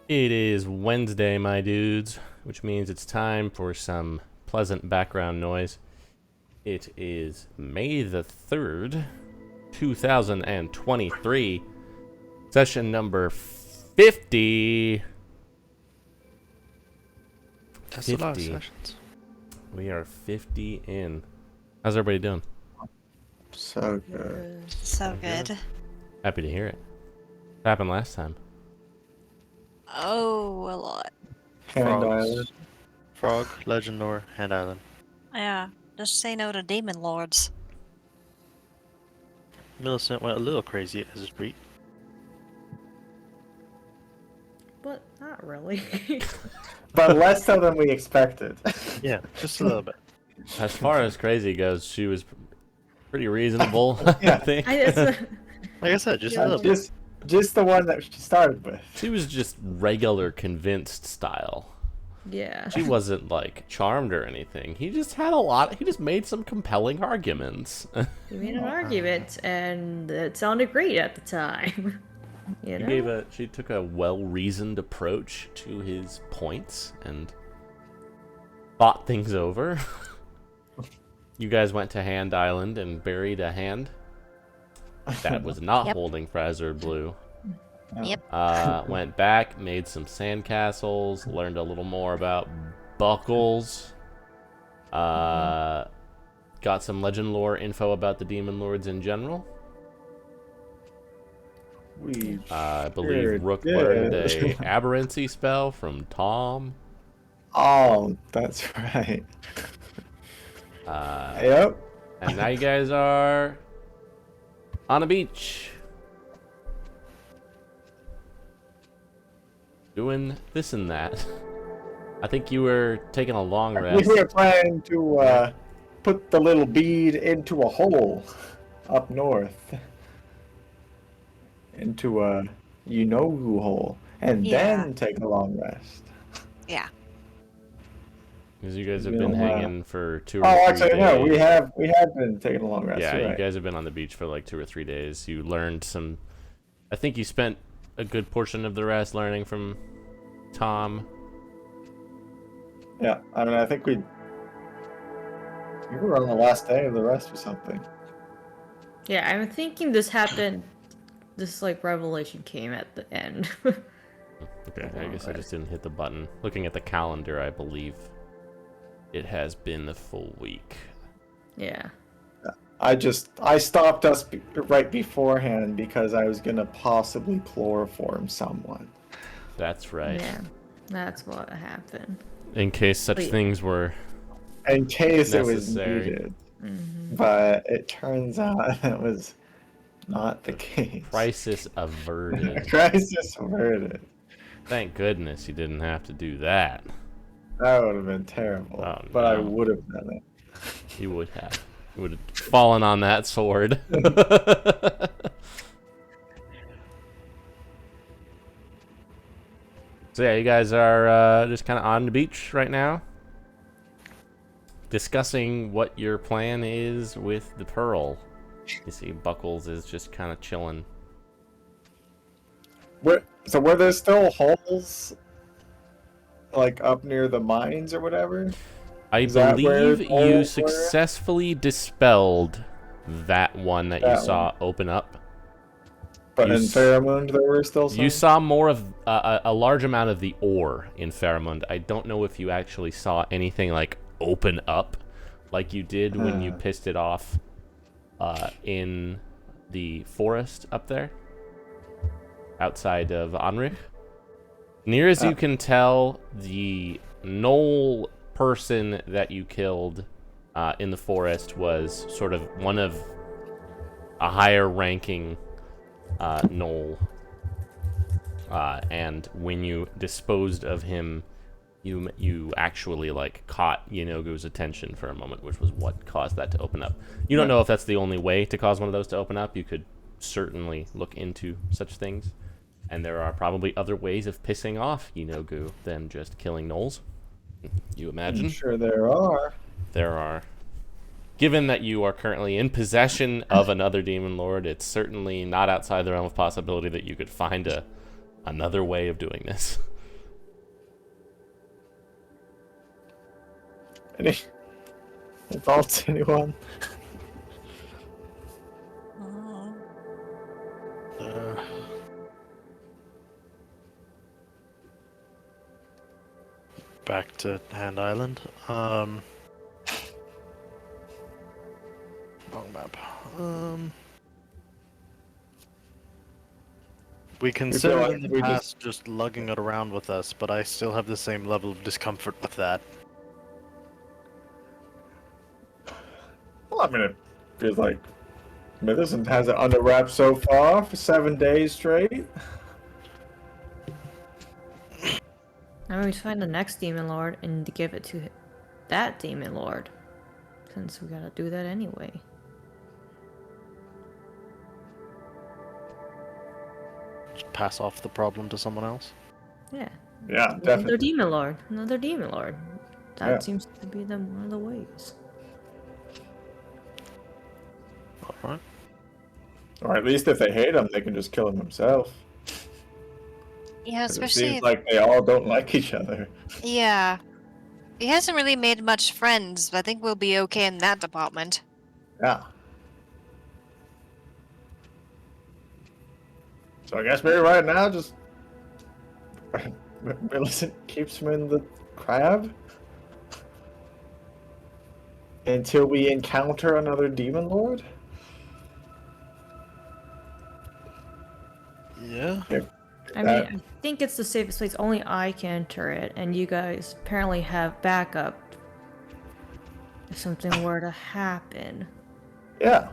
It is Wednesday, my dudes, which means it's time for some pleasant background noise. It is May the 3rd, 2023, session number 50. That's a lot of sessions. We are 50 in. How's everybody doing? So good. So good. Happy to hear it. What happened last time? Oh, a lot. Hand Island. Frog, Legend Lore, Hand Island. Yeah, just say no to demon lords. Millicent went a little crazy as a street. But not really. But less so than we expected. Yeah, just a little bit. As far as crazy goes, she was pretty reasonable, I Yeah. think. Like I said, just a little bit. Just the one that she started with. She was just regular convinced style. Yeah. She wasn't like charmed or anything. He just made some compelling arguments. He made an argument, and it sounded great at the time. You know? She took a well-reasoned approach to his points and thought things over. You guys went to Hand Island and buried a hand that was not Yep. holding Fraz-Urb'luu. Yep. Went back, made some sandcastles, learned a little more about buckles. Got some legend lore info about the demon lords in general. I believe Rook learned a aberrancy spell from Tom. Oh, that's right. Yep. And now you guys are on a beach. Doing this and that. I think you were taking a long rest. We were planning to put the little bead into a hole up north. Into a you-know-who hole. And Yeah. then take a long rest. Yeah. Because you guys have You been know, hanging for 2 or Oh, 3 actually, days. no, we have been taking a long rest. Yeah, you're you right. guys have been on the beach for like 2 or 3 days. You learned some. I think you spent a good portion of the rest learning from Tom. Yeah, I mean, I think we were on the last day of the rest or something. Yeah, I'm thinking this happened. This like revelation came at the end. Okay, I guess I just didn't hit the button. Looking at the calendar, I believe it has been the full week. Yeah. I stopped us right beforehand because I was gonna possibly chloroform someone. That's right. Yeah. That's what happened. In case such Wait. things were. In case it was Necessary. needed. Mm-hmm. But it turns out that was not the case. Crisis averted. Crisis averted. Thank goodness you didn't have to do that. That would have been terrible. Oh, but I no. would have done it. You would have. You would have fallen on that sword. So yeah, you guys are just kind of on the beach right now, discussing what your plan is with the pearl. You see, Buckles is just kind of chilling. So were there still holes, like up near the mines or whatever? I Is that where believe all you were? successfully dispelled that one that you That saw open up. But You in s- Faramund there were still some? You saw more of a large amount of the ore in Faramund. I don't know if you actually saw anything like open up, like you did when you pissed it off in the forest up there, outside of Anrich. Near as you can tell, the knoll person that you killed in the forest was sort of one of a higher ranking knoll. And when you disposed of him, you actually like caught Yenogu's attention for a moment, which was what caused that to open up. You don't know if that's the only way to cause one of those to open up. You could certainly look into such things, and there are probably other ways of pissing off Yenogu than just killing gnolls. You imagine? I'm sure there are. There are. Given that you are currently in possession of another demon lord, it's certainly not outside the realm of possibility that you could find another way of doing this. Any thoughts, anyone? Mm. Uh, back to Hand Island. Wrong map. We considered like in the we past just lugging it around with us, but I still have the same level of discomfort with that. Well, I mean, it feels like Millicent has it under wraps so far for 7 days straight. I mean, we find the next demon lord and to give it to that demon lord, since we gotta do that anyway. Just pass off the problem to someone else. Yeah. Yeah, Another definitely. demon lord. Another demon lord. That Yeah. seems to be one of the ways. Alright. Or at least if they hate him, they can just kill him themselves. Yeah, 'Cause it especially seems like they all don't like each other. yeah. He hasn't really made much friends, but I think we'll be okay in that department. Yeah. So I guess maybe right now, just Millicent keeps him in the crab until we encounter another demon lord. Yeah. I mean, I think it's the safest place. Only I can enter it, and you guys apparently have backup if something were to happen. Yeah.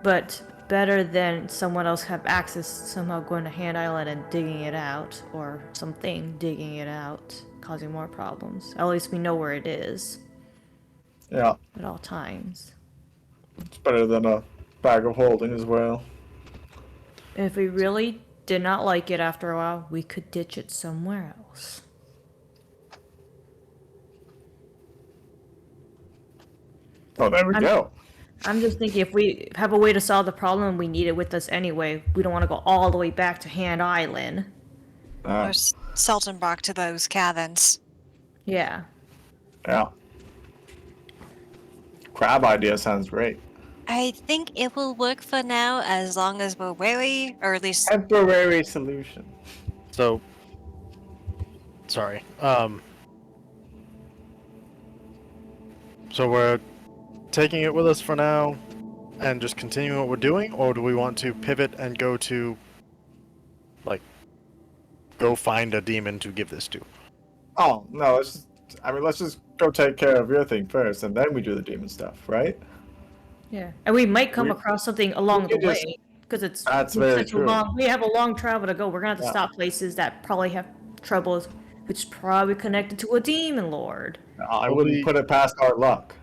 But better than someone else have access somehow going to Hand Island and digging it out, or something digging it out, causing more problems. At least we know where it is Yeah. at all times. It's better than a bag of holding as well. And if we really did not like it after a while, we could ditch it somewhere else. Oh, there we go. I'm just thinking if we have a way to solve the problem, we need it with us anyway. We don't want to go all the way back to Hand Island. Or Saltenbach to those caverns. Yeah. Yeah. Crab idea sounds great. I think it will work for now as long as we're wary, or at least Temporary solution. So, sorry. So we're taking it with us for now, and just continuing what we're doing, or do we want to pivot and go to, like, go find a demon to give this to? Oh no, let's just go take care of your thing first, and then we do the demon stuff, right? Yeah. And we might come We- across something along we the could just- way. Because it's That's very such a true. we have a long travel to go. We're gonna have to Yeah. stop places that probably have troubles, which is probably connected to a demon lord. I Well, wouldn't we- put it past our luck.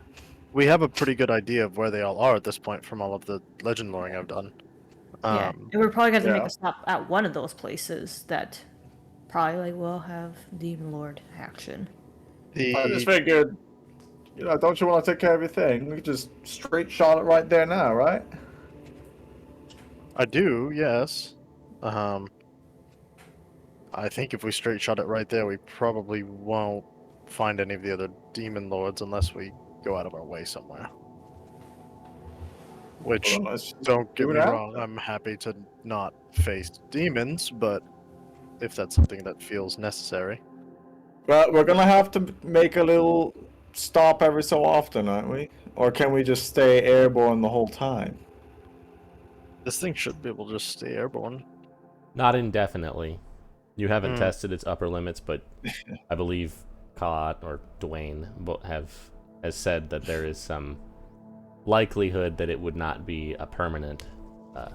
We have a pretty good idea of where they all are at this point from all of the legend loring I've done. Yeah. And we're probably gonna have to make yeah. a stop at one of those places that probably will have demon lord action. I just figured, don't you want to take care of your thing? We could just straight shot it right there now, right? I do, yes. I think if we straight shot it right there, we probably won't find any of the other demon lords unless we go out of our way somewhere. Which, Well, let's just don't get do me it out. wrong, I'm happy to not face demons, but if that's something that feels necessary. But we're gonna have to make a little stop every so often, aren't we? Or can we just stay airborne the whole time? This thing should be able to just stay airborne. Not indefinitely. You haven't Hmm. tested its upper limits, but I believe Kaat or Dwayne has said that there is some likelihood that it would not be a permanent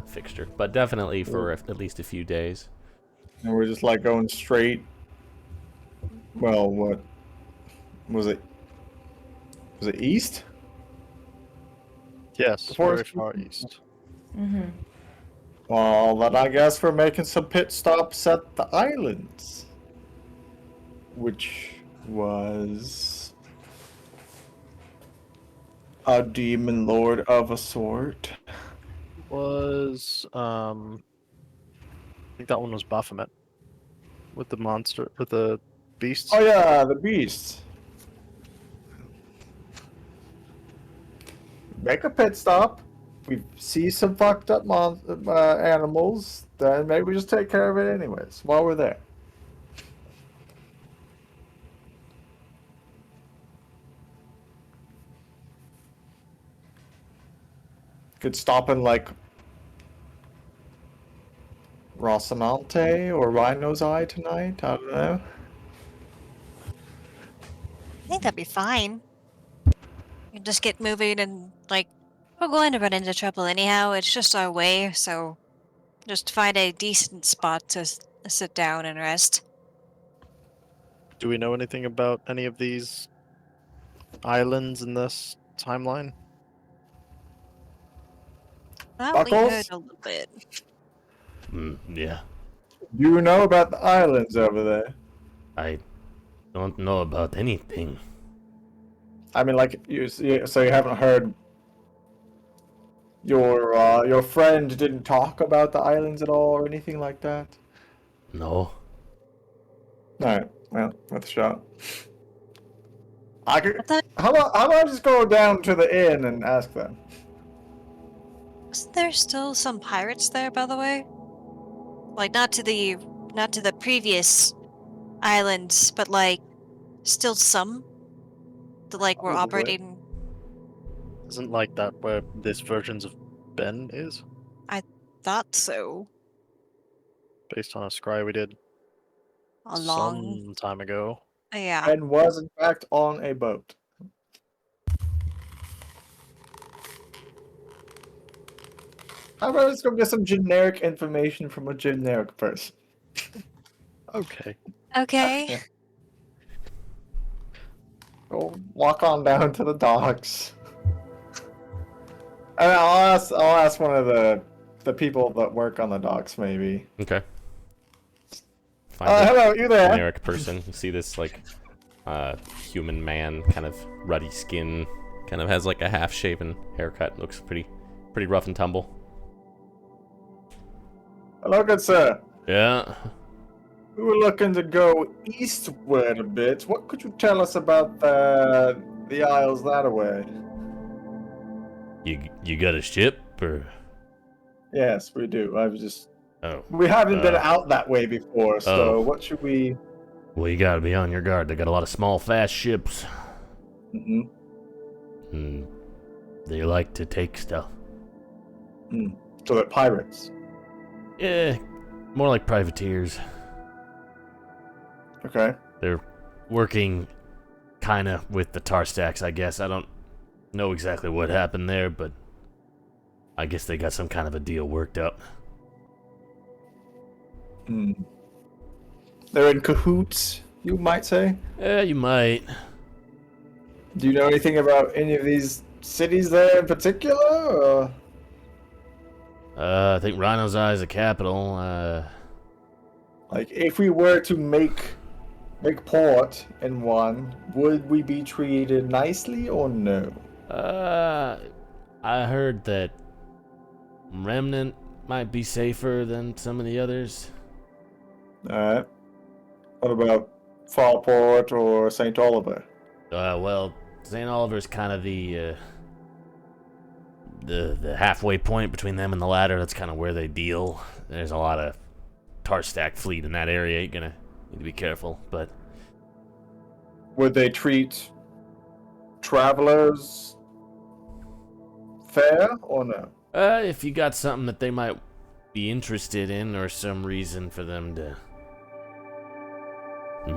fixture, but definitely for at least a few days. And we're just like going straight. Well, what was it? Was it east? Yes, Forest very far east. Mm-hmm. Well, then I guess we're making some pit stops at the islands, which was a demon lord of a sort. I think that one was Baphomet. With the monster, with the beasts. Oh yeah, the beasts. make a pit stop. We see some fucked up animals, then maybe we just take care of it anyways while we're there. Could stop in like Rocinante or Rhino's Eye tonight. I don't know. I think that'd be fine. You just get moving and, like, we're going to run into trouble anyhow. It's just our way, so just find a decent spot to sit down and rest. Do we know anything about any of these islands in this timeline? Thought we heard Buckles? a little bit. Yeah. Do you know about the islands over there? I don't know about anything. I mean, like so you haven't heard. Your friend didn't talk about the islands at all or anything like that. No. Alright, well, worth a shot. I could. I thought, How about I just go down to the inn and ask them? wasn't there still some pirates there, by the way? Like, not to the previous islands, but like, still some that like were Probably. operating. Isn't like that where this versions of Ben is? Thought so. Based on a scry we did A long, some time ago. yeah. And was in fact on a boat. How about let's go get some generic information from a generic person? Okay. Okay. Go walk on down to the docks. And I'll ask one of the people that work on the docks maybe. Okay. Find a Hello, you there? generic person. You see this like human man, kind of ruddy skin, kind of has like a half-shaven haircut. Looks pretty rough and tumble. Hello, good sir. Yeah. We were looking to go eastward a bit. What could you tell us about the isles that way? You got a ship or? Yes, we do. Oh. We haven't been out that way before, so Oh. what should we? Well, you gotta be on your guard. They got a lot of small, fast ships. Mm-hmm. And they like to take stuff. So they're pirates. Yeah, more like privateers. Okay. They're working kind of with the tar stacks, I guess. I don't know exactly what happened there, but I guess they got some kind of a deal worked up. They're in cahoots, you might say. Yeah, you might. Do you know anything about any of these cities there in particular? Or? I think Rhino's Eye is the capital. Like, if we were to make port in one, would we be treated nicely or no? I heard that Remnant might be safer than some of the others. Alright. What about Fallport or St. Oliver? Well, St. Oliver's kind of the halfway point between them and the ladder. That's kind of where they deal. There's a lot of tar stack fleet in that area. You're gonna need to be careful, but Would they treat travelers fair or no? if you got something that they might be interested in or some reason for them to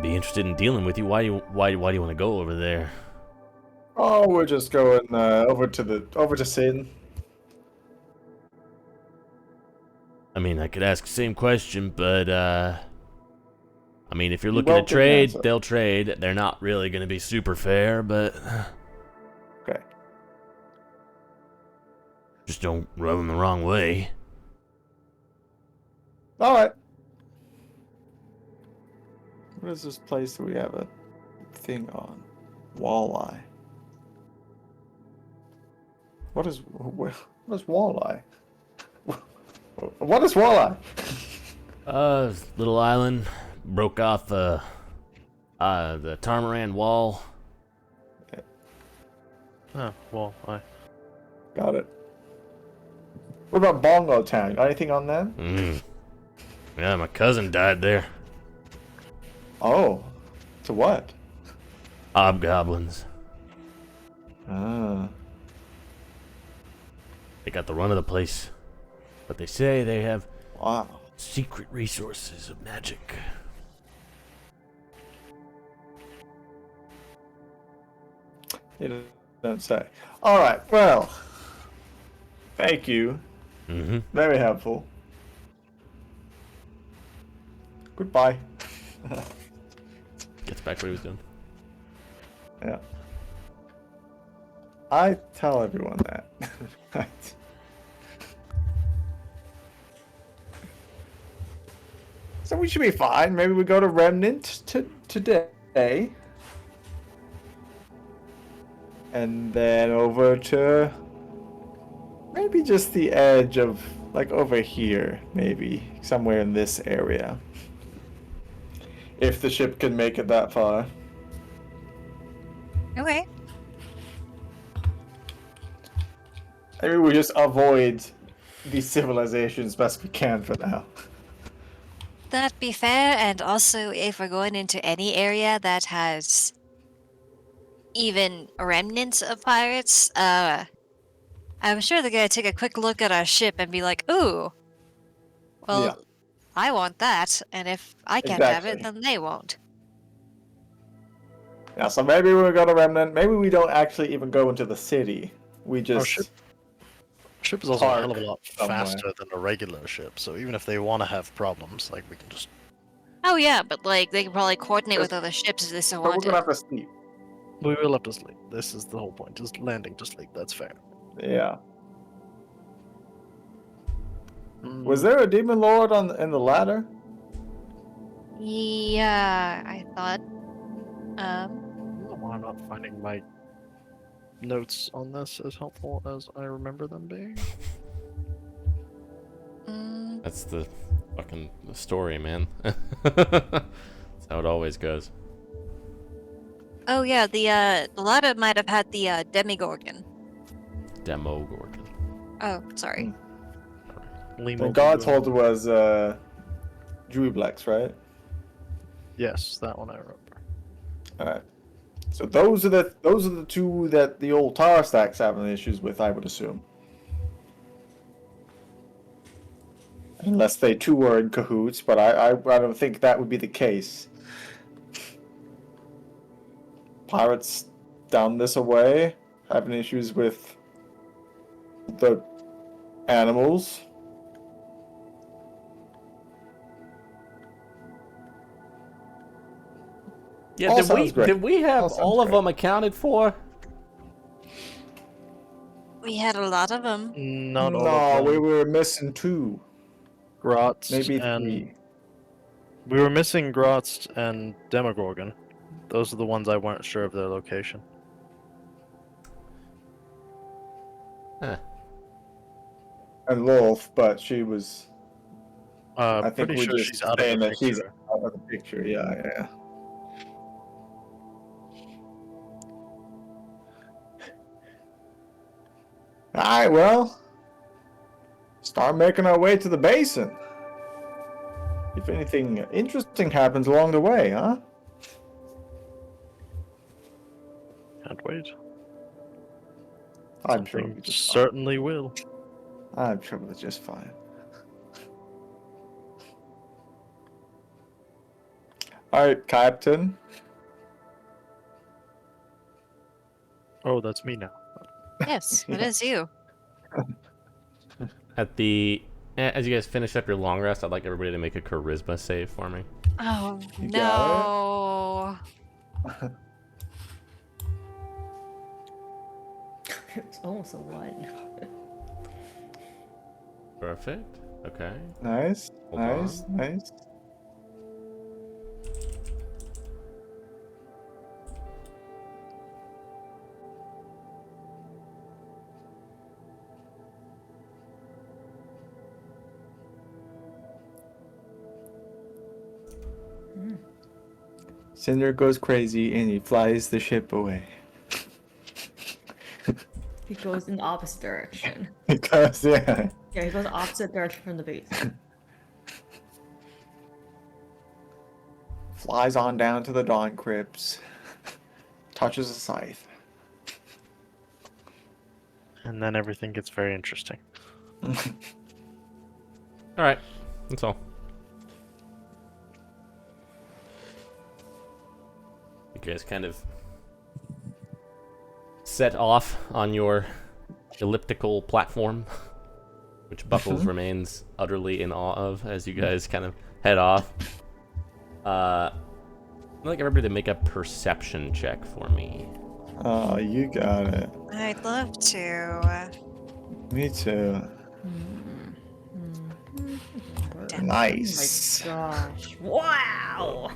be interested in dealing with you, why do you want to go over there? Oh, we're just going over to Sin. I mean, I could ask the same question, but I mean, if you're You looking to won't get an trade, answer. they'll trade. They're not really going to be super fair, but Okay. just don't rub them the wrong way. Alright. What is this place that we have a thing on? Walleye. What is walleye? What is walleye? Little island broke off the Tarmaran wall. Oh, well, Got it. What about Bongo Town? Got anything on them? Yeah, my cousin died there. Oh. To what? Hobgoblins. Ah. They got the run of the place. But they say they have Wow. secret resources of magic. You don't say. Alright, well. Thank you. Mm-hmm. Very helpful. Goodbye. Gets back what he was doing. Yeah. I tell everyone that. So we should be fine. Maybe we go to Remnant today. And then over to maybe just the edge of, like, over here, maybe. Somewhere in this area. If the ship can make it that far. Okay. Maybe we just avoid these civilizations best we can for now. That'd be fair, and also if we're going into any area that has even remnants of pirates, I'm sure they're gonna take a quick look at our ship and be like, ooh, well, Yeah. I want that, and if I can't have it, Exactly. then they won't. Yeah, so maybe we'll go to Remnant. Maybe we don't actually even go into the city. We just... Ship is also a hell of a Park lot somewhere. faster than a regular ship, so even if they want to have problems, like, we can just... Oh yeah, but like they can probably coordinate with Just- other ships if they so But we're wanted. gonna have to sleep. We will have to sleep. This is the whole point, just landing to sleep, that's fair. Yeah. Mm, Was there a demon lord in the ladder? Yeah, I thought. I don't know why I'm not finding my notes on this as helpful as I remember them being. mm, That's the fucking story, man. That's how it always goes. oh yeah, the ladder might have had the Demigorgon. Demogorgon. Oh, sorry. The god told it was Druidblex, right? Yes, that one I remember. Alright. So those are the two that the old Tar Stack's having issues with, I would assume. Unless they too are in cahoots, but I don't think that would be the case. Pirates down this away having issues with the animals. Yeah, All did sounds great. we have All sounds all of great. them accounted for? We had a lot of them. Not all No, of we them. were missing 2, Grotz maybe and 3. we were missing Grotz and Demogorgon. Those are the ones I weren't sure of their location. Huh. And Lolth, but she was. I think Pretty we're sure just she's out of saying the that she's picture. out of the picture. Yeah. Alright, well. Start making our way to the basin. If anything interesting happens along the way, huh? Can't wait. I'm sure Something it'll be just fine. certainly will. I'm sure it's just fine. Alright, Captain. Oh, that's me now. Yes, it Yeah. is you. As you guys finish up your long rest, I'd like everybody to make a charisma save for me. Oh You got no. It's almost a 1. Perfect. Okay. Nice, Hold nice, on. nice. Cinder goes crazy and he flies the ship away. He goes in the opposite direction. Because, yeah. Yeah, he goes opposite direction from the base. Flies on down to the Dawn Crypts. Touches a scythe. And then everything gets very interesting. All right, that's all. You guys kind of set off on your elliptical platform, which Buckles remains utterly in awe of as you guys kind of head off. I'd like everybody to make a perception check for me. Oh, you got it. I'd love to. Me too. Nice. Oh my gosh. Wow!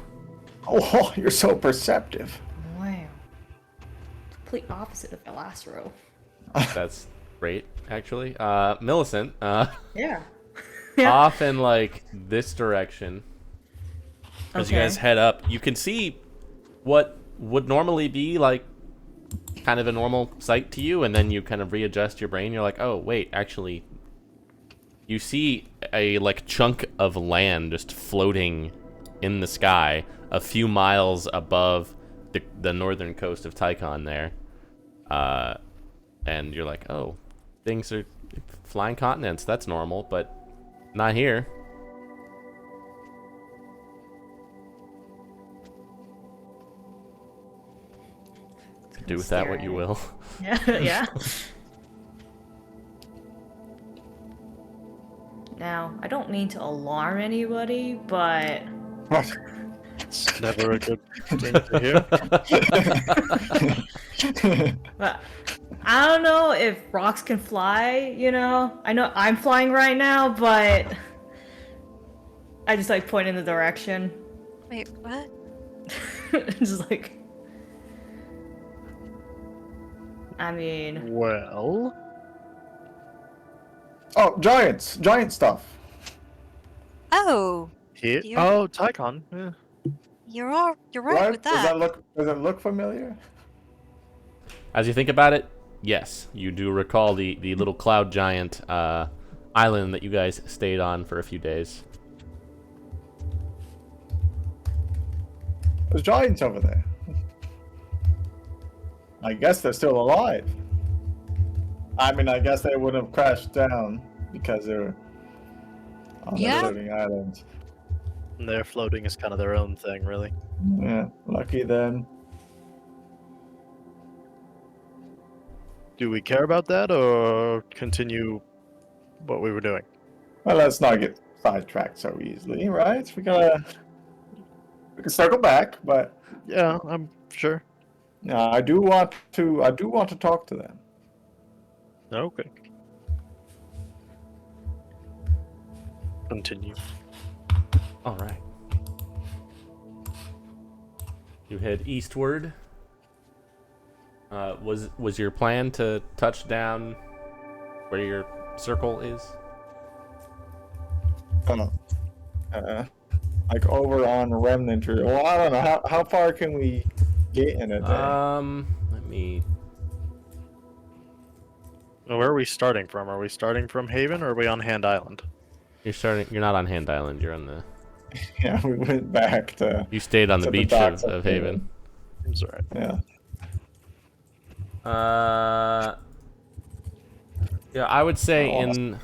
Oh, you're so perceptive. Wow. Complete opposite of the last row. That's great, actually. Millicent, Yeah. off in like this direction. As you Okay. guys head up, you can see what would normally be like kind of a normal sight to you, and then you kind of readjust your brain. You're like, oh wait, actually, you see a like chunk of land just floating in the sky a few miles above the northern coast of Tychon there. And you're like, oh, things are flying continents. That's normal, but not here. Do with that what you will. Yeah, yeah. Now, I don't mean to alarm anybody, but What? It's never a good thing to hear. but I don't know if rocks can fly, you know? I know I'm flying right now, but I just like point in the direction. Wait, what? Just like I mean, Well, Oh, giants! Giant stuff. Oh, here. You- Oh, Tychon. Yeah. you're right What? with Does that. that look familiar? As you think about it, yes, you do recall the little cloud giant island that you guys stayed on for a few days. There's giants over there. I guess they're still alive. I mean, I guess they wouldn't have crashed down because they're on Yeah. the floating islands. And their floating is kind of their own thing, really. Yeah, lucky them. Do we care about that or continue what we were doing? Well, let's not get sidetracked so easily, right? We can circle back, but Yeah, I'm sure. I do want to talk to them. Okay. Continue. All right. You head eastward. Was your plan to touch down where your circle is? Like over on Remnant, or well, I don't know how far can we get in a day? Let me. Well, where are we starting from? Are we starting from Haven or are we on Hand Island? You're not on Hand Island. You're on the. Yeah, we went back to You stayed on the To the beach docks of of Haven. Seems alright. yeah. Yeah, I would say Oh. in.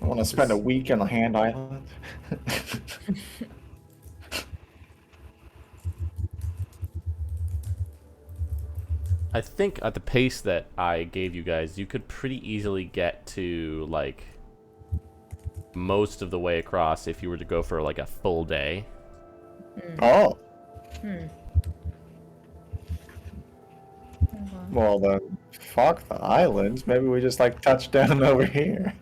I want to spend a week on the Hand Island. I think at the pace that I gave you guys, you could pretty easily get to like most of the way across if you were to go for like a full day. Oh, hmm. well then, fuck the islands. Maybe we just like touch down over here.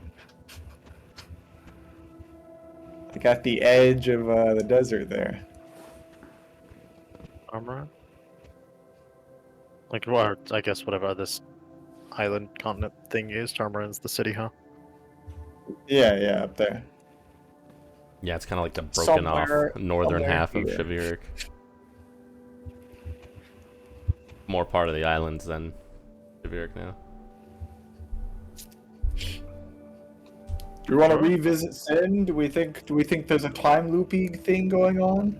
Like at the edge of the desert there. Armor? Like, well, I guess whatever this island continent thing is, Tarmaran's the city, huh? Yeah, up there. Yeah, it's kind of like the broken Somewhere- off northern somewhere half of here. Shavirik. More part of the islands than Shavirik now. Do we want to revisit Sin? Do we think there's a time looping thing going on?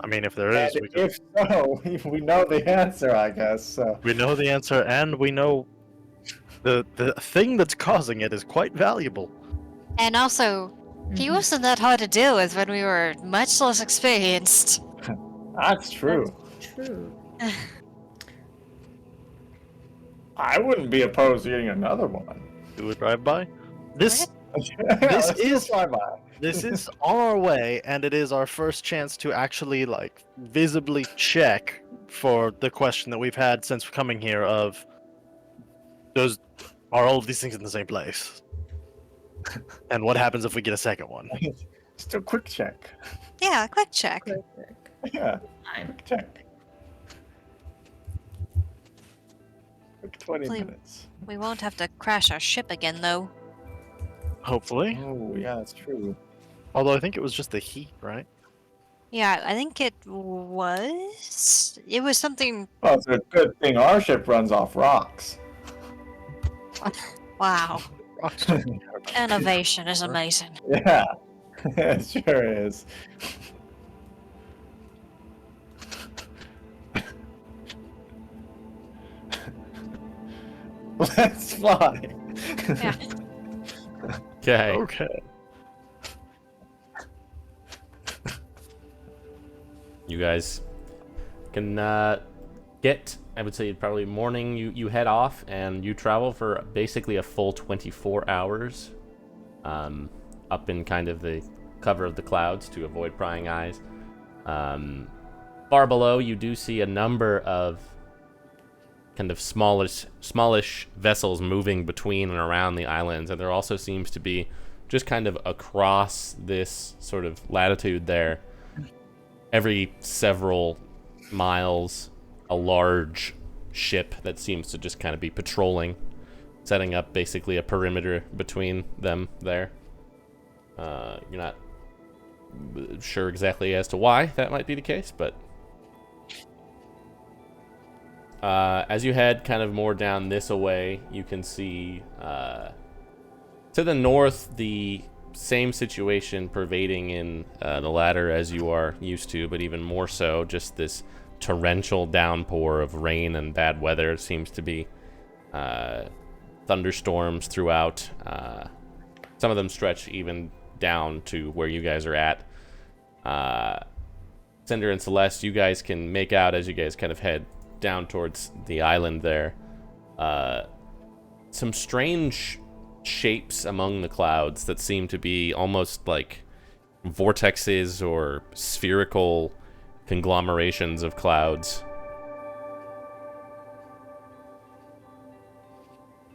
I mean, if there is, And we could. if so, we know the answer, I guess. So We know the answer, and we know the thing that's causing it is quite valuable. And also, he wasn't that hard to deal with when we were much less experienced. that's true. True. I wouldn't be opposed to getting another one. Do a drive-by. This This is- fly-by. this is on our way, and it is our first chance to actually like visibly check for the question that we've had since coming here of are all of these things in the same place? And what happens if we get a second one? Just a quick check. Yeah, quick check. Yeah, Fine. quick check. Quick 20 Hopefully- minutes. We won't have to crash our ship again, though. Hopefully. Oh, yeah, that's true. Although I think it was just the heat, right? Yeah, I think it was. It was something. Well, it's a good thing our ship runs off rocks. Wow. Rocks don't care about Innovation is amazing. Yeah, it sure is. Let's fly. Yeah. Okay. Okay. You guys can get, I would say probably morning, you head off and you travel for basically a full 24 hours up in kind of the cover of the clouds to avoid prying eyes. Far below you do see a number of kind of smallish vessels moving between and around the islands, and there also seems to be just kind of across this sort of latitude there, every several miles, a large ship that seems to just kind of be patrolling, setting up basically a perimeter between them there. You're not sure exactly as to why that might be the case, but as you head kind of more down this away, you can see to the north the same situation pervading in the latter as you are used to, but even more so, just this torrential downpour of rain and bad weather. Seems to be thunderstorms throughout. Some of them stretch even down to where you guys are at. Cinder and Celeste, you guys can make out as you guys kind of head down towards the island there. Some strange shapes among the clouds that seem to be almost like vortexes or spherical conglomerations of clouds.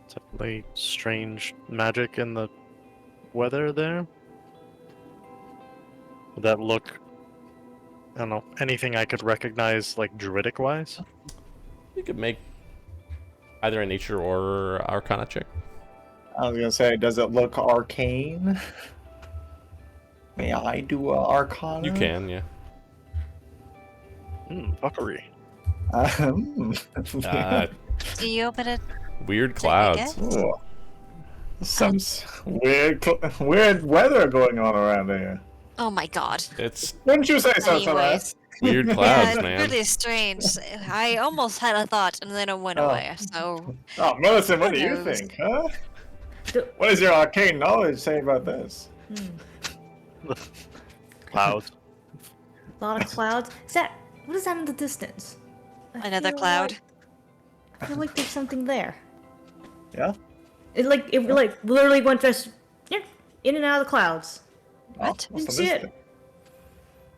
Definitely strange magic in the weather there. Would that look, I don't know, anything I could recognize like druidic wise? You could make either a nature or arcana check. I was gonna say, does it look arcane? May I do a arcana? You can, yeah. Fuckery. Do you open it? Weird Take a clouds. guess? Ooh. Some weird weather going on around here. Oh my god. It's Wouldn't you say so, Anyways. Celeste? weird Yeah, clouds, it's man. really strange. I almost had a thought and then it went Oh. away. So Oh, Millicent, what do Who you knows? think, huh? Do- What does your arcane knowledge say about this? Clouds. A lot of clouds. What is that in the distance? I another feel cloud. I feel like there's something there. Yeah? It literally went just in and out of the clouds. What? Oh, must have See missed it.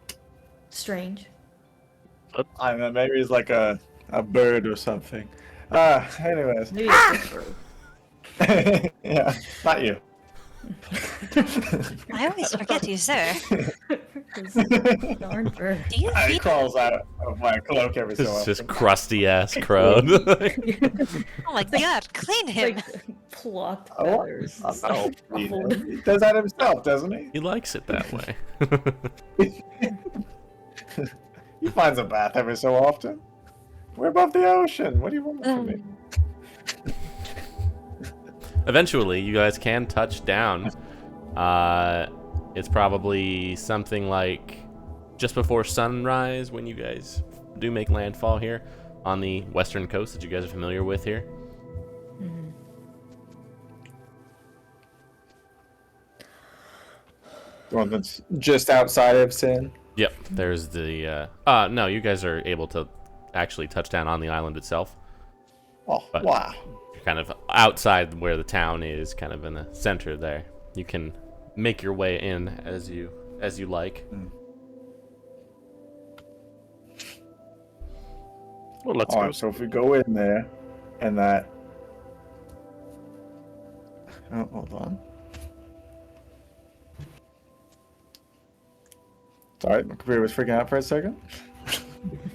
it. Strange. I don't know, maybe it's like a bird or something. Anyways. Maybe it's a bird. Yeah, not you. I always forget he's there. Darn bird. Do you It feel? crawls out of my cloak every so It's often. just crusty ass crowd. Oh my god, clean him! Like plucked Oh, feathers. I don't know. Ruffled. He does that himself, doesn't he? He likes it that way. He finds a bath every so often. We're above the ocean. What do you want from me? eventually you guys can touch down. It's probably something like just before sunrise when you guys do make landfall here on the western coast that you guys are familiar with here. The one that's just outside of Sin. Yep, there's the no, you guys are able to actually touch down on the island itself. Oh, But wow. you're kind of outside where the town is, kind of in the center there. You can make your way in as you like. Well, let's Alright, go. so if we go in there, and that... Oh, hold on. Sorry, my computer was freaking out for a second.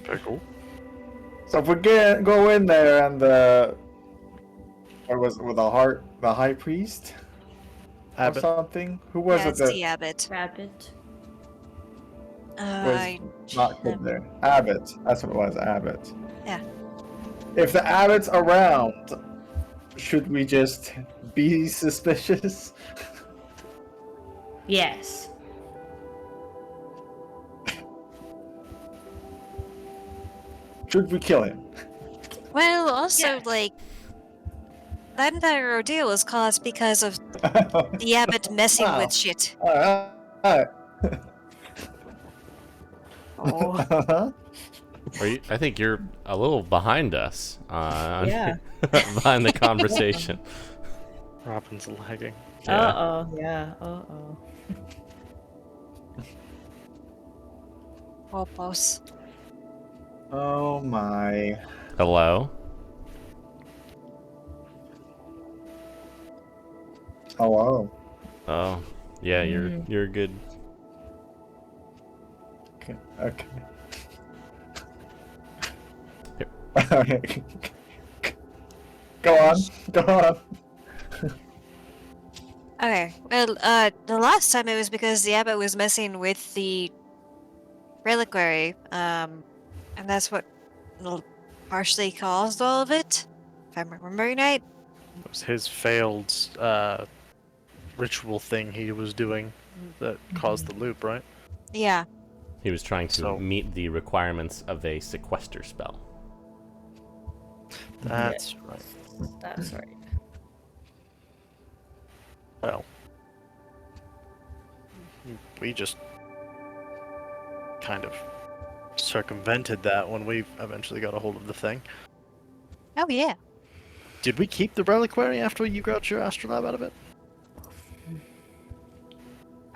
Very cool. So if we go in there and what was it, with the high priest or Abbott. something? Who was Yeah, it it's that the Abbott. Rabbit. I was not good there? Abbott. That's what it was, Abbott. Yeah. If the Abbott's around, should we just be suspicious? Yes. Should we kill him? Well, also, Yeah. like, that entire ordeal was caused because of the Abbott messing Wow. with shit. Alright. Oh. I think you're a little behind us. Yeah. Behind the conversation. Robin's lagging. Yeah. Uh-oh. Yeah. Uh-oh. Almost. Oh my. Hello. Hello. Oh, yeah, you're good. Okay. Okay. Here. Okay. Go on. Go on. Okay, well, the last time it was because the Abbot was messing with the reliquary, and that's what partially caused all of it, if I'm remembering right. It was his failed ritual thing he was doing that caused the loop, right? Yeah. He was trying to So- meet the requirements of a sequester spell. That's right. That's right. Well, we just kind of circumvented that when we eventually got a hold of the thing. Oh, yeah. Did we keep the reliquary after you got your astrolabe out of it?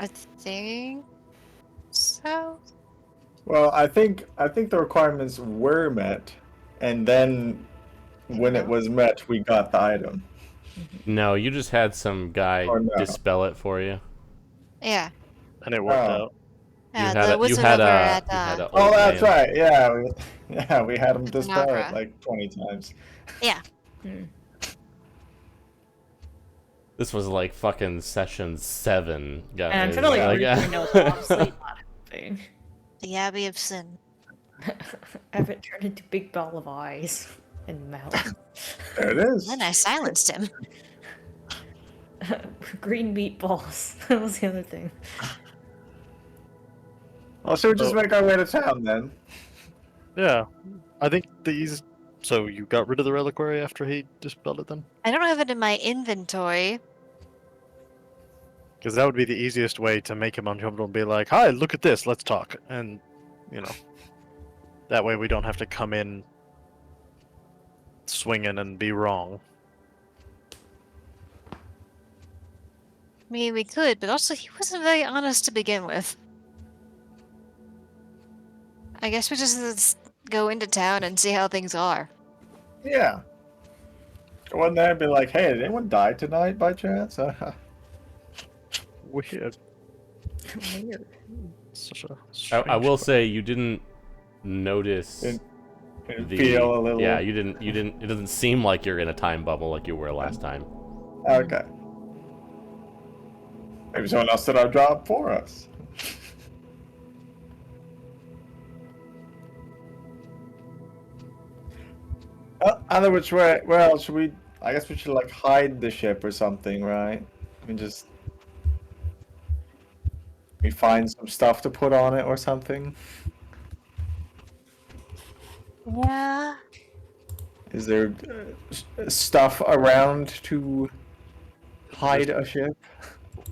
I think so. Well, I think the requirements were met, and then when it was met, we got the item. No, you just had some guy Or no. dispel it for you. Yeah. And it worked Oh. out. Yeah, the wizard over at, Oh, old that's man. right. Yeah, we had him dispel Nabra. it like 20 times. yeah. This was like fucking session 7, guys. And I'm trying to like really know it's obviously not happening. The Abbey of Sin. Everett turned into big ball of eyes and mouth. There it is. Then I silenced him. Green meatballs. That was the other thing. Well, should we just make our way to town then? Yeah. I think these. So you got rid of the reliquary after he dispelled it then? I don't have it in my inventory. Because that would be the easiest way to make him uncomfortable and be like, hi, look at this, let's talk. And, you know, that way we don't have to come in swinging and be wrong. I mean, we could, but also he wasn't very honest to begin with. I guess we just go into town and see how things are. Yeah. Go in there and be like, hey, did anyone die tonight by chance? Weird. Weird. Such a I strange will que- say you didn't notice And the feel a little. Yeah, you didn't it doesn't seem like you're in a time bubble like you were last time. Okay. Maybe someone else did our job for us. Either which way, where else should we I guess we should like hide the ship or something, right? And just we find some stuff to put on it or something. Yeah. Is there stuff around to hide a ship?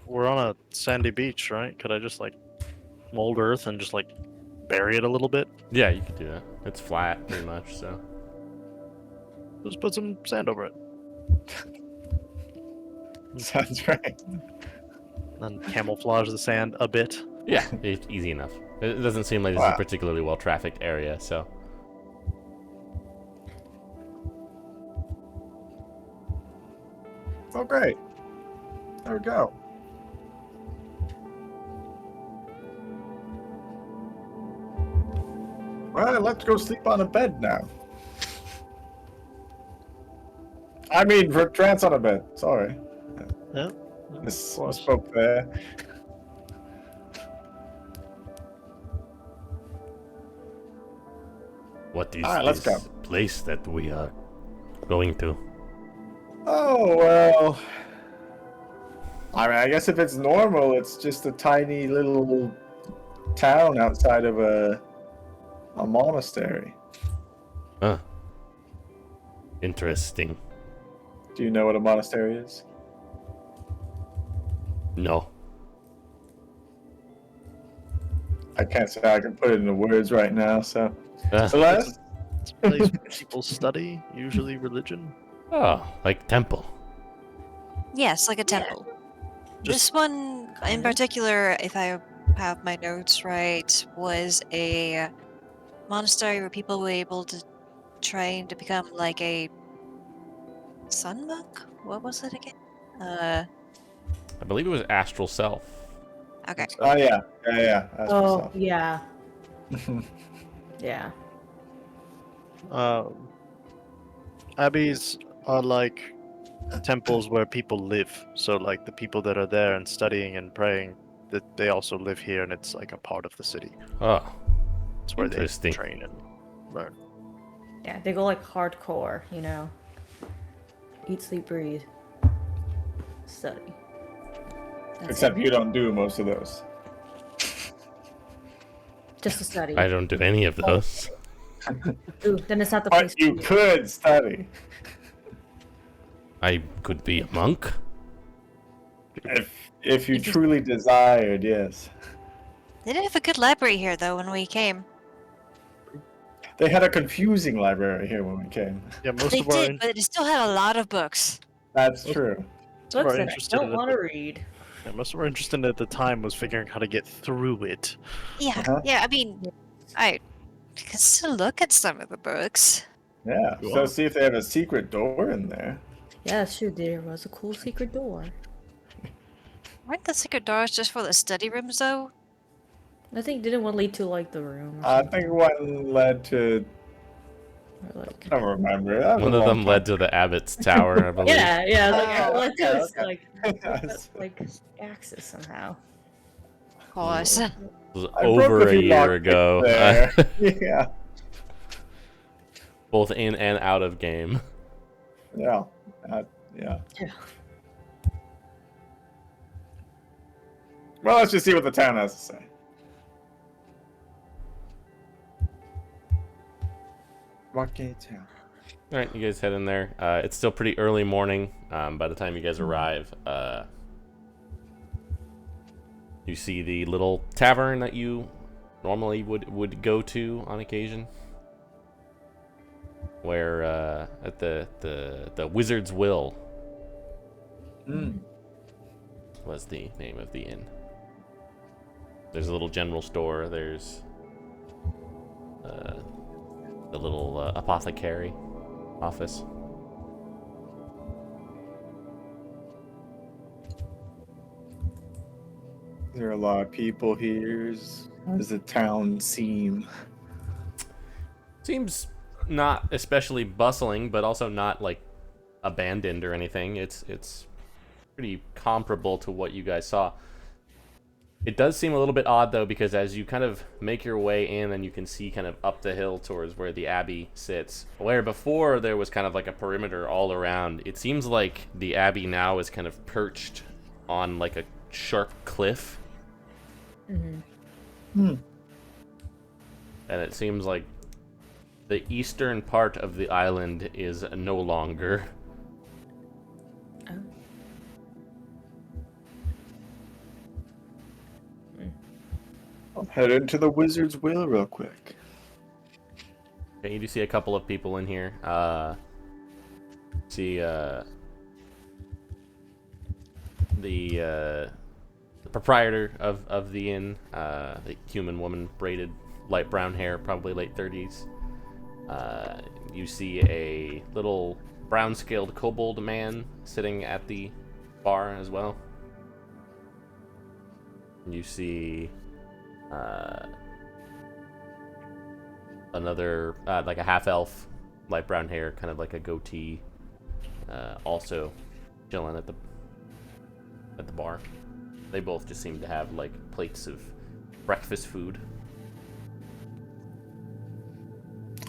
We're on a sandy beach, right? Could I just like mold earth and just like bury it a little bit? Yeah, you could do that. It's flat, pretty much, so. Just put some sand over it. Sounds right. And camouflage the sand a bit. Yeah, it's easy enough. It doesn't seem like this is a particularly well-trafficked area, so. Oh, great. There we go. Well, let's go sleep on a bed now. I mean, for trance on a bed. Sorry. Yeah. Spoke there. What is Alright, let's this go. place that we are going to? Oh, well. I mean, I guess if it's normal, it's just a tiny little town outside of a monastery. Huh. Interesting. Do you know what a monastery is? No. I can't say I can put it into words right now, so. Uh, Celeste? It's a place where people study, usually religion. oh, like temple. Yes, like a temple. This one in particular, if I have my notes right, was a monastery where people were able to train to become like a sun monk? What was it again? I believe it was Astral Self. Okay. Oh, yeah. Yeah. That's Oh, what's yeah. up. Yeah. Abbeys are like temples where people live. So like the people that are there and studying and praying, that they also live here, and it's like a part of the city. Oh, It's where they Interesting. train and learn. Yeah, they go like hardcore, you know. Eat, sleep, breathe. Study. That's Except it. you don't do most of those. Just to study. I don't do any of those. Ooh, then it's not the place But you for could study. I could be a monk. If you truly desired, yes. They did have a good library here though when we came. They had a confusing library here when we came. Yeah, most They of our did, but it still had a lot of books. That's true. most of books our that I interest don't in it- want to read. yeah, most of our interest in it at the time was figuring how to get through it. Yeah, Uh-huh. yeah. I mean, I could still look at some of the books. Yeah. You So are. see if they have a secret door in there. Yeah, sure, there was a cool secret door. Weren't the secret doors just for the study rooms though? I think didn't one lead to like the room? Or I something? think one led to. Or, like... I don't remember. That was One a of long them led to the abbot's tower, I believe. Yeah, like Oh, let's okay, just okay. like access somehow. Of course. It was I broke over a few year lockpicks ago. there. Yeah. Both in and out of game. Yeah. Yeah. Yeah. Well, let's just see what the town has to say. Rocket Town. All right, you guys head in there. It's still pretty early morning. By the time you guys arrive, you see the little tavern that you normally would go to on occasion, where at the Wizard's Will was the name of the inn. There's a little general store. There's the little apothecary office. There are a lot of people here. How does the town seem? Seems not especially bustling, but also not like abandoned or anything. It's pretty comparable to what you guys saw. It does seem a little bit odd, though, because as you kind of make your way in and you can see kind of up the hill towards where the Abbey sits, where before there was kind of like a perimeter all around, it seems like the Abbey now is kind of perched on like a sharp cliff. Hmm. And it seems like the eastern part of the island is no longer. I'll head into the Wizard's Wheel real quick. Okay, you do see a couple of people in here. See the proprietor of the inn, the human woman, braided light brown hair, probably late 30s. You see a little brown-scaled kobold man sitting at the bar as well. You see another, like a half-elf, light brown hair, kind of like a goatee, also chilling at the bar. They both just seem to have like plates of breakfast food.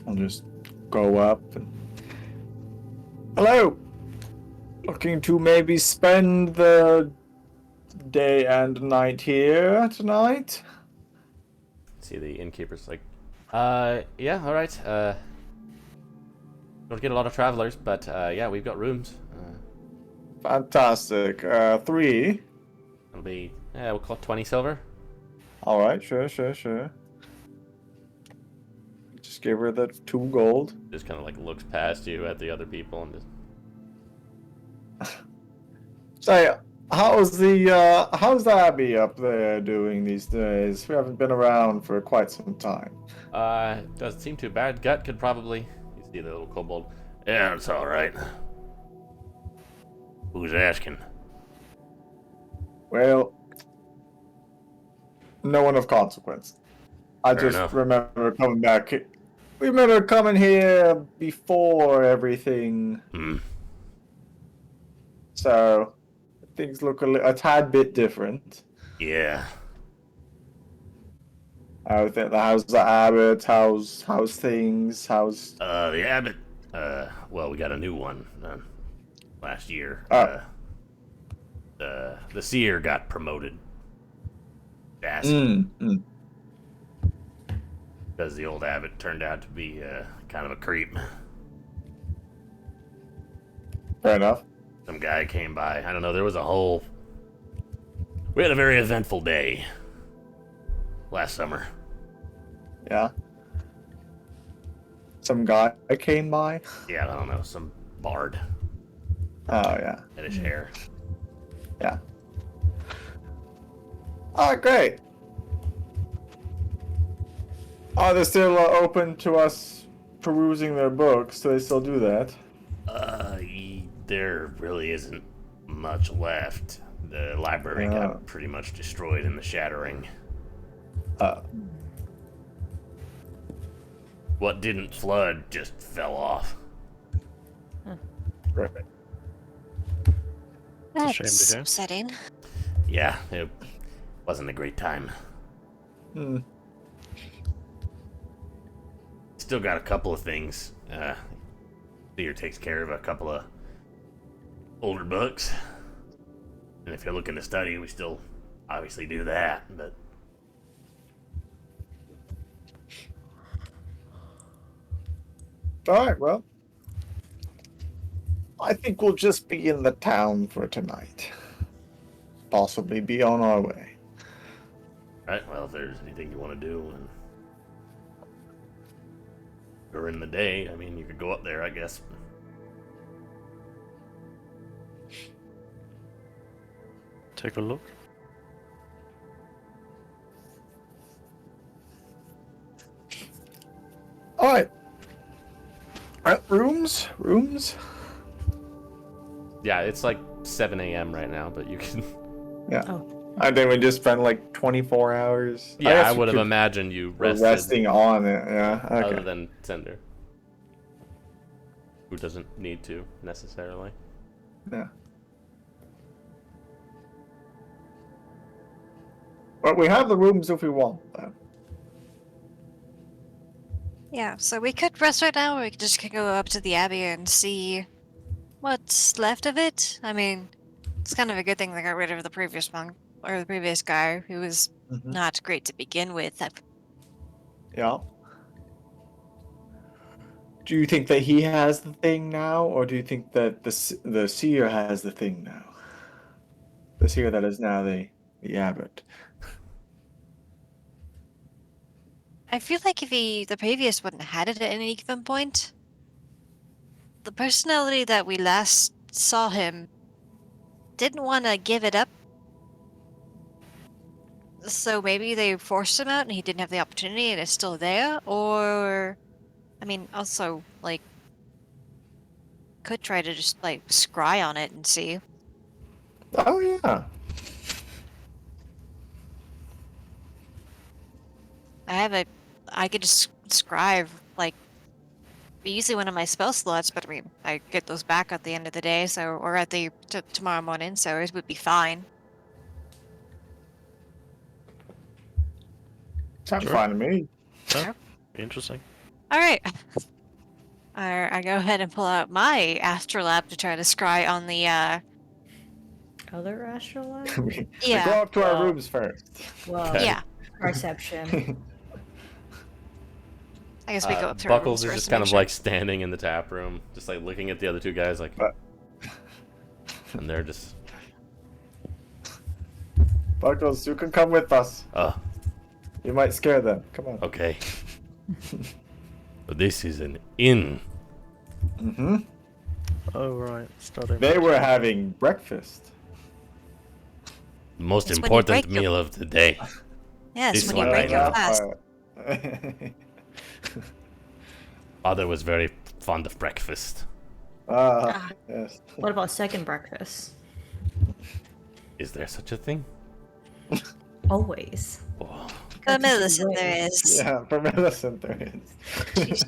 I'll just go up and... Hello! Looking to maybe spend the day and night here tonight? See the innkeeper's like, yeah, all right. Don't get a lot of travelers, but yeah, we've got rooms. Fantastic. 3. It'll be, yeah, we'll call it 20 silver. Alright, sure. Just give her the 2 gold. Just kind of like looks past you at the other people and just... Say, how's the Abbey up there doing these days? We haven't been around for quite some time. Doesn't seem too bad. Gut could probably... You see the little kobold. Yeah, it's all right. Who's asking? Well, no one of consequence. I Fair just enough. remember coming back. We remember coming here before everything. So things look a tad bit different. Yeah. How's the abbot? How's things? How's The abbot, well, we got a new one, last year. The seer got promoted. Because the old abbot turned out to be, kind of a creep. fair enough. Some guy came by. I don't know, there was a whole... We had a very eventful day. Last summer. Yeah. Some guy came by. Yeah, I don't know, some bard. Oh yeah. Had his hair. Yeah. Oh, great. Are they still open to us perusing their books? Do they still do that? There really isn't much left. The library got pretty much destroyed in the shattering. What didn't flood just fell off. Right. a shame to That's hear. upsetting. Yeah, it wasn't a great time. Still got a couple of things. Seer takes care of a couple of older books. And if you're looking to study, we still obviously do that, but... Alright, well. I think we'll just be in the town for tonight. Possibly be on our way. Right, well, if there's anything you want to do, and during the day, I mean, you could go up there, I guess. Take a look. Alright. Alright, rooms? Yeah, it's like 7 a.m. right now, but you can... Yeah. Oh. I think we just spent like 24 hours. Yeah, guess I we would have could- imagined you we're rested, resting on it, yeah. Okay. other than Cinder. Who doesn't need to, necessarily. Yeah. But we have the rooms if we want them. Yeah, so we could rest right now, or we could just go up to the Abbey and see what's left of it. I mean, it's kind of a good thing they got rid of the previous monk, or the previous guy, who was not great to begin with. Yeah. Do you think that he has the thing now, or do you think that the seer has the thing now? The seer that is now the abbot. I feel like if the previous one had it at any given point, the personality that we last saw him didn't want to give it up. So maybe they forced him out and he didn't have the opportunity and it's still there, or, I mean, also, like, could try to just, like, scry on it and see. Oh yeah. I could just scribe, like, usually one of my spell slots, but I mean, I get those back at the end of the day, so, or at the tomorrow morning, so it would be fine. Sounds Sure. fine to me. Interesting. All right. I go ahead and pull out my astrolabe to try to scry on the Other astral we Yeah. go up to our Well- rooms first. Well, Okay. yeah. perception. I guess we go up to our Buckles rooms is first just to kind make of sure. like standing in the tap room, just like looking at the other two guys, like, and they're just, Buckles, you can come with us. You might scare them. Come on. okay. But this is an inn. Mm-hmm. Oh right, starting. They were having breakfast. The most It's when you important break your- meal of the day. Yes, this when you one break I your know. fast. Father was very fond of breakfast. Yes. What about second breakfast? Is there such a thing? Always. Oh, For That's just Millicent, there way. is. Yeah, for Millicent there is.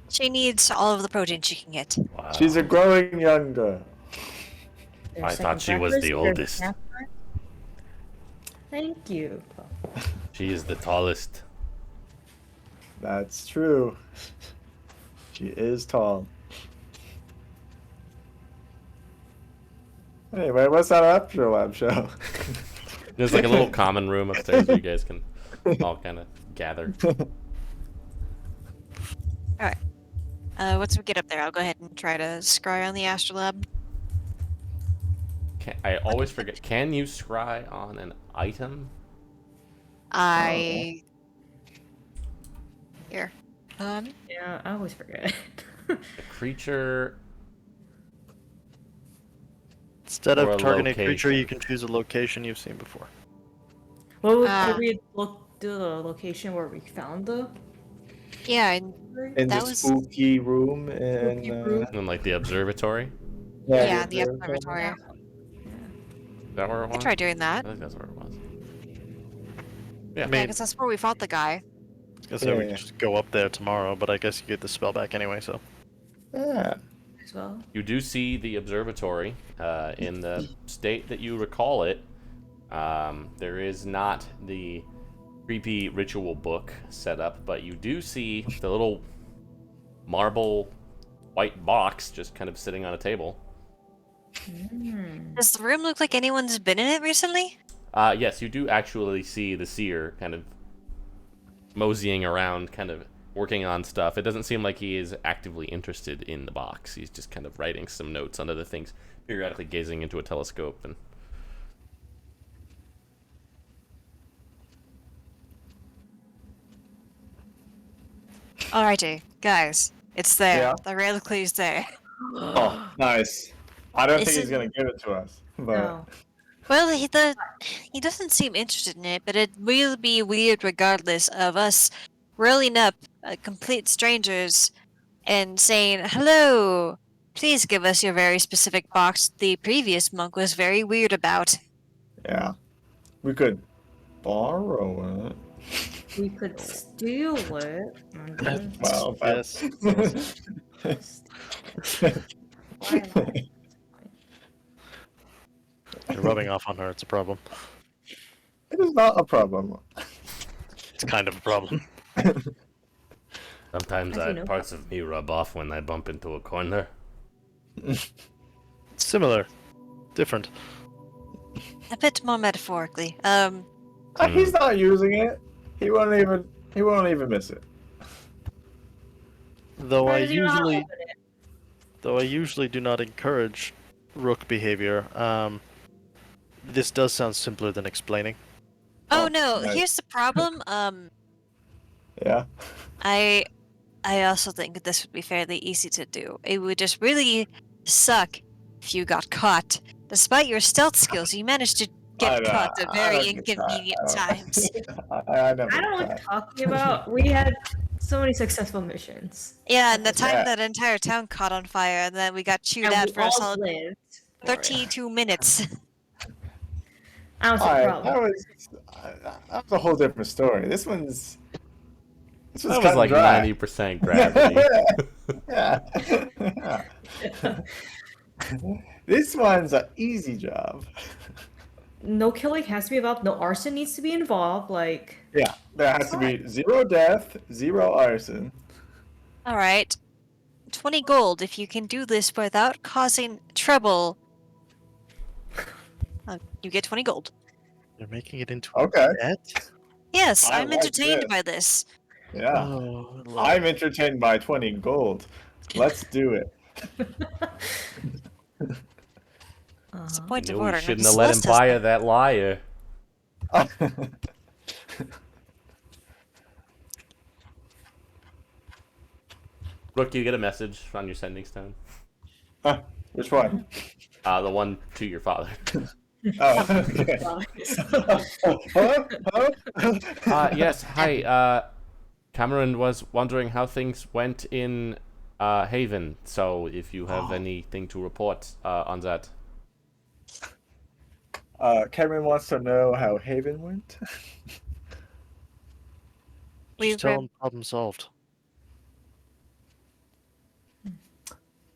She needs all of the protein she can get. wow. She's a growing young girl. Their I second thought she was breakfast, the their oldest. snack time. Thank you. She is the tallest. That's true. She is tall. Anyway, what's that astrolabe show? There's like a little common room upstairs where you guys can all kind of gather. Once we get up there, I'll go ahead and try to scry on the astrolabe. I always forget. Can you scry on an item? I... Here. Yeah, I always forget. A creature. Instead Or a of targeting a creature, location. you can choose a location you've seen before. What would Ah. could we do the location where we found the Yeah, and In That the was- spooky room in Spooky room? And like the observatory? yeah, the observatory. Is that where it I was? could try doing that. I think that's where it was. I Yeah, mean, because that's where we fought the guy. I guess we Yeah. can just go up there tomorrow, but I guess you get the spell back anyway, so. Yeah. as well? You do see the observatory in the state that you recall it. There is not the creepy ritual book set up, but you do see the little marble white box just kind of sitting on a table. Does the room look like anyone's been in it recently? Yes, you do actually see the seer kind of moseying around, kind of working on stuff. It doesn't seem like he is actively interested in the box. He's just kind of writing some notes on other things, periodically gazing into a telescope. And Alrighty, guys. It's there. Yeah. The reliquary is there. Oh, nice. I don't think This he's is- gonna give it to us. But No. Well, he doesn't seem interested in it, but it will be weird regardless of us rolling up complete strangers and saying, "Hello, please give us your very specific box the previous monk was very weird about." yeah, we could borrow it. We could steal it. and then- Well, Yes. Why not? You're rubbing off on her, it's a problem. It is is not a problem. It's kind of a problem. Sometimes I see no parts of me rub off when I bump into a corner. Similar. Different. A bit more metaphorically. He's not using it. He won't even miss it. Though How I does he know how to usually open it? though I usually do not encourage rook behavior, this does sound simpler than explaining. oh Oh, no, nice. here's the problem. Yeah. I also think that this would be fairly easy to do. It would just really suck if you got caught. Despite your stealth skills, you managed to get caught at I very don't get caught. inconvenient times. I never I don't know get what you're caught. talking about. We had so many successful missions. Yeah, and the time Yeah. that entire town caught on fire, and then we got chewed And out we for a all solid lived. for it. 32 minutes. I don't see the Alright, problem. that was a whole different story. This one's That was cut like and dry. 90% gravity. Yeah. This one's an easy job. No killing has to be involved. No arson needs to be involved. Like, Yeah, there has to be 0 death, 0 arson. All right. 20 gold if you can do this without causing trouble. You get 20 gold. You're making it into Okay. a bet? Yes, I I'm like entertained this. by this. Yeah. Oh, I'm entertained by 20 gold. Let's do it. It's a uh-huh. point of Knew we order. shouldn't have let him buy that liar. Rook, you get a message on your sending stone. Which one? The one to your father. Oh, okay. Yes, hi. Cameron was wondering how things went in Haven, so if you have anything to report on that. Cameron wants to know how Haven went. We've Just tell him problem solved.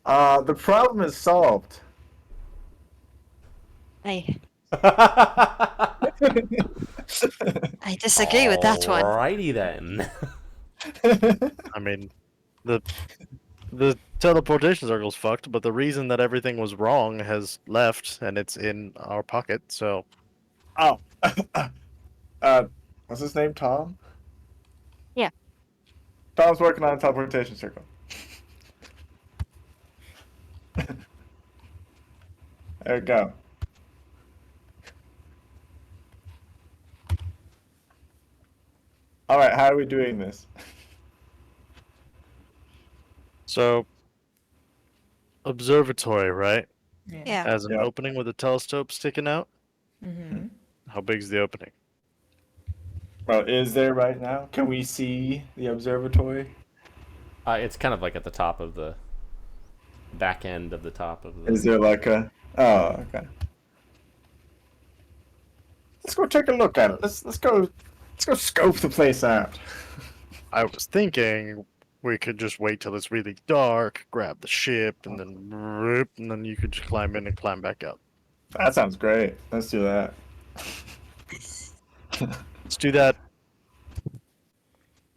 The problem is solved. I disagree with that one. Alrighty then. I mean, the teleportation circle's fucked, but the reason that everything was wrong has left, and it's in our pocket. So Oh. What's his name? Tom? Yeah. Tom's working on a teleportation circle. There we go. Alright, how are we doing this? So, observatory, right? Yeah. Has an Yep. opening with a telescope sticking out. Mm-hmm. How big's the opening? Well, is there right now? Can we see the observatory? It's kind of like at the top of the back end of the top of the. Is there like a... Oh, okay. Let's go take a look at it. Let's go scope the place out. I was thinking we could just wait till it's really dark, grab the ship, and then you could just climb in and climb back up. That sounds great. Let's do that. Let's do that.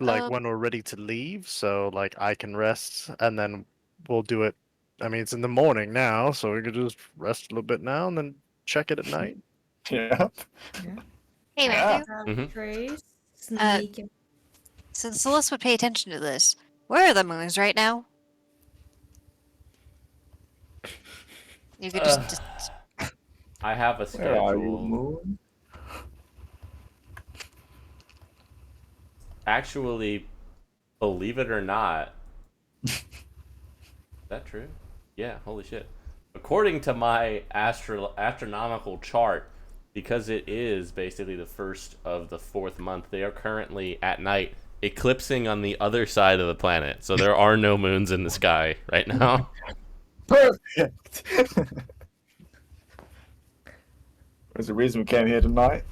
Like Um, when we're ready to leave, so like I can rest, and then we'll do it. I mean, it's in the morning now, so we could just rest a little bit now, and then check it at night. Yep. Hey, Yeah. Matthew. Mhm. Trace, sneak. Since Celeste would pay attention to this, where are the moons right now? You could just I have a Where are you, schedule. Moon? Actually, believe it or not. Is that true? Yeah, holy shit. According to my astronomical chart, because it is basically the first of the 4th month, they are currently at night eclipsing on the other side of the planet. So there are no moons in the sky right now. Perfect. There's a reason we came here tonight.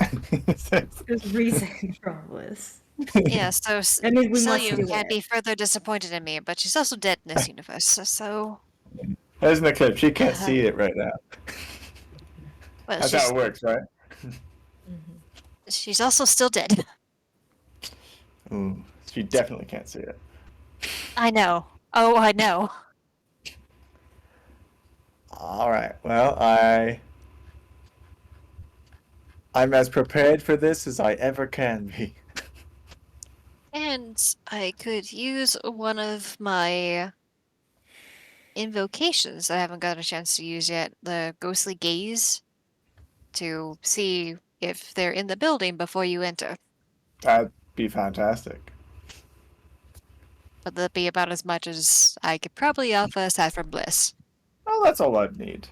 There's reason for all this. yeah. So That means we must Celia do can't it. be further disappointed in me, but she's also dead in this universe. So There's an eclipse. She can't see it right now. well, That's she's how it works, right? She's also still dead. Ooh, she definitely can't see it. I know. Oh, I know. All right. Well, I'm as prepared for this as I ever can be. And I could use one of my invocations I haven't got a chance to use yet, the Ghostly Gaze, to see if they're in the building before you enter. That'd be fantastic. But that'd be about as much as I could probably offer aside from Bliss. Oh, that's all I'd need.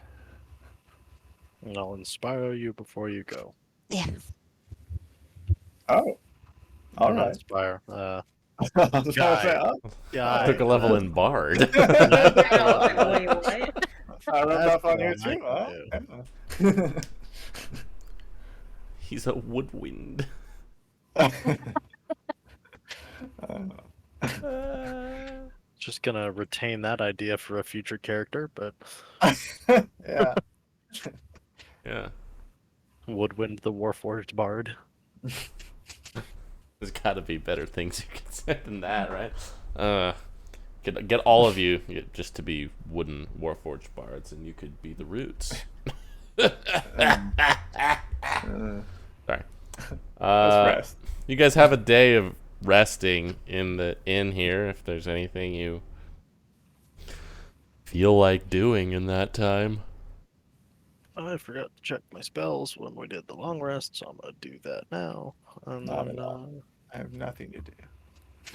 And I'll inspire you before you go. Yeah. Oh, all Not right. inspire. I was gonna say, Guide. oh, Guide. Took a level in Bard. Wait, what? I rubbed That's off on the you one I too. can Huh? He's a woodwind. Just gonna retain that idea for a future character, but Yeah. Yeah. Woodwind the Warforged Bard. There's got to be better things you can say than that, right? Get all of you just to be wooden Warforged bards, and you could be the roots. Sorry. Let's rest. You guys have a day of resting in the inn here. If there's anything you feel like doing in that time. I forgot to check my spells when we did the long rest, so I'm gonna do that now. And Not then, at all. I have nothing to do.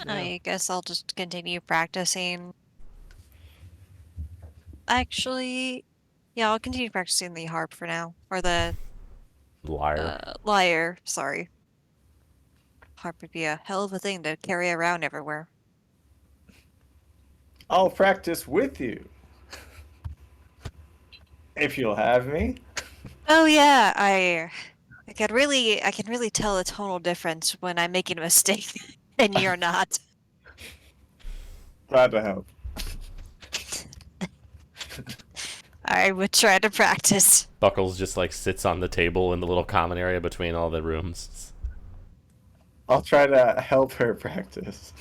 I guess I'll just continue practicing. Actually, yeah, I'll continue practicing the harp for now. Or the Liar. lyre, sorry. Harp would be a hell of a thing to carry around everywhere. I'll practice with you. If you'll have me. Oh yeah, I can really tell a tonal difference when I'm making a mistake and you're not. Glad to help. I would try to practice. Buckles just like sits on the table in the little common area between all the rooms. I'll try to help her practice.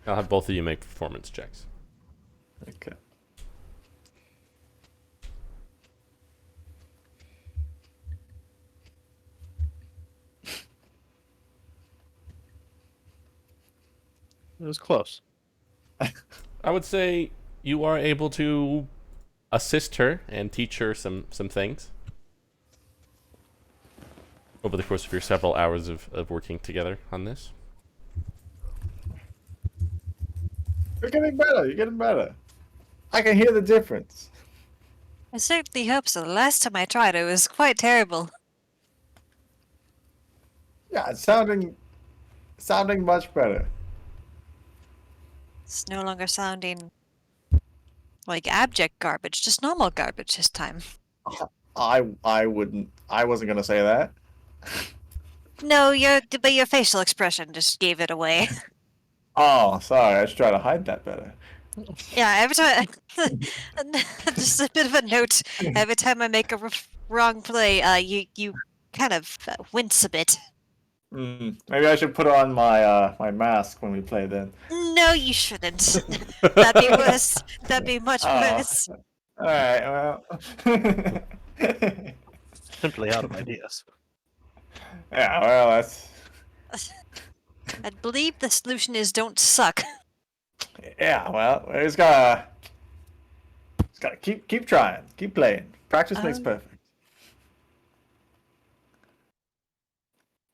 I'll have both of you make performance checks. Okay. it was close. I would say you are able to assist her and teach her some things over the course of your several hours of working together on this. You're getting better. You're getting better. I can hear the difference. I certainly hope so. The last time I tried, it was quite terrible. Yeah, it's sounding much better. It's no longer sounding like abject garbage, just normal garbage this time. I wasn't gonna say that. No, but your facial expression just gave it away. Oh, sorry. I should try to hide that better. Yeah, every time. Just a bit of a note. Every time I make a wrong play, you kind of wince a bit. Maybe I should put on my mask when we play then. No, you shouldn't. That'd be worse. That'd be much worse. All right. Well. Simply out of ideas. Yeah. Well, that's. I believe the solution is don't suck. Yeah. Well, we just gotta keep trying, keep playing. Practice makes perfect.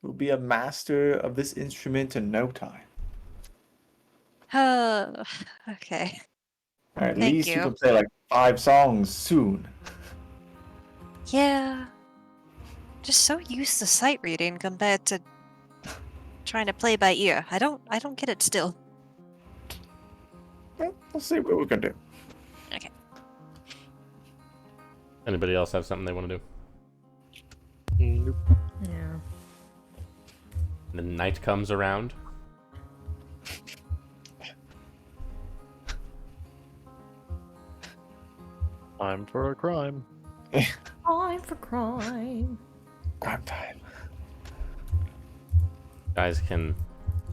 We'll be a master of this instrument in no time. Okay. Or at Thank least you you. can play like 5 songs soon. Yeah. Just so used to sight reading compared to trying to play by ear. I don't get it still. Well, we'll see what we can do. Okay. Anybody else have something they want to do? Nope. Yeah. The night comes around. Time for a crime. Time for crime. Crime time. guys can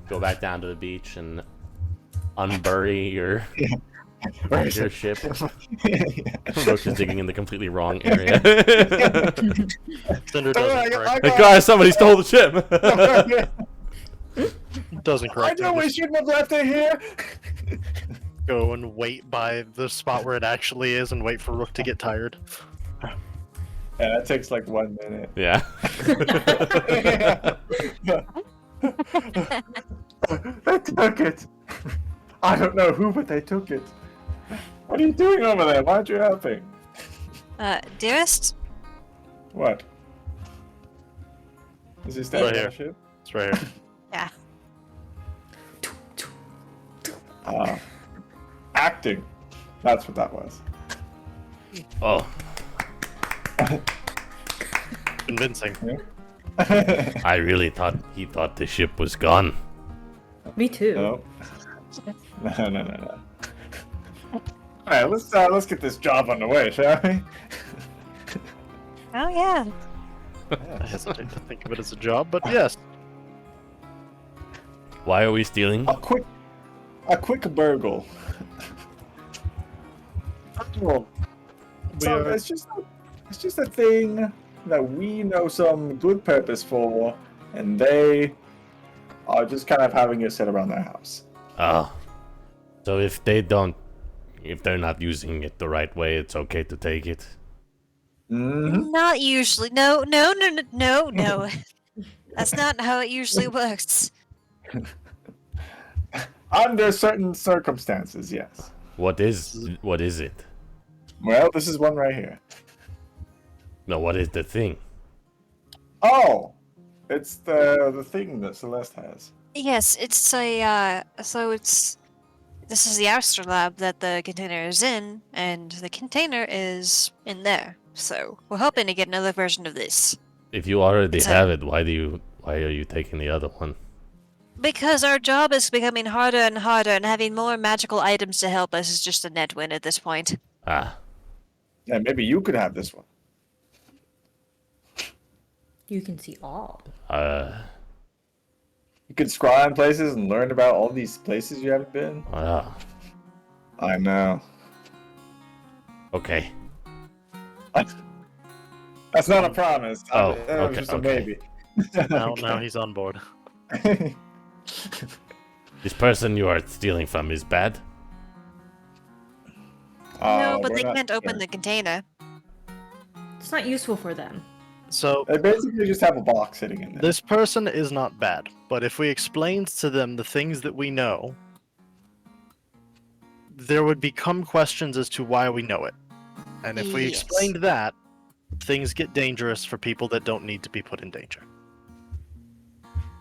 go back down to the beach and unbury your ship. Rook is digging in the completely wrong area. Cinder doesn't correct. Hey guys, somebody stole the ship. Doesn't I correct. know we shouldn't have left it here. Go and wait by the spot where it actually is and wait for Rook to get tired. Yeah, that takes like 1 minute. Yeah. They took it. I don't know who, but they took it. What are you doing over there? Why aren't you helping? Dearest? What? Is he standing Right on here. the ship? It's right here. Yeah. Acting. That's what that was. Oh, Convincing. I really thought he thought the ship was gone. Me too. No. No. Alright, let's get this job underway, shall we? Oh, yeah. I hesitate to think of it as a job, but yes. Why are we stealing? A quick burgle. We So are, it's just a thing that we know some good purpose for, and they are just kind of having it set around their house. Oh. So if they're not using it the right way, it's okay to take it. Mm-hmm. Not usually. No. That's not how it usually works. Under certain circumstances, yes. What is it? Well, this is one right here. No, what is the thing? Oh, it's the thing that Celeste has. Yes, it's a, this is the astrolab that the container is in, and the container is in there. So, we're hoping to get another version of this. If you already It's have it, why are you taking the other one? Because our job is becoming harder and harder, and having more magical items to help us is just a net win at this point. Ah, Yeah, maybe you could have this one. You can see all. You could scry on places and learn about all these places you haven't been. ah, I know. okay. That's not a promise. Oh, That was okay, just a okay. maybe. now he's on board. This person you are stealing from is bad? No, but we're they not can't open sure. the container. It's not useful for them. So, They basically just have a box sitting in there. this person is not bad, but if we explained to them the things that we know, there would become questions as to why we know it. And if we Yes. explained that, things get dangerous for people that don't need to be put in danger.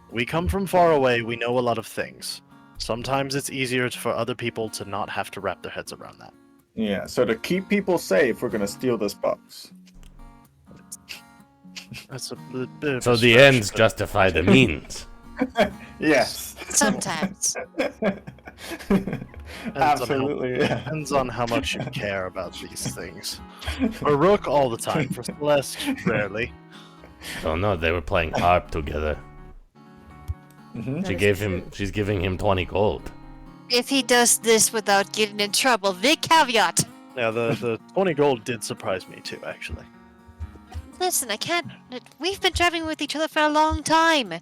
We come from far away, we know a lot of things. Sometimes it's easier for other people to not have to wrap their heads around that. Yeah, so to keep people safe, we're gonna steal this box. That's a bit of So a the stretch, ends but justify the means. Yes. Sometimes. Absolutely. Yeah. depends on how much you care about these things. For Rook, all the time. For Celeste, rarely. Oh no, they were playing harp together. Mhm. She's giving him 20 gold. If he does this without getting in trouble, big caveat. Yeah, the 20 gold did surprise me too, actually. Listen, I can't. We've been traveling with each other for a long time.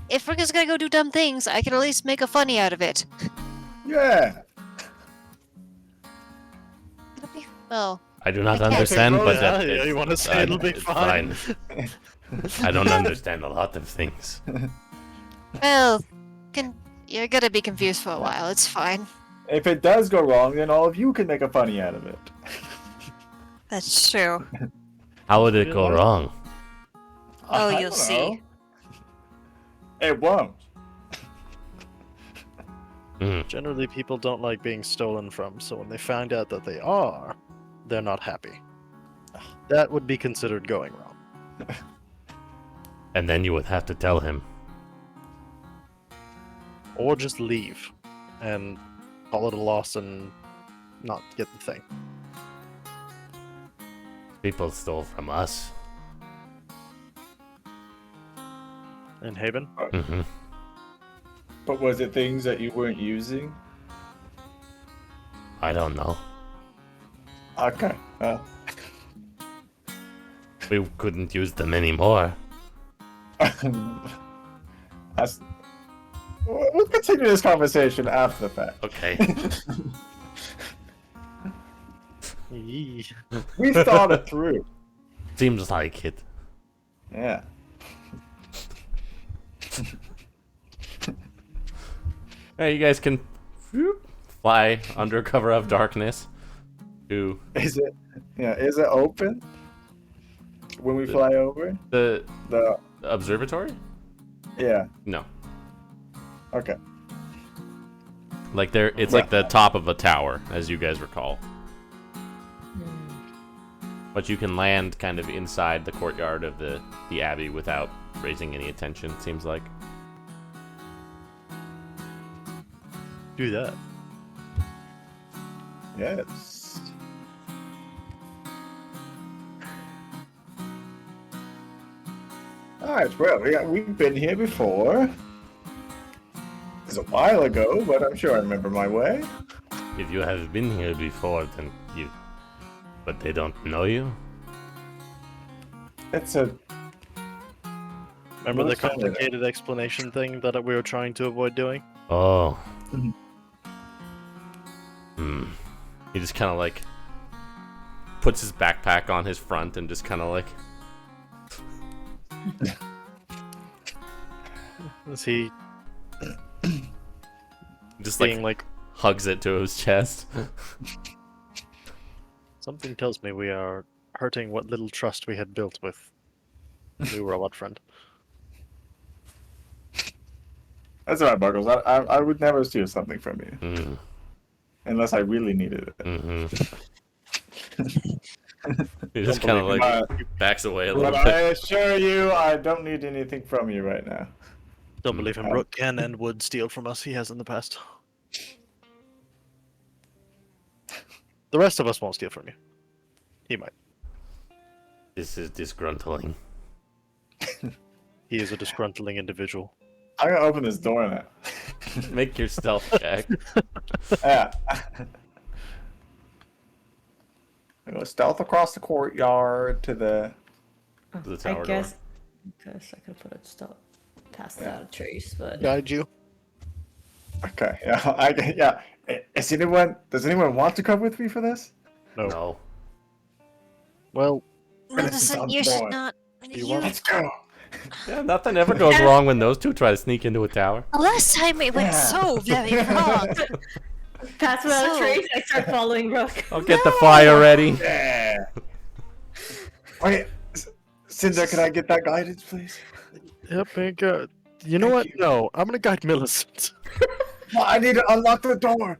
If Rick is gonna go do dumb things, I can at least make a funny out of it. Yeah. It'll be well. I do not I can't- understand, but yeah, that yeah, it's you want to say it'll be it's fine. I don't understand a lot of things. Well, you're gonna be confused for a while. It's fine. If it does go wrong, then all of you can make a funny out of it. That's true. How would it go wrong? Oh, I you'll don't see. know. It won't. Generally, people don't like being stolen from, so when they find out that they are, they're not happy. That would be considered going wrong. And then you would have to tell him. Or just leave and call it a loss and not get the thing. People stole from us. In Haven? Mm-hmm. But was it things that you weren't using? I don't know. Okay. We couldn't use them anymore. That's, we'll continue this conversation after the fact. Okay. Yee. We thought it through. Seems like it. Yeah. Hey, you guys can fly under cover of darkness to Is it open when we fly over? the The observatory? yeah. No. Okay. Like it's like the top of a tower, as you guys recall. But you can land kind of inside the courtyard of the abbey without raising any attention, it seems like. Do that. Yes. Alright, well, we've been here before. It was a while ago, but I'm sure I remember my way. If you have been here before, then you... But they don't know you? It's a... Remember the What's wrong with it? complicated explanation thing that we were trying to avoid doing? Oh. Mhm. He just kind of like... puts his backpack on his front and just kind of like... Is he just being like, hugs it to his chest. something tells me we are hurting what little trust we had built with new robot friend. That's all right, Buggles. I would never steal something from you. Mm. Unless I really needed it. Mm-hmm. He just Don't kind of believe like me. backs away a little But bit. I assure you, I don't need anything from you right now. Don't believe him. Rook can and would steal from us. He has in the past. The rest of us won't steal from you. He might. This is disgruntling. He is a disgruntling individual. I'm gonna open this door now. Make your stealth check. Yeah. I'm gonna stealth across the courtyard to the... The tower I guess I could put it still past Yeah. without a trace, but Guide you. Okay, yeah. Does anyone want to come with me for this? No. No. Well, Millicent, you should not. You want- Let's go. Yeah, nothing ever goes wrong when those two try to sneak into a tower. The last time it went so very wrong. past without So- a trace. I start following Rook. I'll get the fire ready. Yeah. Wait, Cinder, can I get that guidance, please? yep, thank God. You know Thank what? you. No, I'm gonna guide Millicent. Well, I need to unlock the door.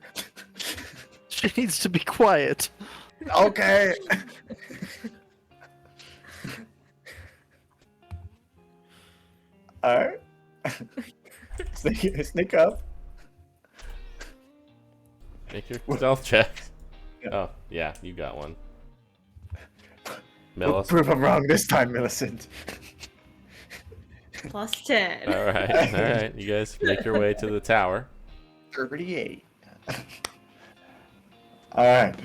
She needs to be quiet. Okay. Alright. Sneak up. Make your stealth check. Yeah. Oh, yeah, you got one. We'll Millis. prove I'm wrong this time, Millicent. Plus 10. Alright. You guys make your way to the tower. 38. Alright.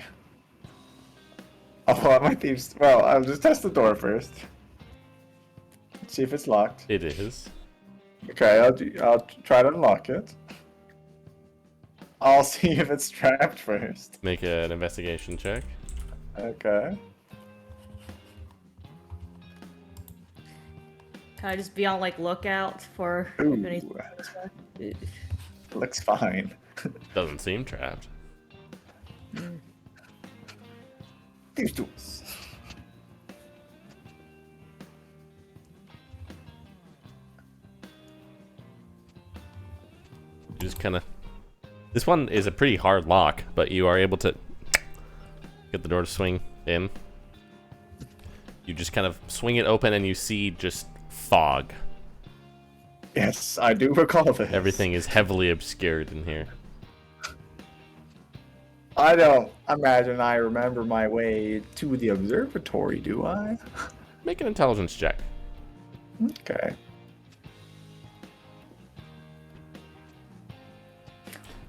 I'll pull out my thieves. Well, I'll just test the door first. See if it's locked. It is. Okay, I'll try to unlock it. I'll see if it's trapped first. Make an investigation check. Okay. Can I just be on like lookout for Ooh. if anything? Ooh. Looks fine. Doesn't seem trapped. Thieves' tools. You just kind of... This one is a pretty hard lock, but you are able to get the door to swing in. You just kind of swing it open and you see just fog. Yes, I do recall this. Everything is heavily obscured in here. I don't imagine I remember my way to the observatory, do I? Make an intelligence check. Okay.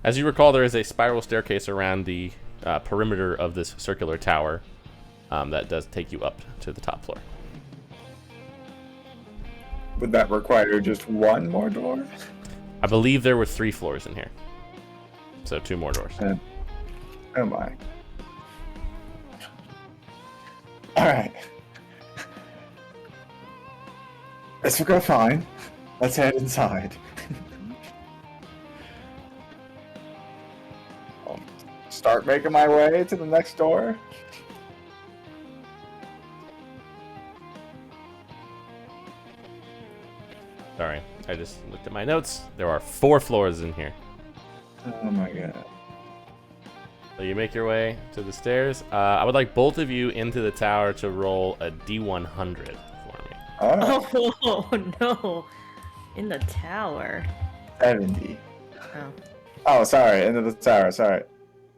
As you recall, there is a spiral staircase around the perimeter of this circular tower that does take you up to the top floor. Would that require just one more door? I believe there were 3 floors in here. So 2 more doors. Oh my. Alright. This will go fine. Let's head inside. I'll start making my way to the next door. Sorry, I just looked at my notes. There are 4 floors in here. Oh my god. So you make your way to the stairs. I would like both of you into the tower to roll a D100 for me. Oh, Oh no! In the tower. 70. Oh. Oh, sorry, into the tower, sorry.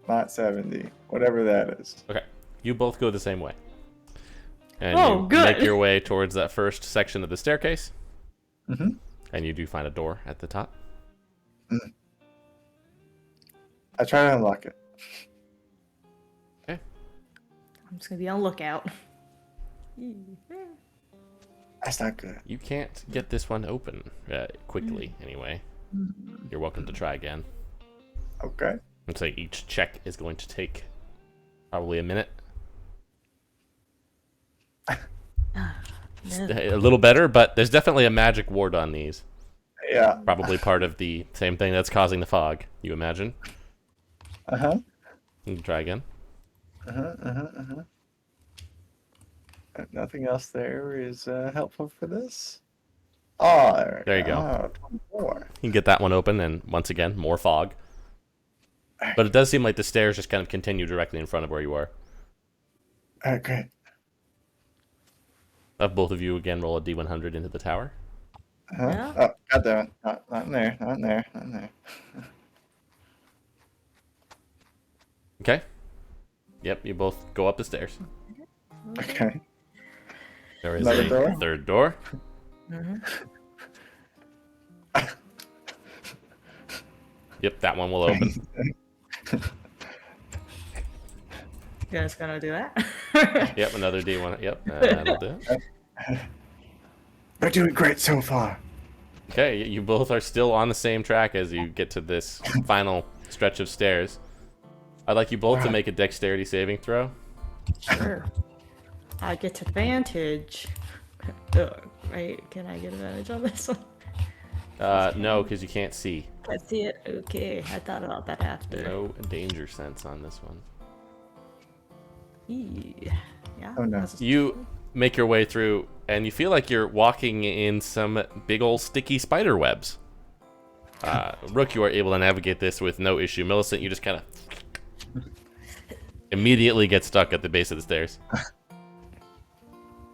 Not 70. Whatever that is. Okay, you both go the same way. And Oh, you good. make your way towards that first section of the staircase. Mm-hmm. And you do find a door at the top. I try to unlock it. Okay. I'm just gonna be on lookout. That's not good. You can't get this one open quickly, anyway. You're welcome to try again. Okay. Looks like each check is going to take probably a minute. No. A little better, but there's definitely a magic ward on these. Yeah. Probably part of the same thing that's causing the fog, you imagine. Uh-huh. You can try again. Nothing else there is helpful for this. Oh, There you go. Oh, 24. You can get that one open, and once again, more fog. But it does seem like the stairs just kind of continue directly in front of where you are. All right, great. Have both of you again roll a D100 into the tower. Uh-huh. Yeah. Oh, goddamn it. Not in there. Not in there. Not in there. Okay. Yep, you both go up the stairs. Okay. There is Another a door? third door. Yep, that one will open. You guys gonna do that? Yep, another D1. Yep, that'll do it. We're doing great so far. Okay, you both are still on the same track as you get to this final stretch of stairs. I'd like you both to make a dexterity saving throw. Sure. I get advantage. Right? Can I get advantage on this one? No, because you can't see. I see it. Okay, I thought about that after. No danger sense on this one. Yeah. Oh, no. that's- You make your way through, and you feel like you're walking in some big old sticky spider webs. Rook, you are able to navigate this with no issue. Millicent, you just kind of immediately get stuck at the base of the stairs.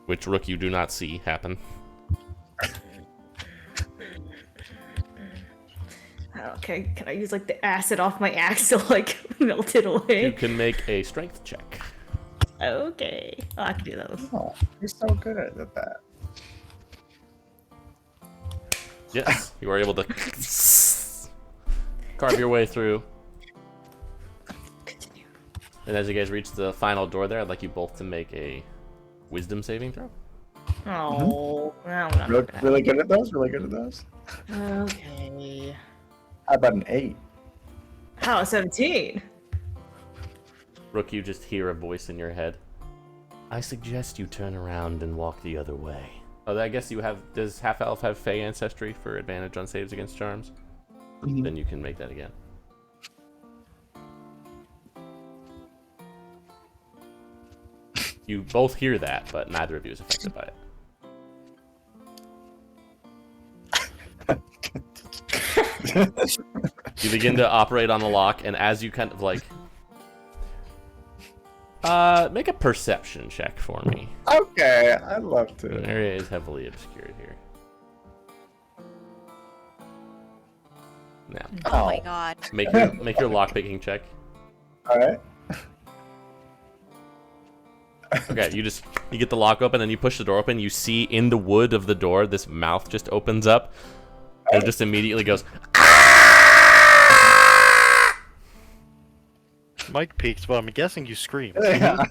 Which, Rook, you do not see happen. Okay, can I use like the acid off my axe to like melt it You away? can make a strength check. Okay, oh, I can do those. Oh, you're so good at that. Yes, you are able to carve your way through. Continue. And as you guys reach the final door there, I'd like you both to make a wisdom saving throw. Oh, no, I'm not Really, gonna- really good at those? Really good at those? Okay. How about an 8? How 17? Rook, you just hear a voice in your head. I suggest you turn around and walk the other way. Oh, I guess you have. Does half elf have Fey ancestry for advantage on saves against charms? Mhm. Then you can make that again. You both hear that, but neither of you is affected by it. You begin to operate on the lock, and as you kind of like, make a perception check for me. Okay, I'd love The to. area is heavily obscured here. Now, Oh my god. make your lock picking check. Alright. Okay, you get the lock open and you push the door open. You see in the wood of the door, this mouth just opens up, and it just immediately goes. Mike peeked, but I'm guessing you screamed. Yeah.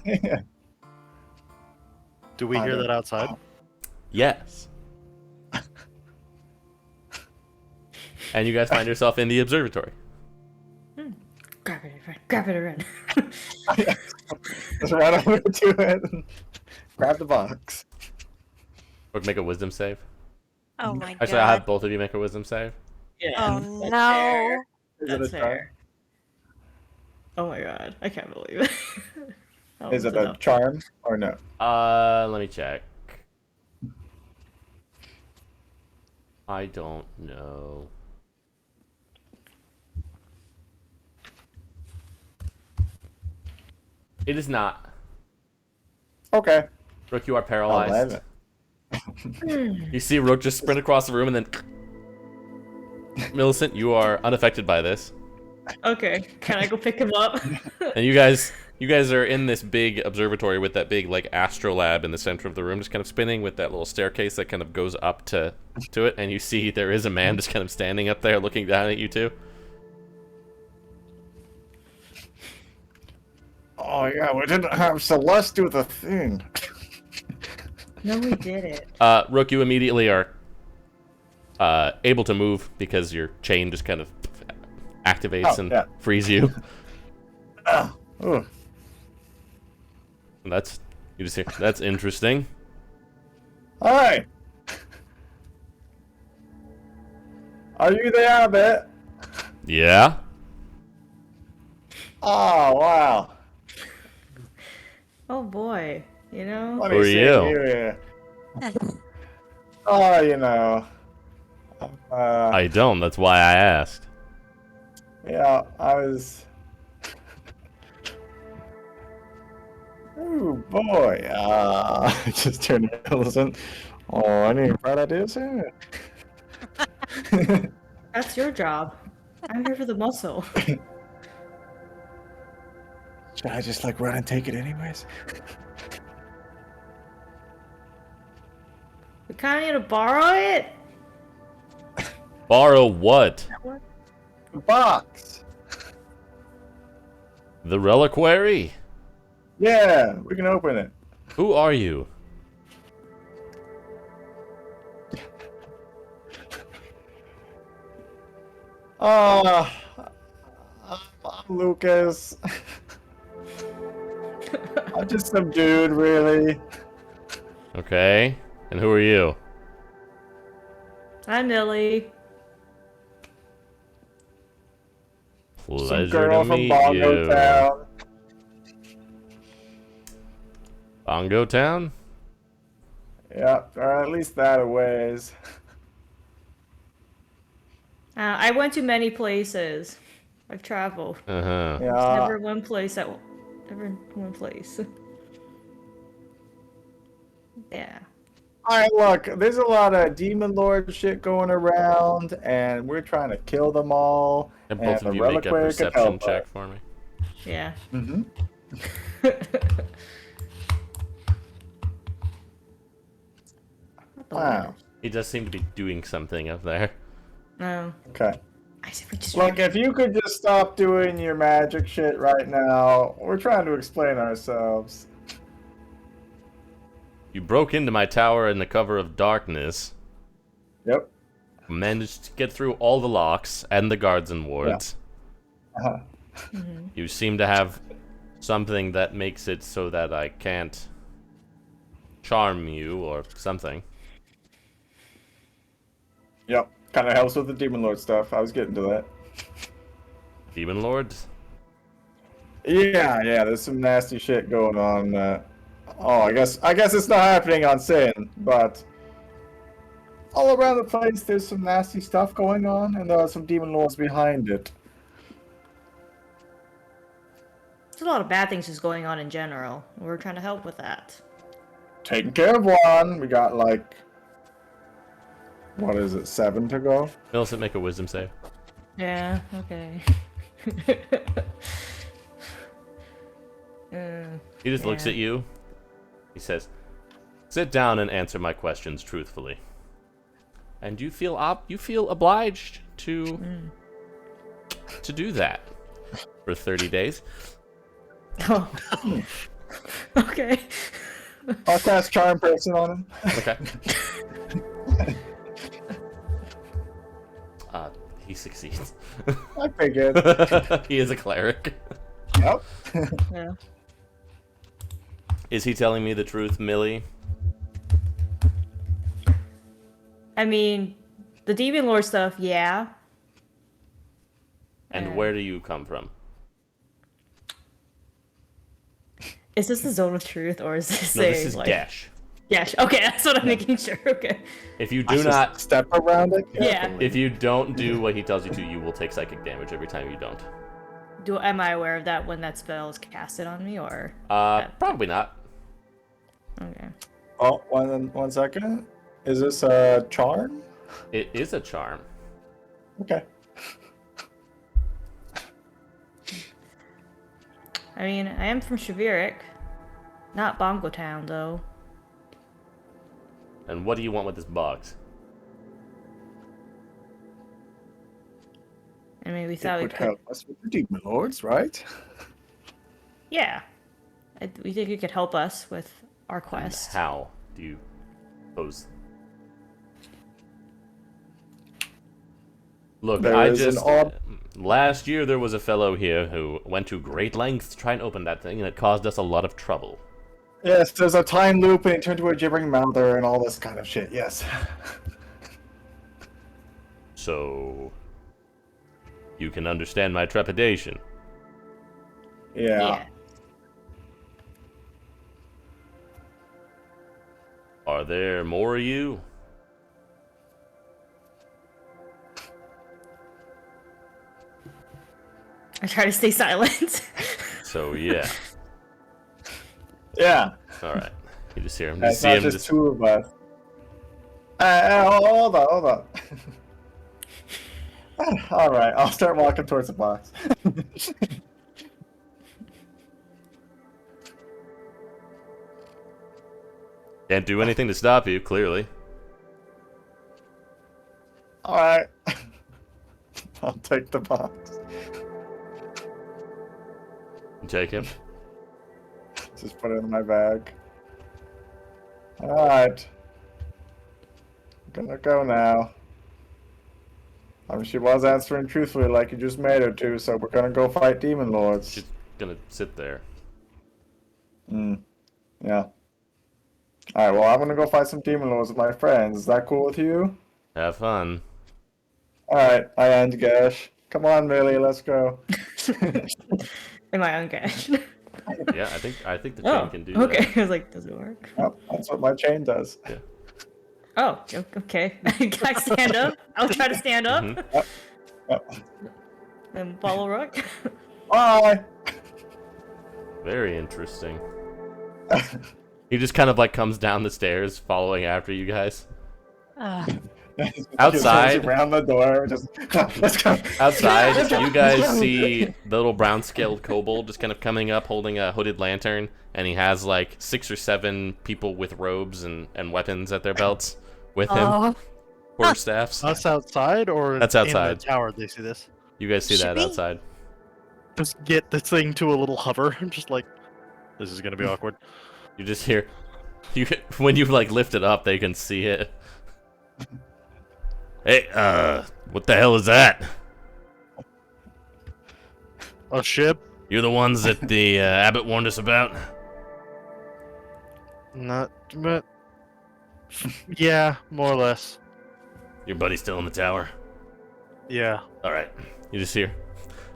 Do we hear that outside? Yes. And you guys find yourself in the observatory. Grab it, Ren. Grab it, Ren. Just run over to it and grab the box. Or make a wisdom save. Oh my Actually, god. I'll have both of you make a wisdom save. Yeah. Oh that's no. fair. Is it That's a charm? fair. Oh my god, I can't believe it. That Is was it a enough. charm or no? Let me check. I don't know. It is not. Okay. Rook, you are paralyzed. 11. You see Rook just sprint across the room and then... Millicent, you are unaffected by this. Okay, can I go pick him up? And you guys are in this big observatory with that big like astrolabe in the center of the room, just kind of spinning with that little staircase that kind of goes up to it, and you see there is a man just kind of standing up there looking down at you two. Oh yeah, we didn't have Celeste do the thing. No, we did it. Rook, you immediately are able to move because your chain just kind of activates and frees you. Ooh. And that's you just hear. That's interesting. Hi. Are you the abbot? Yeah. Oh wow. Oh boy, you know? Let Who me are see you? here. Oh, you know. I don't. That's why I asked. Yeah, I was. Ooh boy. I just turned to Millicent. Oh, any bright ideas here? That's your job. I'm here for the muscle. Should I just like run and take it anyways? We kinda need to borrow it? Borrow what? The box. The reliquary? Yeah, we can open it. Who are you? Oh, I'm Lucas. I'm just some dude, really. Okay. And who are you? I'm Millie. Some Pleasure girl to from meet Bongo you. Town. Bongo Town? Yeah, or at least that a ways. I went to many places. I've traveled. Uh-huh. Yeah. Never one place never one place. Yeah. Alright, look, there's a lot of demon lord shit going around, and we're trying to kill them all. And both of you make a perception check for me. Yeah. Mm-hmm. Wow. He does seem to be doing something up there. No. Okay. I said we just Look, if you could just stop doing your magic shit right now, we're trying to explain ourselves. You broke into my tower in the cover of darkness, Yep. managed to get through all the locks and the guards and wards. Uh-huh. You seem to have something that makes it so that I can't charm you or something. Yep. Kind of helps with the demon lord stuff. I was getting to that. Demon lords? Yeah, there's some nasty shit going on. I guess it's not happening on Sin, but all around the place there's some nasty stuff going on, and there are some demon lords behind it. There's a lot of bad things just going on in general. We're trying to help with that. Taking care of one. We got like, what is it, 7 to go? Millicent, make a wisdom save. Yeah, okay. He just looks Yeah. at you. He says, "Sit down and answer my questions truthfully." And you feel obliged to do that for 30 days. Oh. Okay. I'll cast Charm Person on him. Okay. He succeeds. I figured. He is a cleric. Yep. Yeah. Is he telling me the truth, Millie? I mean, the Demon Lord stuff, yeah. And where do you come from? Is this the zone of truth, or is this No, this a, is like... Gash. Gash. Okay, that's what I'm making sure. Okay. If you I do just not, step around it. Yeah. carefully. if you don't do what he tells you to, you will take psychic damage every time you don't. Am I aware of that when that spell is casted on me, or? Probably not. Okay. Oh, one second. Is this a charm? It is a charm. Okay. I mean, I am from Shavirik. Not Bongo Town, though. And what do you want with this box? I mean, we It thought we would could... help us with the Demon Lords, right? Yeah. We think it could help us with our And quest. how do you pose? Look, There I is an just... odd- Last year there was a fellow here who went to great lengths to try and open that thing, and it caused us a lot of trouble. Yes, there's a time loop and it turned into a gibbering mouther and all this kind of shit, yes. So... you can understand my trepidation. Yeah. Are there more of you? I try to stay silent. So, yeah. Yeah. Alright. You just hear him. You It's see not him just just... two of us. Hold on. Alright, I'll start walking towards the box. Can't do anything to stop you, clearly. Alright. I'll take the box. You take him. Just put it in my bag. Alright. Gonna go now. I mean, she was answering truthfully like you just made her to, so we're gonna go fight demon lords. She's gonna sit there. Yeah. Alright, well, I'm gonna go fight some demon lords with my friends. Is that cool with you? Have fun. Alright, I end Gash. Come on, Millie, let's go. Am I ungashed? Yeah, I think the chain can do okay. that. I was like, does it work? Oh, that's what my chain does. Yeah. Oh, okay. Can I stand up? I'll try to stand up. Mhm. Yep. And follow Rook. Bye! Very interesting. He just kind of like comes down the stairs following after you guys. Outside. Around the door, just let's go. Outside, you guys see the little brown scaled kobold just kind of coming up holding a hooded lantern, and he has like 6 or 7 people with robes and weapons at their belts with him. Oh, Quarterstaffs. Us outside or That's in outside. the tower? They see this. You guys see Should that we? outside. Just get the thing to a little hover. I'm just like, this is gonna be awkward. You just hear, when you like lift it up, they can see it. Hey, what the hell is that? A ship? You're the ones that the abbot warned us about? Not, but yeah, more or less. Your buddy's still in the tower? Yeah. Alright. You just hear.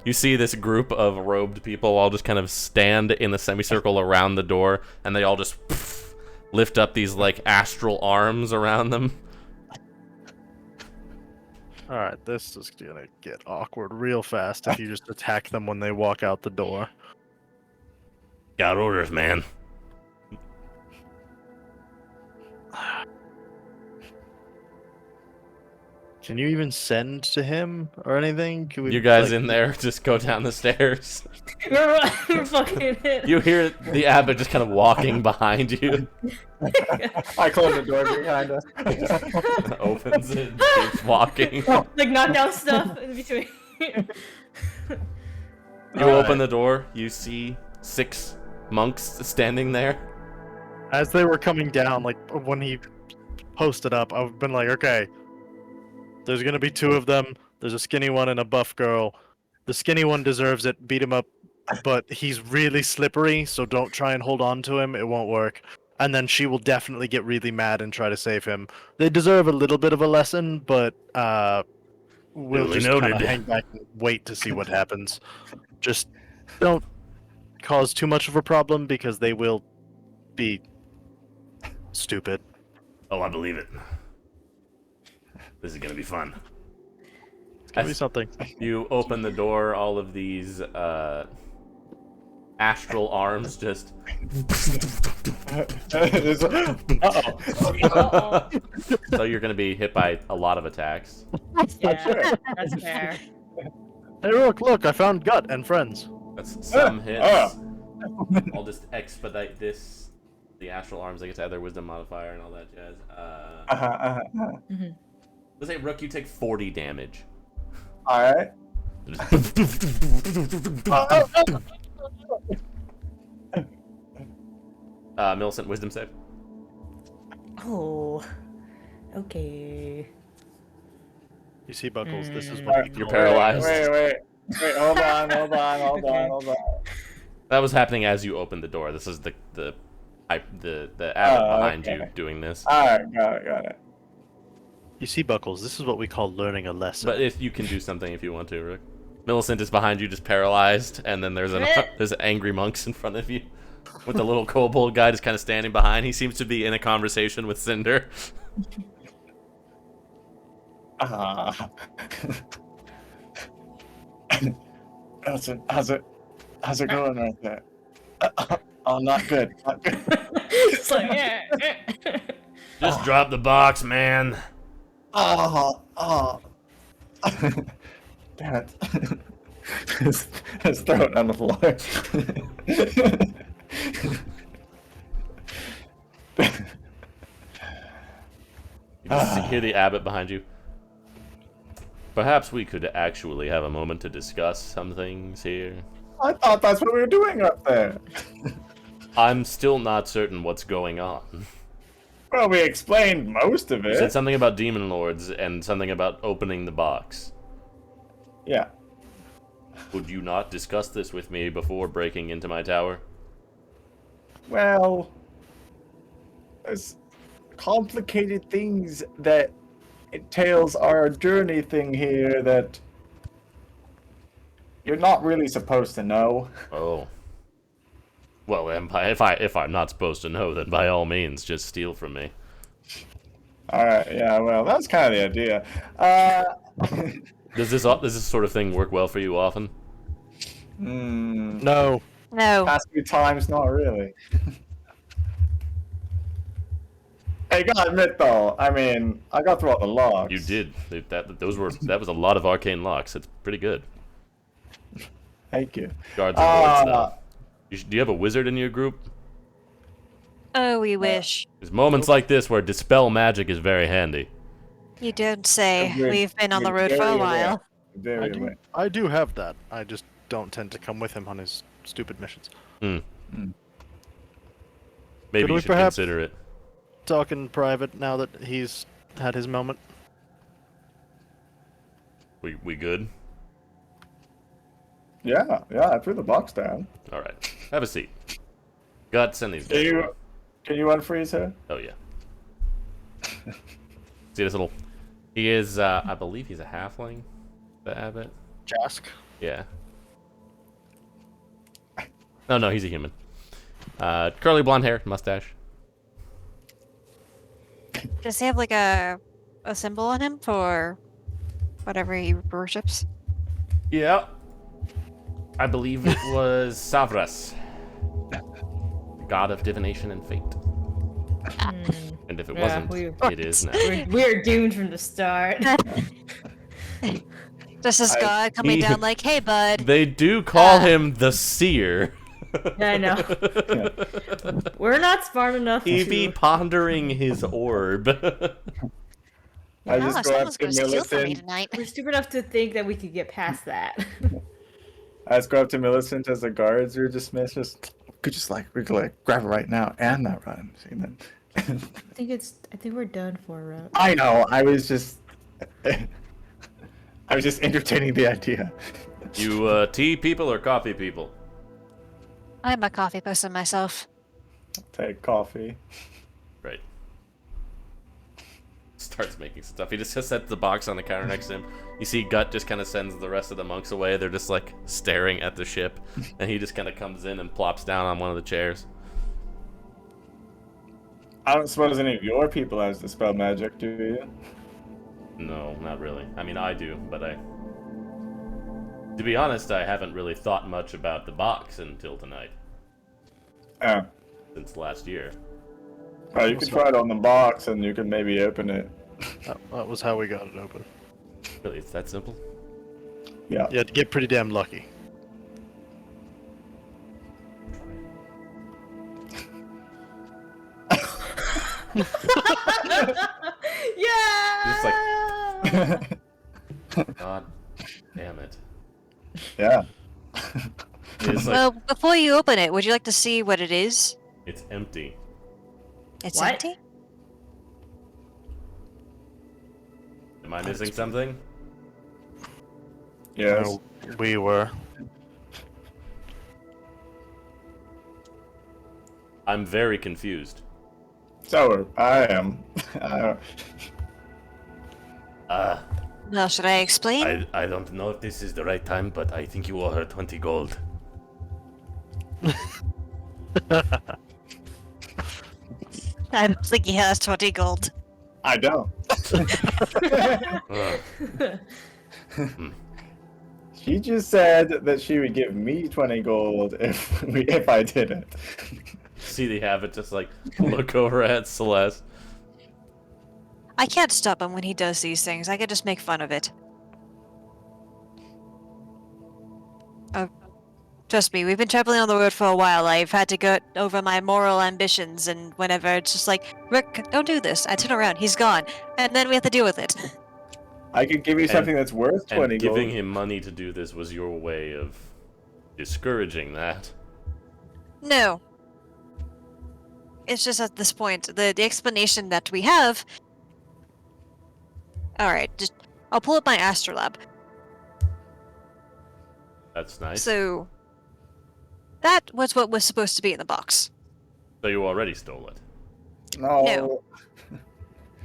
You see this group of robed people all just kind of stand in the semicircle around the door, and they all just lift up these like astral arms around them. Alright, this is gonna get awkward real fast if you just attack them when they walk out the door. Got orders, man. Can you even send to him or anything? Can we, You guys like, in there just go down the stairs. We're fucking hit. You hear the abbot just kind of walking behind you. I close the door behind us. Opens it and keeps walking. Like knock down stuff in between. You open the door, you see 6 monks standing there. As they were coming down, like when he posted up, I've been like, okay, there's gonna be 2 of them. There's a skinny one and a buff girl. The skinny one deserves it. Beat him up, but he's really slippery, so don't try and hold on to him. It won't work. And then she will definitely get really mad and try to save him. They deserve a little bit of a lesson, but we'll Duly just kind of noted. hang back and wait to see what happens. Just don't cause too much of a problem because they will be stupid. Oh, I believe it. This is gonna be fun. Give me something. You open the door, all of these astral arms just. Uh-oh. So you're gonna be hit by a lot of attacks. Yeah, that's fair. Hey, look! I found Gut and friends. That's some hits. I'll just expedite this. The astral arms, they get to add their wisdom modifier and all that jazz. Let's say Rook, you take 40 damage. Alright. Millicent, wisdom save. Oh, okay. You see, Buckles, this is what we You're call- paralyzed. Wait, hold on. That was happening as you opened the door. This is the abbot behind you doing this. Alright, got it. You see, Buckles, this is what we call learning a lesson. But if you can do something if you want to, Rook. Millicent is behind you, just paralyzed, and then there's angry monks in front of you, with the little kobold guy just kind of standing behind. He seems to be in a conversation with Cinder. How's it going right there? Oh, not good. It's like, yeah. Just drop the box, man. Oh. Damn it. Just throw it on the floor. You just hear the abbot behind you. Perhaps we could actually have a moment to discuss some things here. I thought that's what we were doing up there. I'm still not certain what's going on. Well, we explained most of You said it. something about demon lords and something about opening the box. Yeah. Would you not discuss this with me before breaking into my tower? Well, there's complicated things that entails our journey thing here that you're not really supposed to know. Oh. Well, then, if I'm not supposed to know, then by all means, just steal from me. All right. Yeah. Well, that's kind of the idea. Does this sort of thing work well for you often? No. No. Past few times, not really. Hey, gotta admit though, I mean, I got through all the logs. You did. That was a lot of arcane locks. It's pretty good. Thank you. Guards and lords, though. Do you have a wizard in your group? Oh, we wish. There's moments like this where dispel magic is very handy. You don't say. We're- We've been on the we're road for very a aware. while. Very aware. I do have that. I just don't tend to come with him on his stupid missions. Maybe Could you we should perhaps- consider it. Talk in private now that he's had his moment. We good? Yeah, I threw the box down. All right. Have a seat. Gut, send these guys. Can you unfreeze her? Oh yeah. See this little? He is. I believe he's a halfling. The abbot. Jask. Yeah. No, he's a human. Curly blonde hair, mustache. Does he have like a symbol on him for whatever he worships? Yeah. I believe it was Savras, god of divination and fate. And if it Yeah, wasn't, it is now. We're doomed from the start. This is God coming down like, hey, bud. They do call him the seer. I know. We're not smart enough He be to. pondering his orb. I Oh, just go up someone's to gonna steal from me Millicent. tonight. We're stupid enough to think that we could get past that. I just go up to Millicent as the guards are dismissed. We could like grab it right now and not run. And then, I think we're done for route. I know. I was just entertaining the idea. You tea people or coffee people? I'm a coffee person myself. Take coffee. Right. Starts making stuff. He just sets the box on the counter next to him. You see Gut just kind of sends the rest of the monks away. They're just like staring at the ship. And he just kind of comes in and plops down on one of the chairs. I don't suppose any of your people has dispel magic, do you? No, not really. I mean, I do, but to be honest, I haven't really thought much about the box until tonight. Oh. Since last year. Well, you could try it on the box and you could maybe open it. That was how we got it open. Really, it's that simple? Yeah. You had to get pretty damn lucky. Yeah. God damn it. Yeah. It's like, Well, before you open it, would you like to see what it is? it's empty. It's What? empty? Am I missing something? Yes. No, we were. I'm very confused. So I am. Well, should I explain? I don't know if this is the right time, but I think you owe her 20 gold. I don't think he has 20 gold. I don't. Ugh. She just said that she would give me 20 gold if I did it. See the habit just like look over at Celeste. I can't stop him when he does these things. I can just make fun of it. Trust me, we've been traveling on the road for a while. I've had to go over my moral ambitions, and whenever it's just like, Rick, don't do this. I turn around, he's gone, and then we have to deal with it. I could give you something that's worth 20 And gold. giving him money to do this was your way of discouraging that. No. It's just at this point, the explanation that we have... Alright, just I'll pull up my astrolab. That's nice. So... that was what was supposed to be in the box. So you already stole it. No.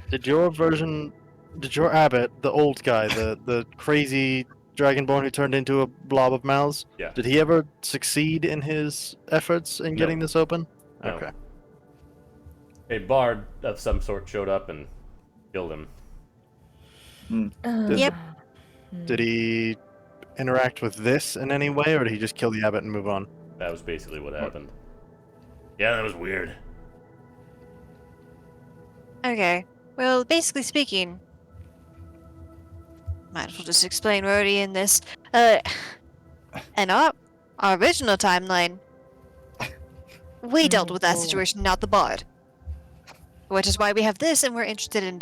Did your abbot, the old guy, the crazy dragonborn who turned into a blob of mouths, Yeah. did he ever succeed in his efforts in getting this open? No. Okay. A bard of some sort showed up and killed him. Yep. Did he interact with this in any way, or did he just kill the abbot and move on? That was basically what happened. Yeah, that was weird. Okay. Well, basically speaking... might as well just explain we're already in this. And our original timeline... we dealt with that situation, not the bard. Which is why we have this, and we're interested in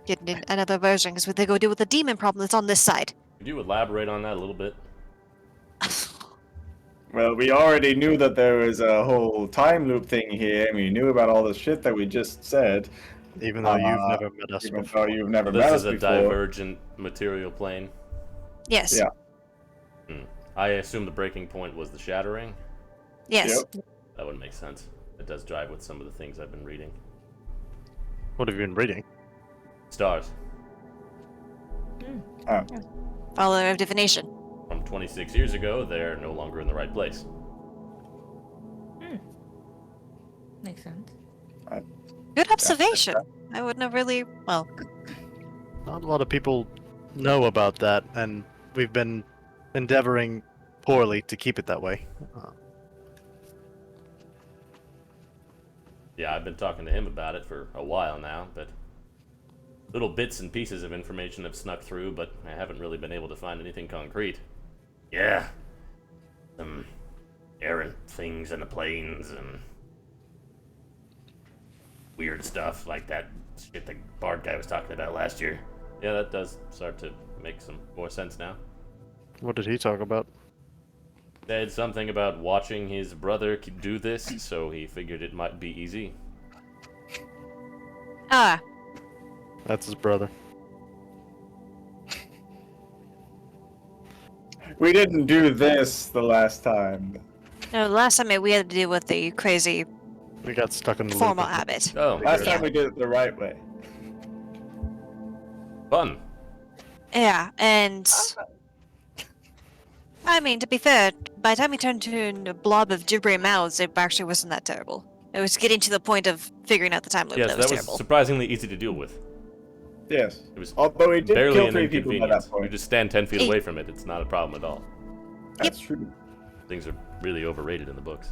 getting in another version, because we have to go deal with the demon problem that's on this side. Could you elaborate on that a little bit? Well, we already knew that there was a whole time loop thing here, and we knew about all the shit that we just said. Even though you've never met us Even before. though you've never This met is us a before. divergent material plane. Yes. Yeah. I assume the breaking point was the shattering. Yes. Yep. That would make sense. It does jive with some of the things I've been reading. What have you been reading? Stars. Oh. Follower of divination. From 26 years ago, they're no longer in the right place. Makes sense. Good observation. I wouldn't have really... well... Not a lot of people know about that, and we've been endeavoring poorly to keep it that way. Yeah, I've been talking to him about it for a while now, but little bits and pieces of information have snuck through, but I haven't really been able to find anything concrete. Yeah. Some errant things in the plains and weird stuff like that shit the bard guy was talking about last year. Yeah, that does start to make some more sense now. What did he talk about? Said something about watching his brother do this, so he figured it might be easy. Ah, That's his brother. We didn't do this the last time. no, last time we had to deal with the crazy We got stuck in the formal loop. habit. Oh, Last Yeah. time we did it the right way. fun. Yeah, and I mean, to be fair, by the time we turned to a blob of gibbering mouths, it actually wasn't that terrible. It was getting to the point of figuring out the time loop Yes, that was that was terrible. surprisingly easy to deal with. Yes. It was Although we did barely kill an 3 people by that inconvenience. You point. just stand 10 feet away from it. It's not a problem at all. That's true. Things are really overrated in the books.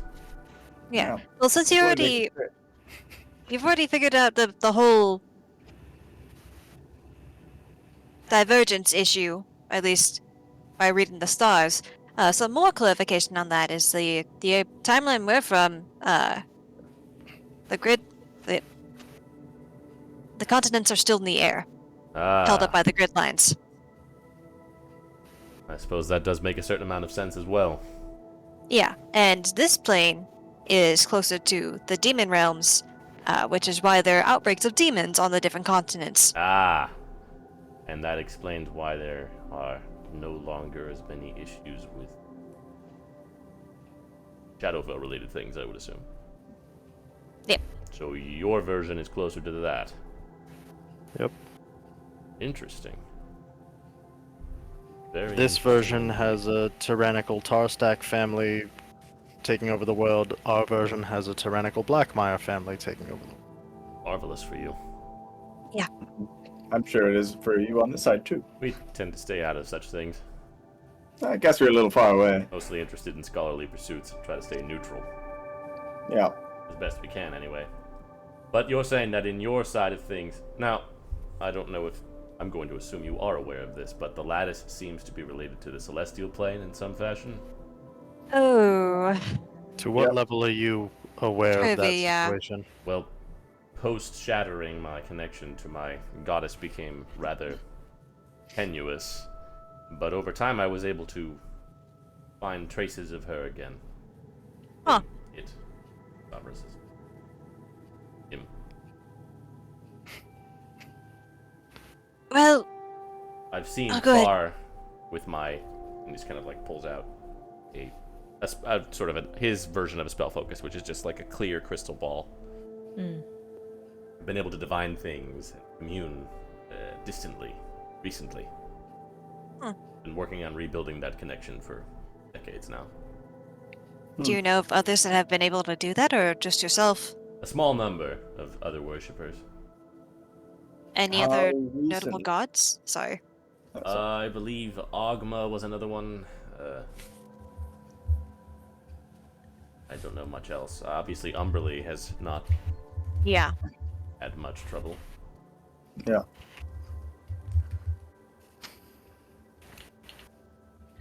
Yeah. Yeah. Well, since you Well, they- you've already figured out the whole divergence issue, at least by reading the stars. Some more clarification on that is the timeline we're from. The grid, the continents are still in the air, held up Ah, by the grid lines. I suppose that does make a certain amount of sense as well. Yeah, and this plane is closer to the demon realms, which is why there are outbreaks of demons on the different continents. Ah, and that explains why there are no longer as many issues with Shadowfell-related things, I would assume. Yep. So your version is closer to that. Yep. Interesting. Very This interesting version indeed. has a tyrannical Tarstack family taking over the world. Our version has a tyrannical Blackmire family taking over the world. Marvelous for you. I'm sure it is for you on this side too. We tend to stay out of such things. I guess we're a little far away. Mostly interested in scholarly pursuits and try to stay neutral. Yeah. As best we can, anyway. But you're saying that in your side of things... Now, I don't know if... I'm going to assume you are aware of this, but the lattice seems to be related to the celestial plane in some fashion. Oh, To what Yep. level are you aware of that Trivia. situation? Well, post-shattering, my connection to my goddess became rather tenuous. But over time, I was able to find traces of her again. Huh. It. Versus him. well, I've seen Oh, go ahead. far with my, and just kind of like pulls out a sort of his version of a spell focus, which is just like a clear crystal ball. I've been able to divine things, commune distantly, recently. Been working on rebuilding that connection for decades now. do you know of others that have been able to do that, or just yourself? A small number of other worshippers. Any How other notable recent? gods? Sorry. I believe Ogma was another one. I don't know much else. Obviously, Umberly has not Yeah. had much trouble. Yeah.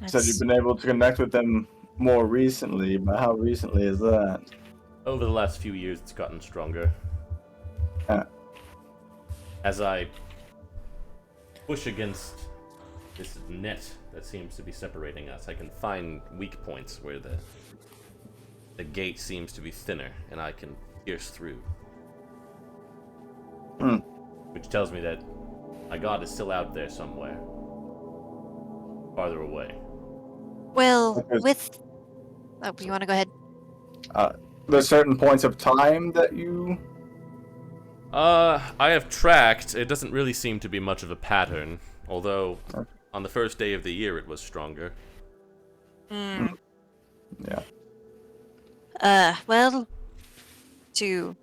Said That's- you've been able to connect with them more recently, but how recently is that? Over the last few years, it's gotten stronger. Yeah. As I push against this net that seems to be separating us, I can find weak points where the gate seems to be thinner, and I can pierce through. Which tells me that my god is still out there somewhere. Farther away. Well, Okay. with... Oh, you want to go ahead? There's certain points of time that you. I have tracked. It doesn't really seem to be much of a pattern, although on the first day of the year it was stronger. Yeah. Well, to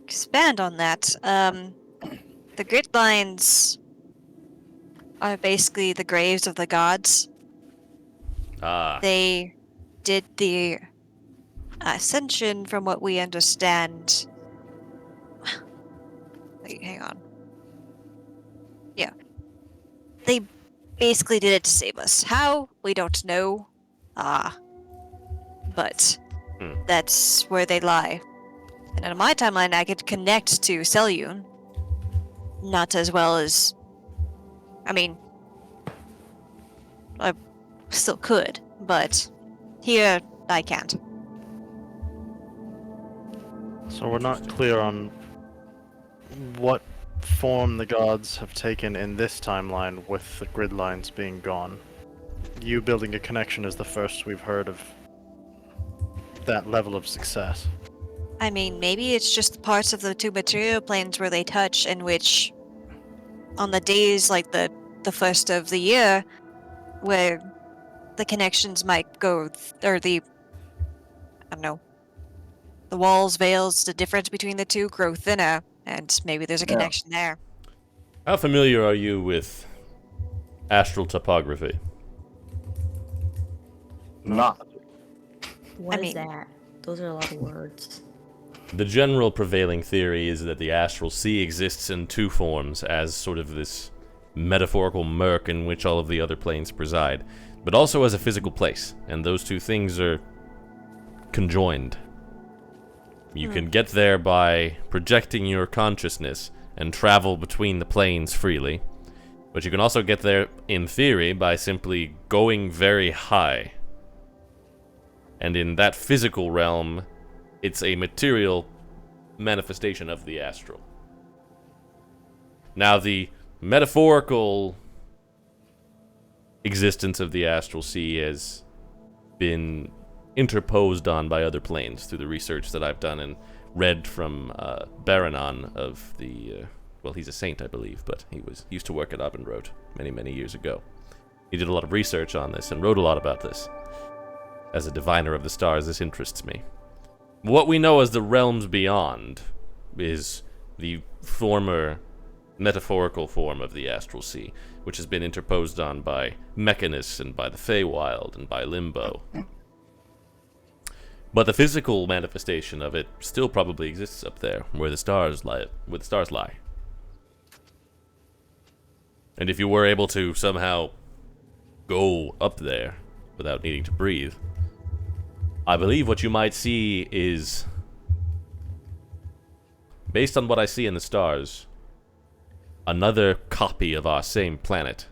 expand on that, the grid lines are basically the graves of the gods. Ah, They did the ascension, from what we understand. Wait, hang on. Yeah. They basically did it to save us. How? We don't know. But that's where they lie. And in my timeline, I could connect to Selyun. Not as well as... I mean... still could, but here I can't. So we're not clear on what form the gods have taken in this timeline with the grid lines being gone. You building a connection is the first we've heard of that level of success. I mean, maybe it's just the parts of the two material planes where they touch, in which, on the days like the first of the year, where the connections might go, or the, I don't know, the walls, veils, the difference between the two grow thinner, and maybe there's a Yeah. connection there. How familiar are you with astral topography? Not. What is mean- that? Those are a lot of words. The general prevailing theory is that the astral sea exists in two forms, as sort of this metaphorical murk in which all of the other planes preside, but also as a physical place, and those two things are conjoined. You can get there by projecting your consciousness and travel between the planes freely, but you can also get there, in theory, by simply going very high. And in that physical realm, it's a material manifestation of the astral. Now, the metaphorical existence of the astral sea has been interposed on by other planes through the research that I've done and read from Baranon of the... well, he's a saint, I believe, but he used to work at Abendroth many, many years ago. He did a lot of research on this and wrote a lot about this. As a diviner of the stars, this interests me. What we know as the realms beyond is the former metaphorical form of the astral sea, which has been interposed on by Mechanus and by the Feywild and by Limbo. But the physical manifestation of it still probably exists up there, where the stars lie. And if you were able to somehow go up there without needing to breathe, I believe what you might see is, based on what I see in the stars, another copy of our same planet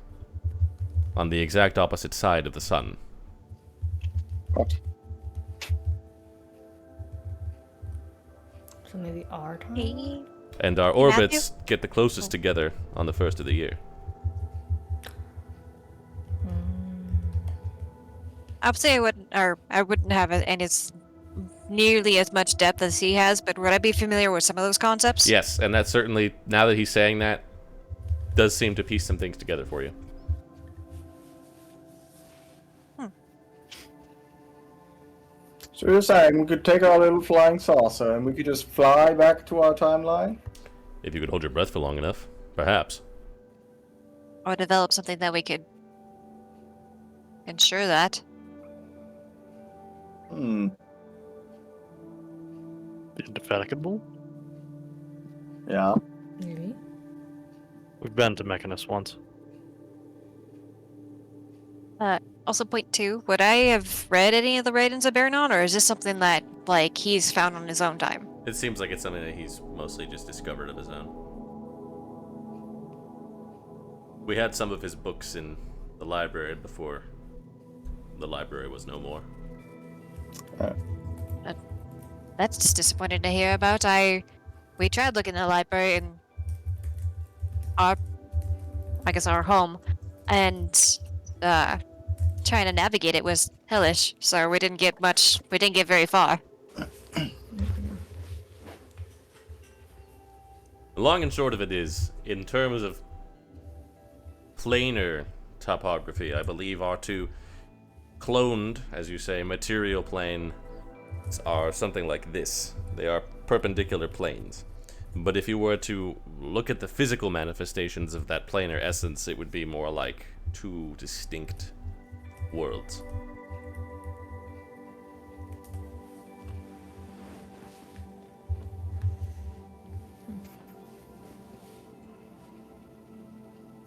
on the exact opposite side of the sun. What? So maybe our time? Hey. And our orbits get the closest together on the first of the year. I would say I wouldn't have it, and it's nearly as much depth as he has, but would I be familiar with some of those concepts? Yes, and that certainly, now that he's saying that, does seem to piece some things together for you. So you're saying we could take our little flying saucer and we could just fly back to our timeline? If you could hold your breath for long enough, perhaps. Or develop something that we could ensure that. Hmm. Indefatigable? Yeah. Maybe. We've been to Mechanus once. Also, point two, would I have read any of the writings of Baranon, or is this something that, like, he's found on his own time? It seems like it's something that he's mostly just discovered of his own. We had some of his books in the library before the library was no more. That's just disappointing to hear about. We tried looking in the library in our home, and trying to navigate it was hellish, so we didn't get very far. The long and short of it is, in terms of planar topography, I believe our two cloned, as you say, material planes are something like this. They are perpendicular planes. But if you were to look at the physical manifestations of that planar essence, it would be more like two distinct worlds.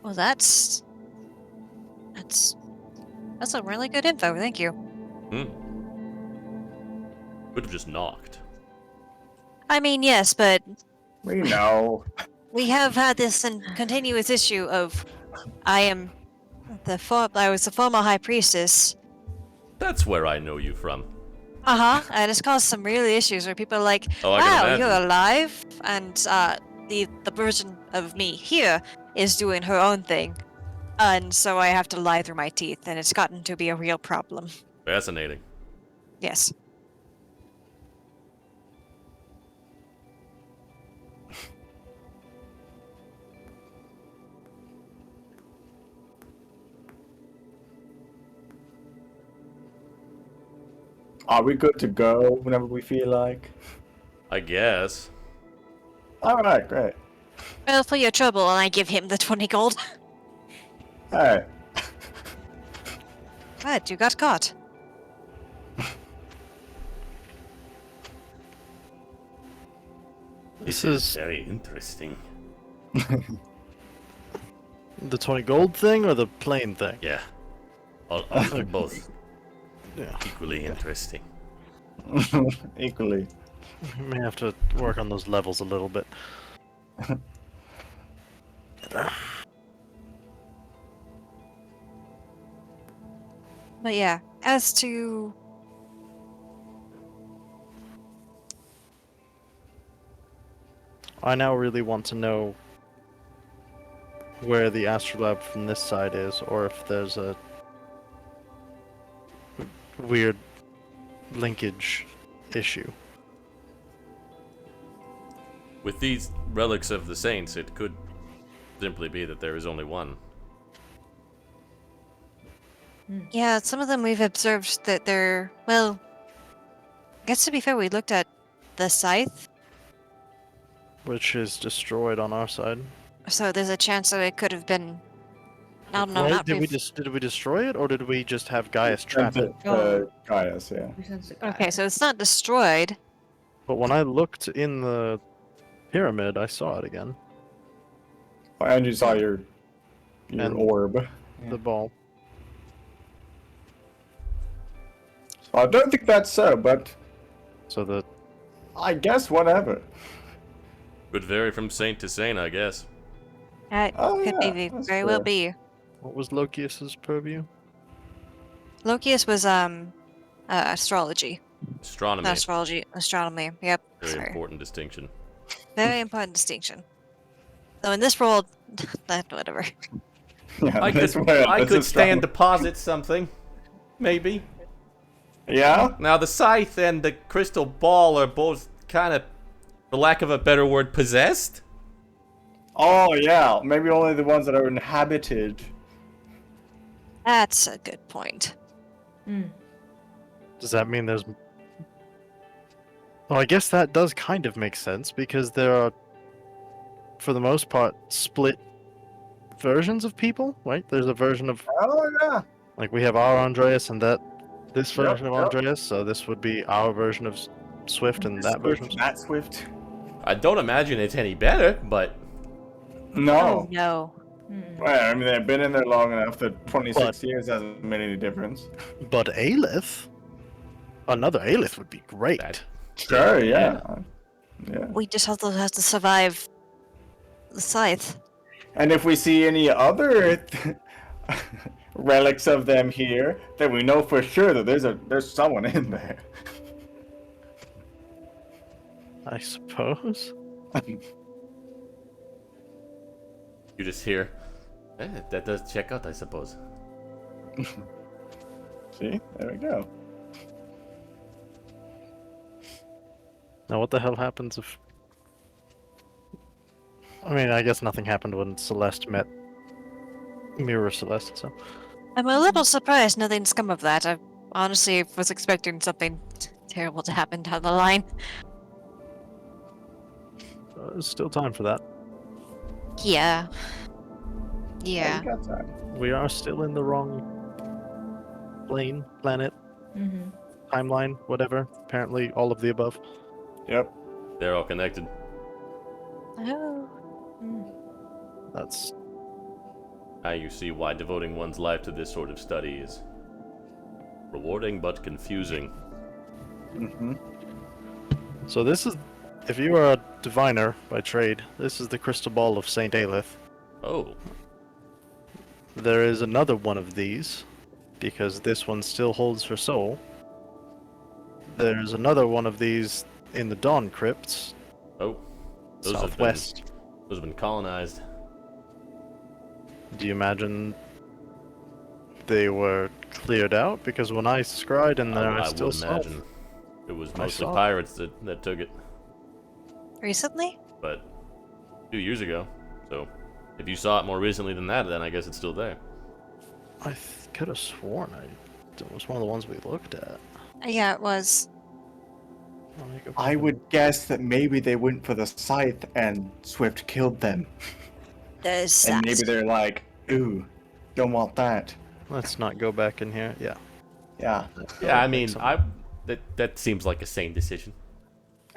Well, that's some really good info. Thank you. Could have just knocked. I mean, yes, but We know. we have had this continuous issue of I am I was the former high priestess. That's where I know you from. And it's caused some real issues where people are like, Oh, I can "Wow, imagine. you're alive," and the version of me here is doing her own thing, and so I have to lie through my teeth, and it's gotten to be a real problem. Fascinating. Yes. Are we good to go whenever we feel like? I guess. Alright, great. Well, for your trouble, and I give him the 20 gold. Alright. Good, you got caught. This is very interesting. the 20 gold thing or the plain thing? Yeah. They're both Yeah. equally interesting. Equally. We may have to work on those levels a little bit. But yeah, as to I now really want to know where the astrolab from this side is, or if there's a weird linkage issue. With these relics of the saints, it could simply be that there is only one. yeah, some of them we've observed that they're well. I guess to be fair, we looked at the scythe, Which is destroyed on our side. so there's a chance that it could have been. I don't know. Right? Not Did we bef- did we destroy it, or did we just have Gaius trap it? Gaius, yeah. We sense the guy. Okay, so it's not destroyed. But when I looked in the pyramid, I saw it again. Oh, and you saw your And- orb. The ball. So I don't think that's so, but So the I guess whatever. Could vary from saint to saint, I guess. It Oh, could yeah, be that's very well fair. be. what was Lokius's purview? Lokius was astrology, Astronomy. not astrology, astronomy. Yep. Very Sorry. important distinction. Very important distinction. So in this world, that whatever. Yeah, I this could, way, I this could is strong. stand deposit something. Maybe. Yeah? Now, the scythe and the crystal ball are both kind of, for lack of a better word, possessed? Oh, yeah. Maybe only the ones that are inhabited. That's a good point. Does that mean there's... Well, I guess that does kind of make sense, because there are, for the most part, split versions of people, right? There's a version of... Oh, yeah. Like, we have our Andreas and this Yep, version of yep. Andreas, so this would be our version of Swift and that version of Swift, that Swift. I don't imagine it's any better, but No. Oh no. Well, I mean, they've been in there long enough that 26 But- years hasn't made any difference. But Aelith? Another Aelith would be great. That- Sure, yeah. Yeah. We just also have to survive the scythe. And if we see any other relics of them here, then we know for sure that there's someone in there. I suppose. you just hear, that does check out, I suppose. See? There we go. Now, what the hell happens if... I mean, I guess nothing happened when Celeste met Mirror Celeste, so... I'm a little surprised nothing's come of that. I honestly was expecting something terrible to happen down the line. There's still time for that. Yeah. Yeah, Yeah. you got time. We are still in the wrong plane, planet, Mm-hmm. timeline, whatever. Apparently, all of the above. Yep. They're all connected. Oh. That's... Now you see why devoting one's life to this sort of study is rewarding but confusing. Mm-hmm. So this is... If you are a diviner by trade, this is the crystal ball of Saint Aelith. Oh, there is another one of these, because this one still holds her soul. There's another one of these in the Dawn Crypts, Oh, those southwest. those have been colonized. Do you imagine they were cleared out? Because when I scryed in there, I still would saw. imagine it was I mostly saw- pirates that took it, Recently? but 2 years ago. So if you saw it more recently than that, then I guess it's still there. I could have sworn it was one of the ones we looked at. Yeah, it was. Let me go I back would guess that maybe they went for the scythe and Swift killed them. There's And that. maybe they're like, ooh, don't want that. Let's not go back in here. Yeah. Yeah. Yeah, I would make mean, some- that seems like a sane decision.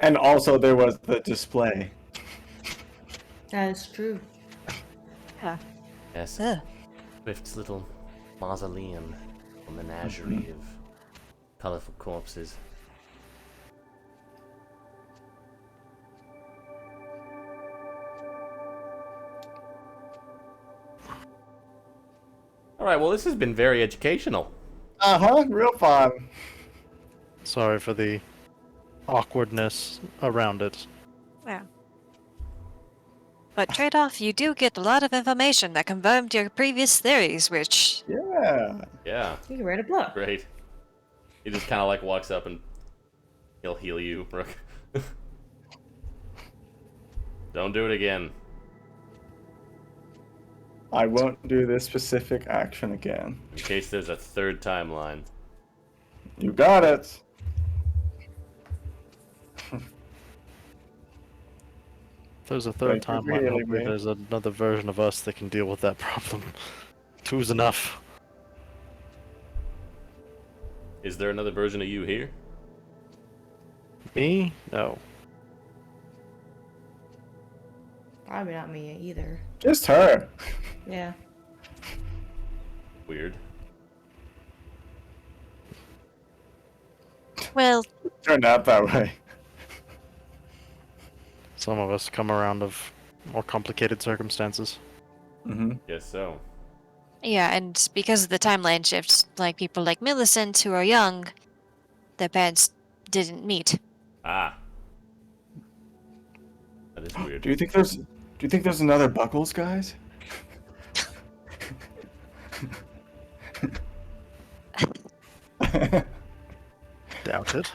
And also there was the display. That is true. Huh. Yes, Ugh. Swift's little mausoleum, a menagerie of colorful corpses. All right, well, this has been very educational. Real fun. Sorry for the awkwardness around it. Yeah. But trade-off, you do get a lot of information that confirmed your previous theories, which... Yeah. Yeah, You can write a book. great. He just kind of like walks up and he'll heal you, Rook. Don't do it again. I won't do this specific action again. In case there's a third timeline. You got it. If there's a third Thank you for timeline, healing hopefully me. there's another version of us that can deal with that problem. Two's enough. Is there another version of you here? Me? No. Probably not me either. Just her. Yeah. Weird. Well, Turned out that way. Some of us come around of more complicated circumstances. Mm-hmm. Guess so. yeah, and because of the timeline shifts, like people like Millicent who are young, their parents didn't meet. Ah. That is weird. Do you think there's another Buckles, guys? Doubt it.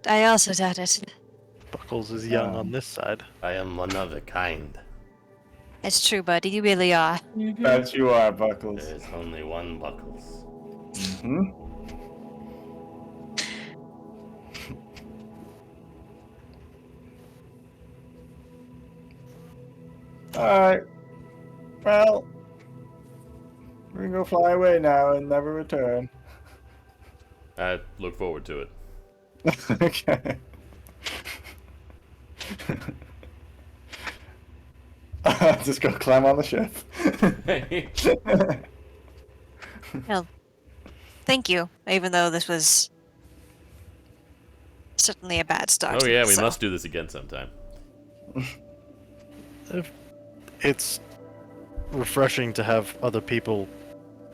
I also doubt it. Buckles is young on this side. I am one of a kind. It's true, buddy, you really are. That you are, Buckles. There is only one Buckles. Hmm. Alright. Well, we can go fly away now and never return. I look forward to it. Okay. Just go climb on the ship. Well, thank you, even though this was certainly a bad start. Oh yeah, we so- must do this again sometime. It's refreshing to have other people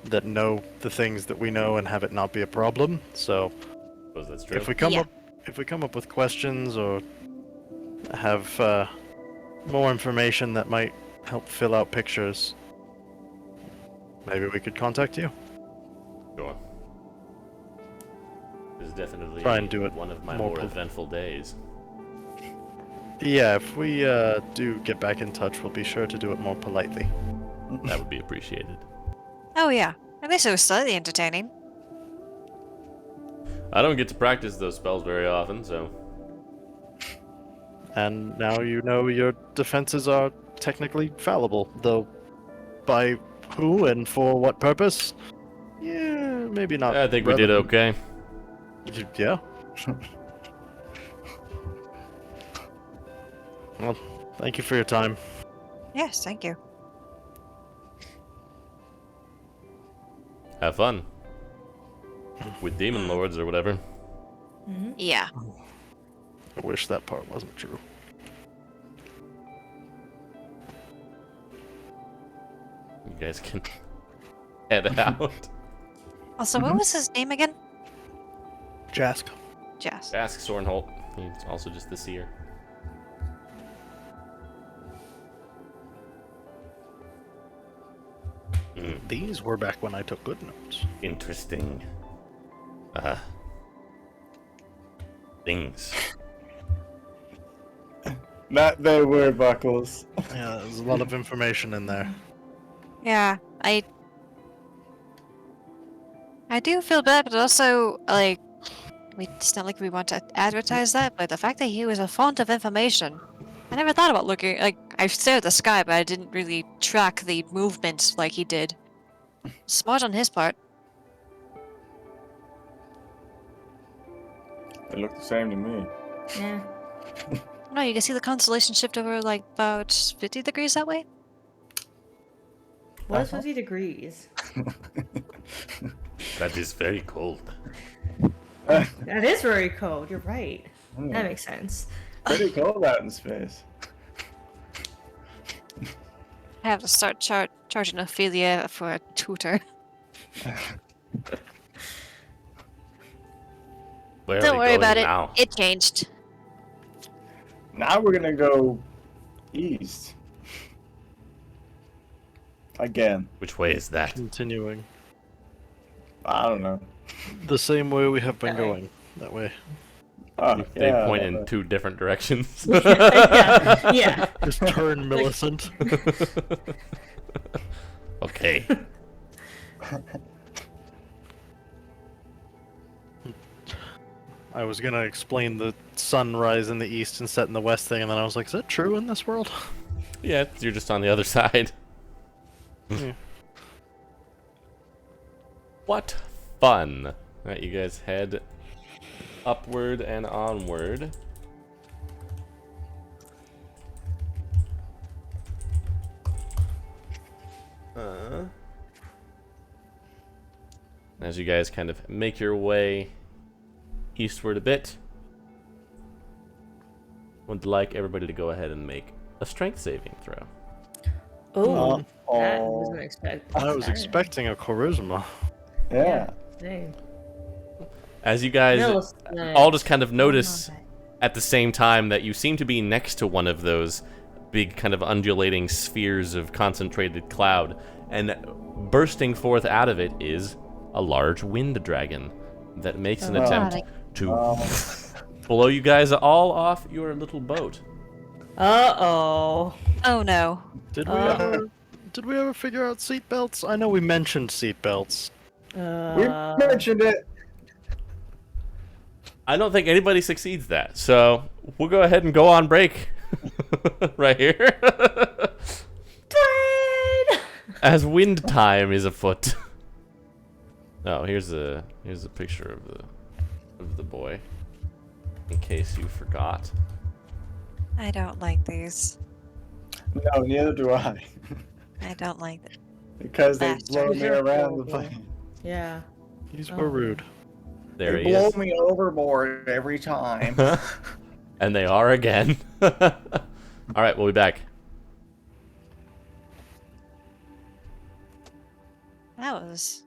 that know the things that we know and have it not be a problem. So Suppose that's true. if we come Yeah. up with questions or have more information that might help fill out pictures, maybe we could contact you. Sure. This is definitely Try and do it one of my more more pol- eventful days. Yeah, if we do get back in touch, we'll be sure to do it more politely. That would be appreciated. Oh yeah, at least it was slightly entertaining. I don't get to practice those spells very often, so And now you know your defenses are technically fallible, though by who and for what purpose? Yeah, maybe not. I think we did relevant. okay. Yeah. Well, thank you for your time. Yes, thank you. Have fun. With demon lords or whatever. Yeah. I wish that part wasn't true. You guys can head out. Also, what was his name again? Jask. Jess. Ask Sornholt. He's also just the seer. These were back when I took good notes. Interesting. Things. Not they were buckles. Yeah, there's a lot of information in there. Yeah, I do feel bad, but also, like, it's not like we want to advertise that, but the fact that he was a font of information, I never thought about looking, like, I stared at the sky, but I didn't really track the movements like he did. Smart on his part. They look the same to me. Yeah. No, you can see the constellation shift over, like, about 50 degrees that way. What is 50 degrees? That is very cold. That is very cold. You're right. That makes sense. Pretty cold out in space. I have to start charging Ophelia for a tutor. Where are Don't we worry going about now? it. It changed. Now we're gonna go east. Again. Which way is that? Continuing. I don't know. The same way we have been going. That way. Oh, They yeah, point in two different directions. Yeah. Just turn Millicent. Okay. I was gonna explain the sunrise in the east and set in the west thing, and then I was like, is that true in this world? Yeah, you're just on the other side. Yeah. What fun. Alright, you guys head upward and onward. As you guys kind of make your way eastward a bit, would like everybody to go ahead and make a strength saving throw. Oh, that Oh. wasn't expected. I was expecting a charisma. Yeah. Dang. As you guys Millicent. all just kind of notice at the same time that you seem to be next to one of those big kind of undulating spheres of concentrated cloud, and bursting forth out of it is a large wind dragon that makes an attempt to blow you guys all off your little boat. Uh-oh. Oh no. Did we ever figure out seatbelts? I know we mentioned seatbelts. We mentioned it. I don't think anybody succeeds that, so we'll go ahead and go on break right here. As wind time is afoot. Oh, here's a picture of the boy, in case you forgot. I don't like these. No, neither do I. I don't like it. Because they Bastards. blow me They're around the horrible. plane. Yeah. These were rude. There They he blow is. me overboard every time. And they are again. Alright, we'll be back. That was...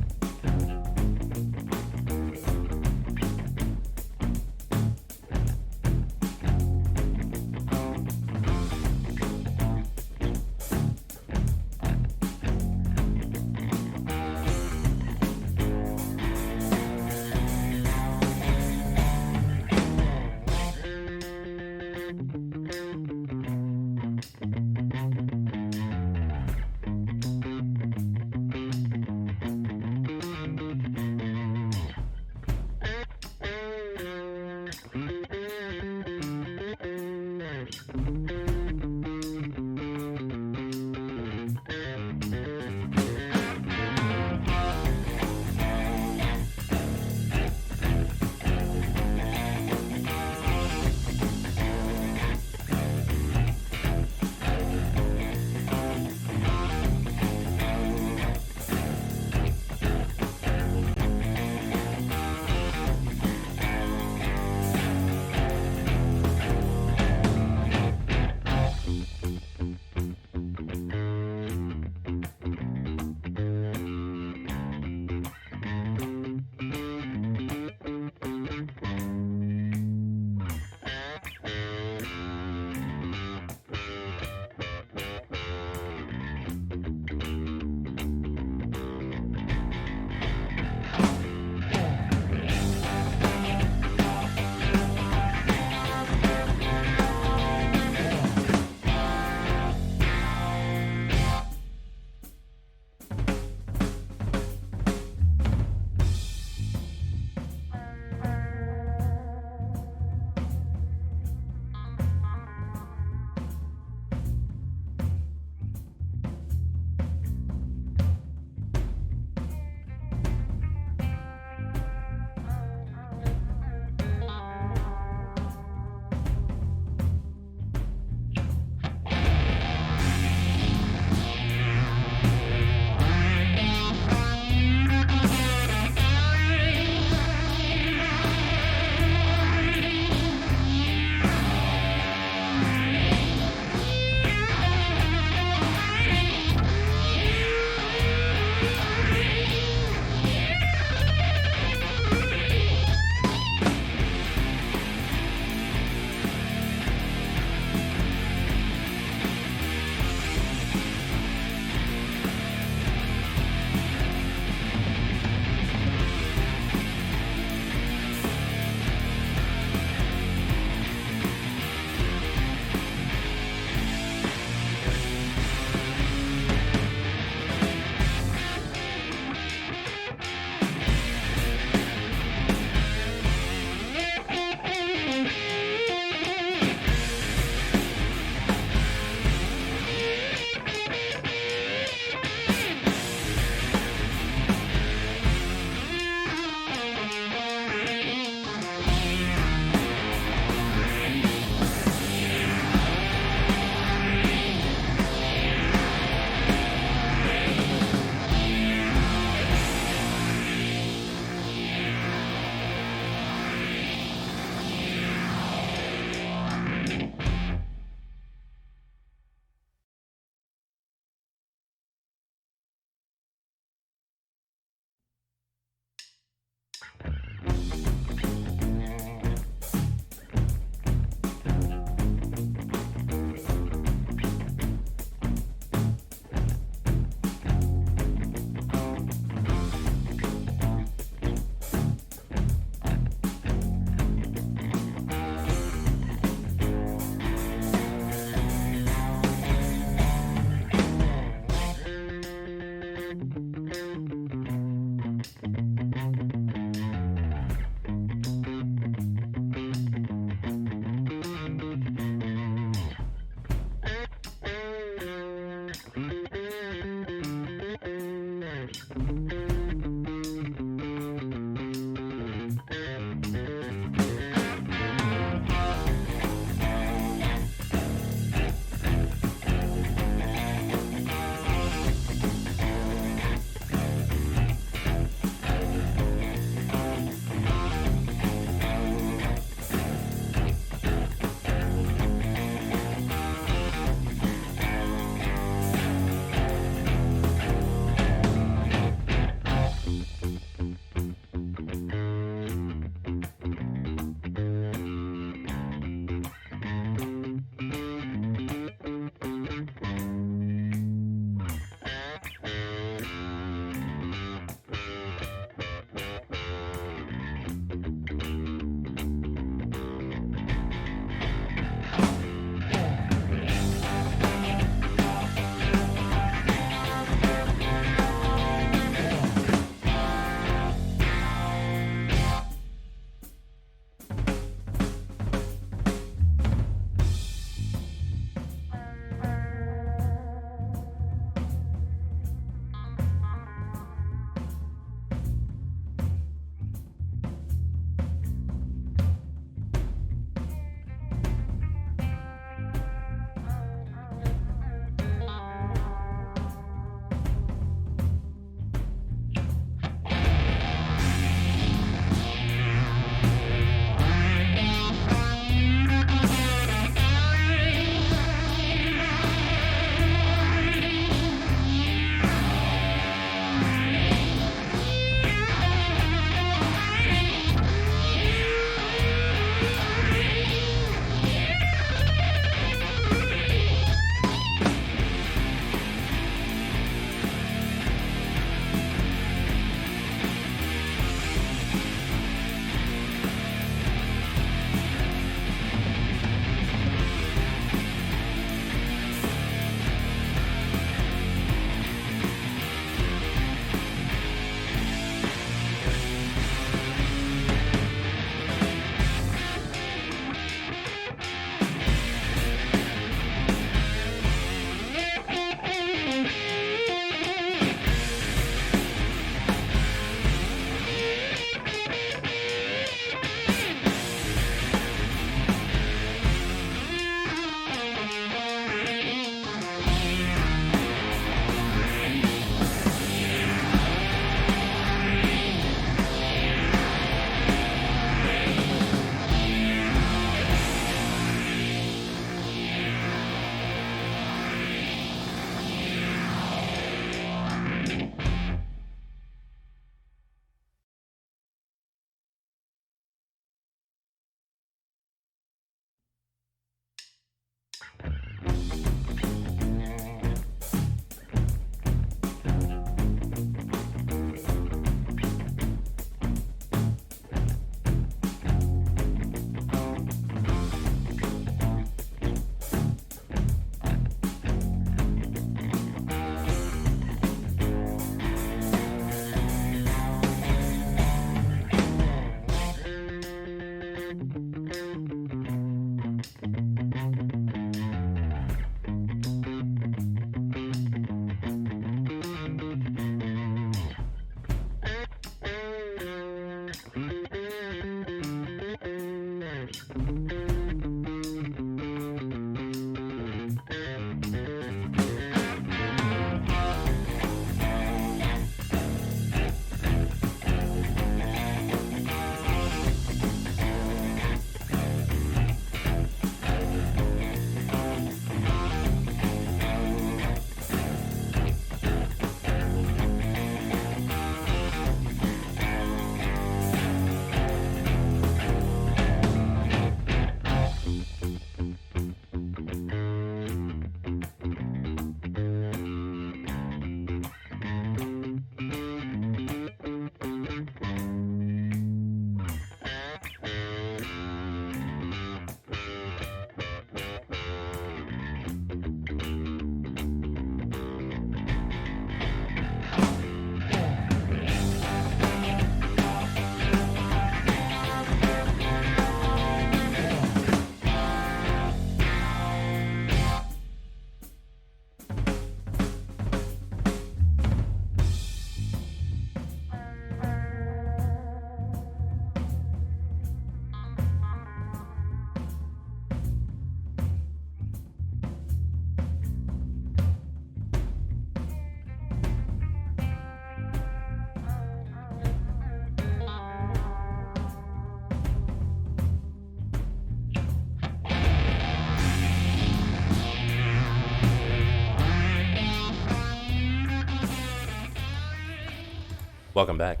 Welcome back.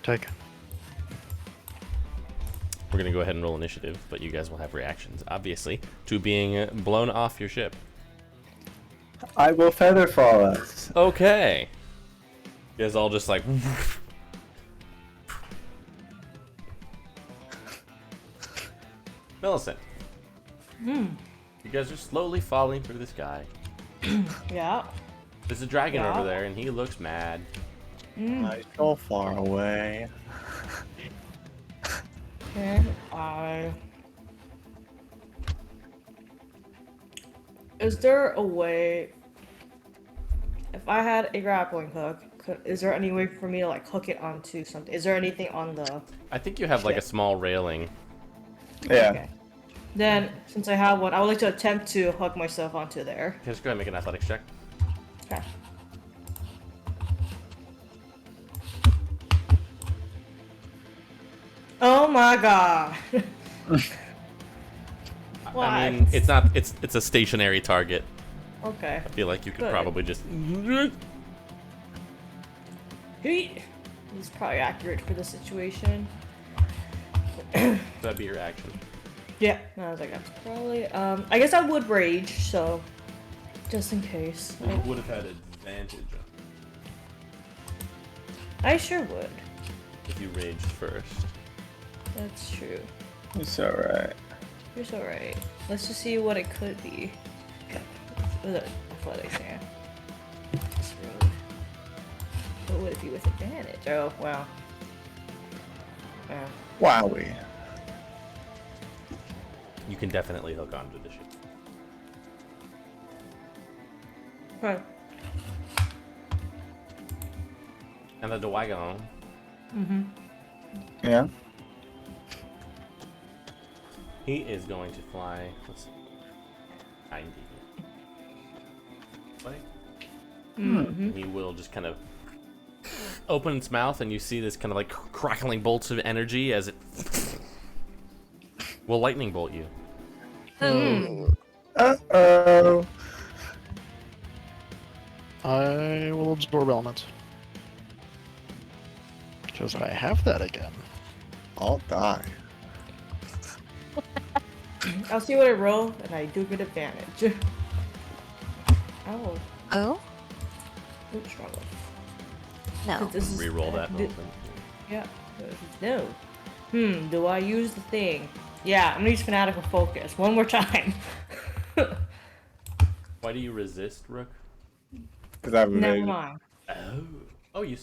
Take. We're gonna go ahead and roll initiative, but you guys will have reactions, obviously, to being blown off your ship. I will feather fall us. Okay. You guys all just like. Millicent. You guys are slowly falling through the sky. Yeah. There's a dragon Yeah. over there, and he looks mad. I so far away. Can I... Is there a way... If I had a grappling hook, is there any way for me to like hook it onto something? Is there anything on the... I think you have like a small railing. Yeah. Okay. Then, since I have one, I would like to attempt to hook myself onto there. Just go ahead and make an athletics check. Okay. Oh my god. I mean, it's not. It's a stationary target. Okay. I feel like you could Good. probably just. He's probably accurate for the situation. That'd be your action. Yeah, I was like, that's probably. I guess I would rage, so just in case. You would have had advantage I sure would. if you raged first. That's true. It's alright. You're so right. Let's just see what it could be. With it, athletics, yeah. Just really. What would it be with advantage? Oh, wow. Wowie. You can definitely hook onto the ship. Okay. And the Dwagon. Yeah. He is going to fly. Let's see. 90. Like, He will just kind of open its mouth, and you see this kind of like crackling bolts of energy as it will lightning bolt you. Uh-oh. I will absorb elements. Because I have that again. I'll die. I'll see what I roll, and I do get advantage. Oh, Oh? oops, wrong one. No. This is- Reroll that. do- Milton. Yeah. No. Do I use the thing? Yeah, I'm gonna use Fanatical Focus one more time. Why do you resist, Rook? Because I've Never made mind. Oh, you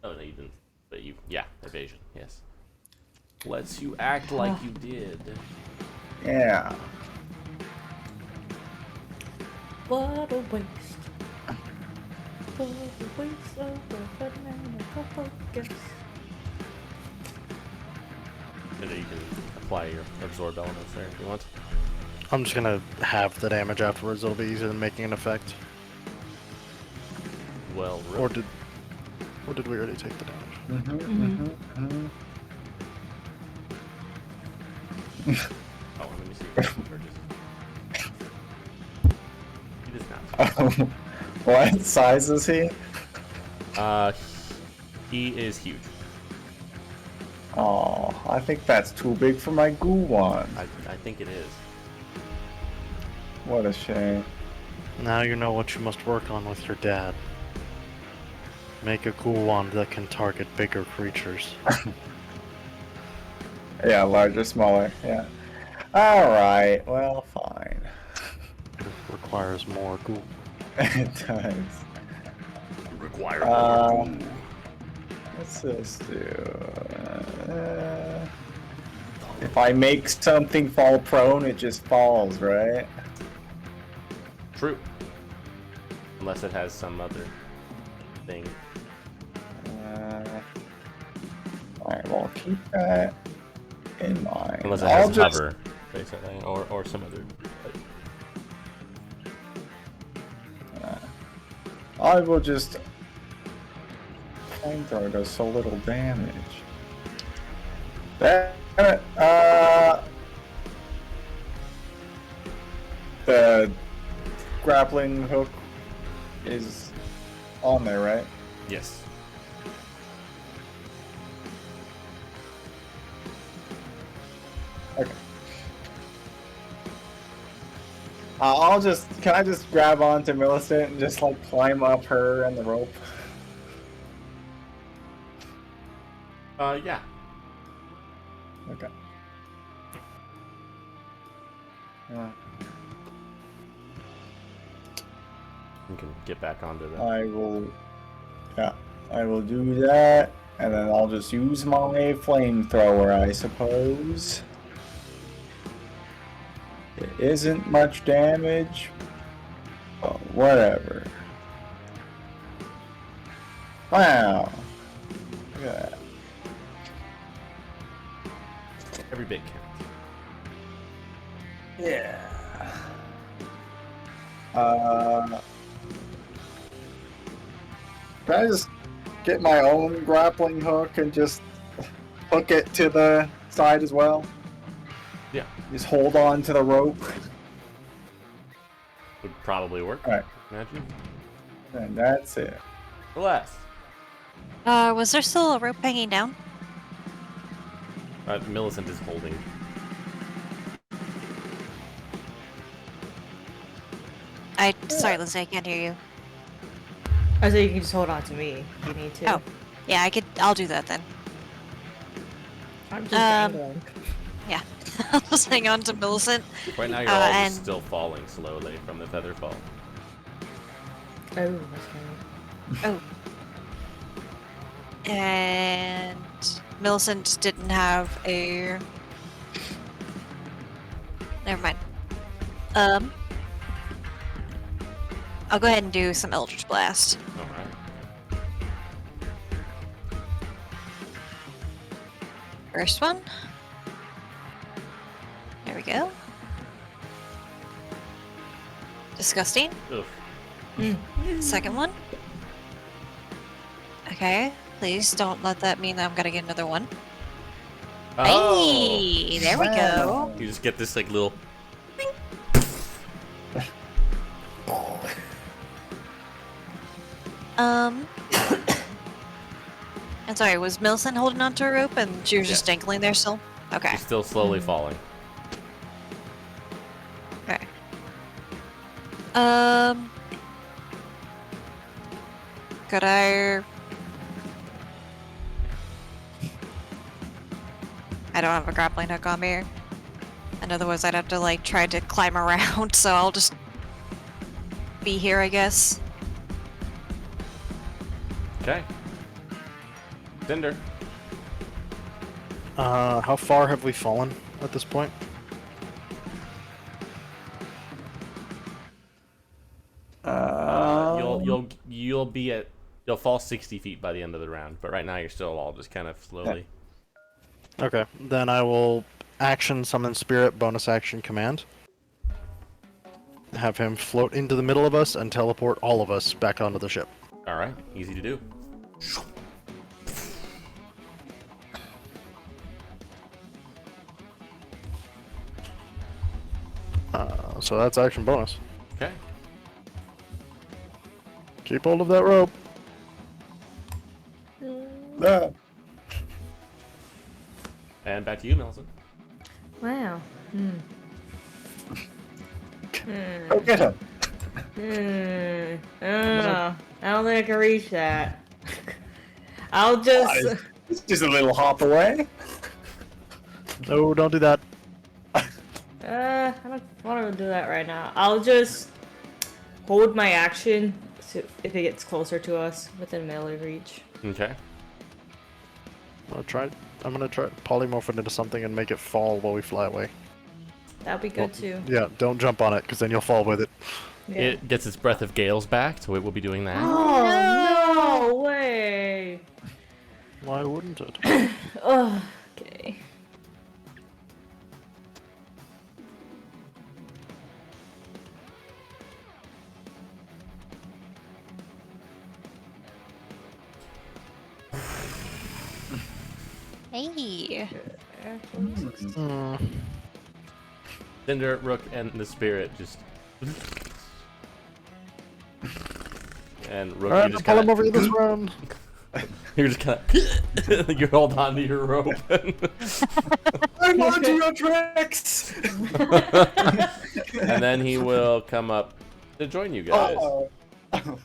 Oh no, you didn't. But you, yeah, evasion. Yes. Lets you act like you did. Yeah. What a waste. What a waste of a Fanatical Focus. And then you can apply your absorb elements there if you want. I'm just gonna have the damage afterwards. It'll be easier than making an effect. Well, Or Rook. did we already take the damage? Oh, let me see. If he charges. He does not. What size is he? He is huge. Oh, I think that's too big for my goo wand. I think it is. What a shame. Now you know what you must work on with your dad. Make a cool wand that can target bigger creatures. Yeah, larger, smaller. Yeah. Alright, well, fine. It requires more goo. It does. Require What's this do? If I make something fall prone, it just falls, right? True. Unless it has some other thing. Alright, well, keep that in mind. Unless it I'll has just- hover, basically, or some other. I will just. Flamethrower does so little damage. That. The grappling hook is on there, right? Yes. Okay. Can I just grab onto Millicent and just like climb up her and the rope? Yeah. Okay. You can get back onto the. I will do that, and then I'll just use my flamethrower, I suppose. It isn't much damage, but whatever. Wow. Look at that. Every bit counts. Yeah. Can I just get my own grappling hook and just hook it to the side as well? Yeah. Just hold on to the rope. Would probably work. Alright. Imagine. And that's it. Alas. Was there still a rope hanging down? Millicent is holding. Sorry, Lizzie, I can't hear you. I said you can just hold on to me if you need to. Oh, yeah, I'll do that then. I'm just dangling. Yeah. I'll just hang on to Millicent. Right now, you're all and- just still falling slowly from the feather fall. Oh, that's funny. Oh. And Millicent didn't have a... Never mind. I'll go ahead and do some Eldritch Blast. Alright. First one. There we go. Disgusting. Oof. Second one. Okay. Please don't let that mean that I'm gonna get another one. Oh! Hey, there we go. You just get this like little. I'm sorry, was Millicent holding onto a rope and she was just Yes. dangling there still? Okay. She's still slowly falling. Okay. Could I don't have a grappling hook on me. And otherwise I'd have to like try to climb around, so I'll just be here, I guess. Okay. Cinder. How far have we fallen at this point? You'll fall 60 feet by the end of the round, but right now you're still all just kind of slowly. Okay, then I will action summon spirit, bonus action command. Have him float into the middle of us and teleport all of us back onto the ship. All right, easy to do. So that's action bonus. Okay. Keep hold of that rope. Ah. And back to you, Millicent. Wow. Go get him. I don't know. I don't think I can reach that. I'll just. It's just a little hop away. No, don't do that. I don't want to do that right now. I'll just hold my action so if it gets closer to us within melee reach. Okay. I'm gonna try polymorph it into something and make it fall while we fly away. That'd be good too. Yeah, don't jump on it, because then you'll fall with it. Yeah. It gets its breath of gales back, so it will be doing that. Oh no way! Why wouldn't it? Oh, okay. Hey. Cinder, Rook, and the spirit just And Rook, Alright, you just pull him kind over this round. you're just kind of you hold on to your rope. I'm onto your tricks! And then he will come up to join you guys. Oh. Ooh.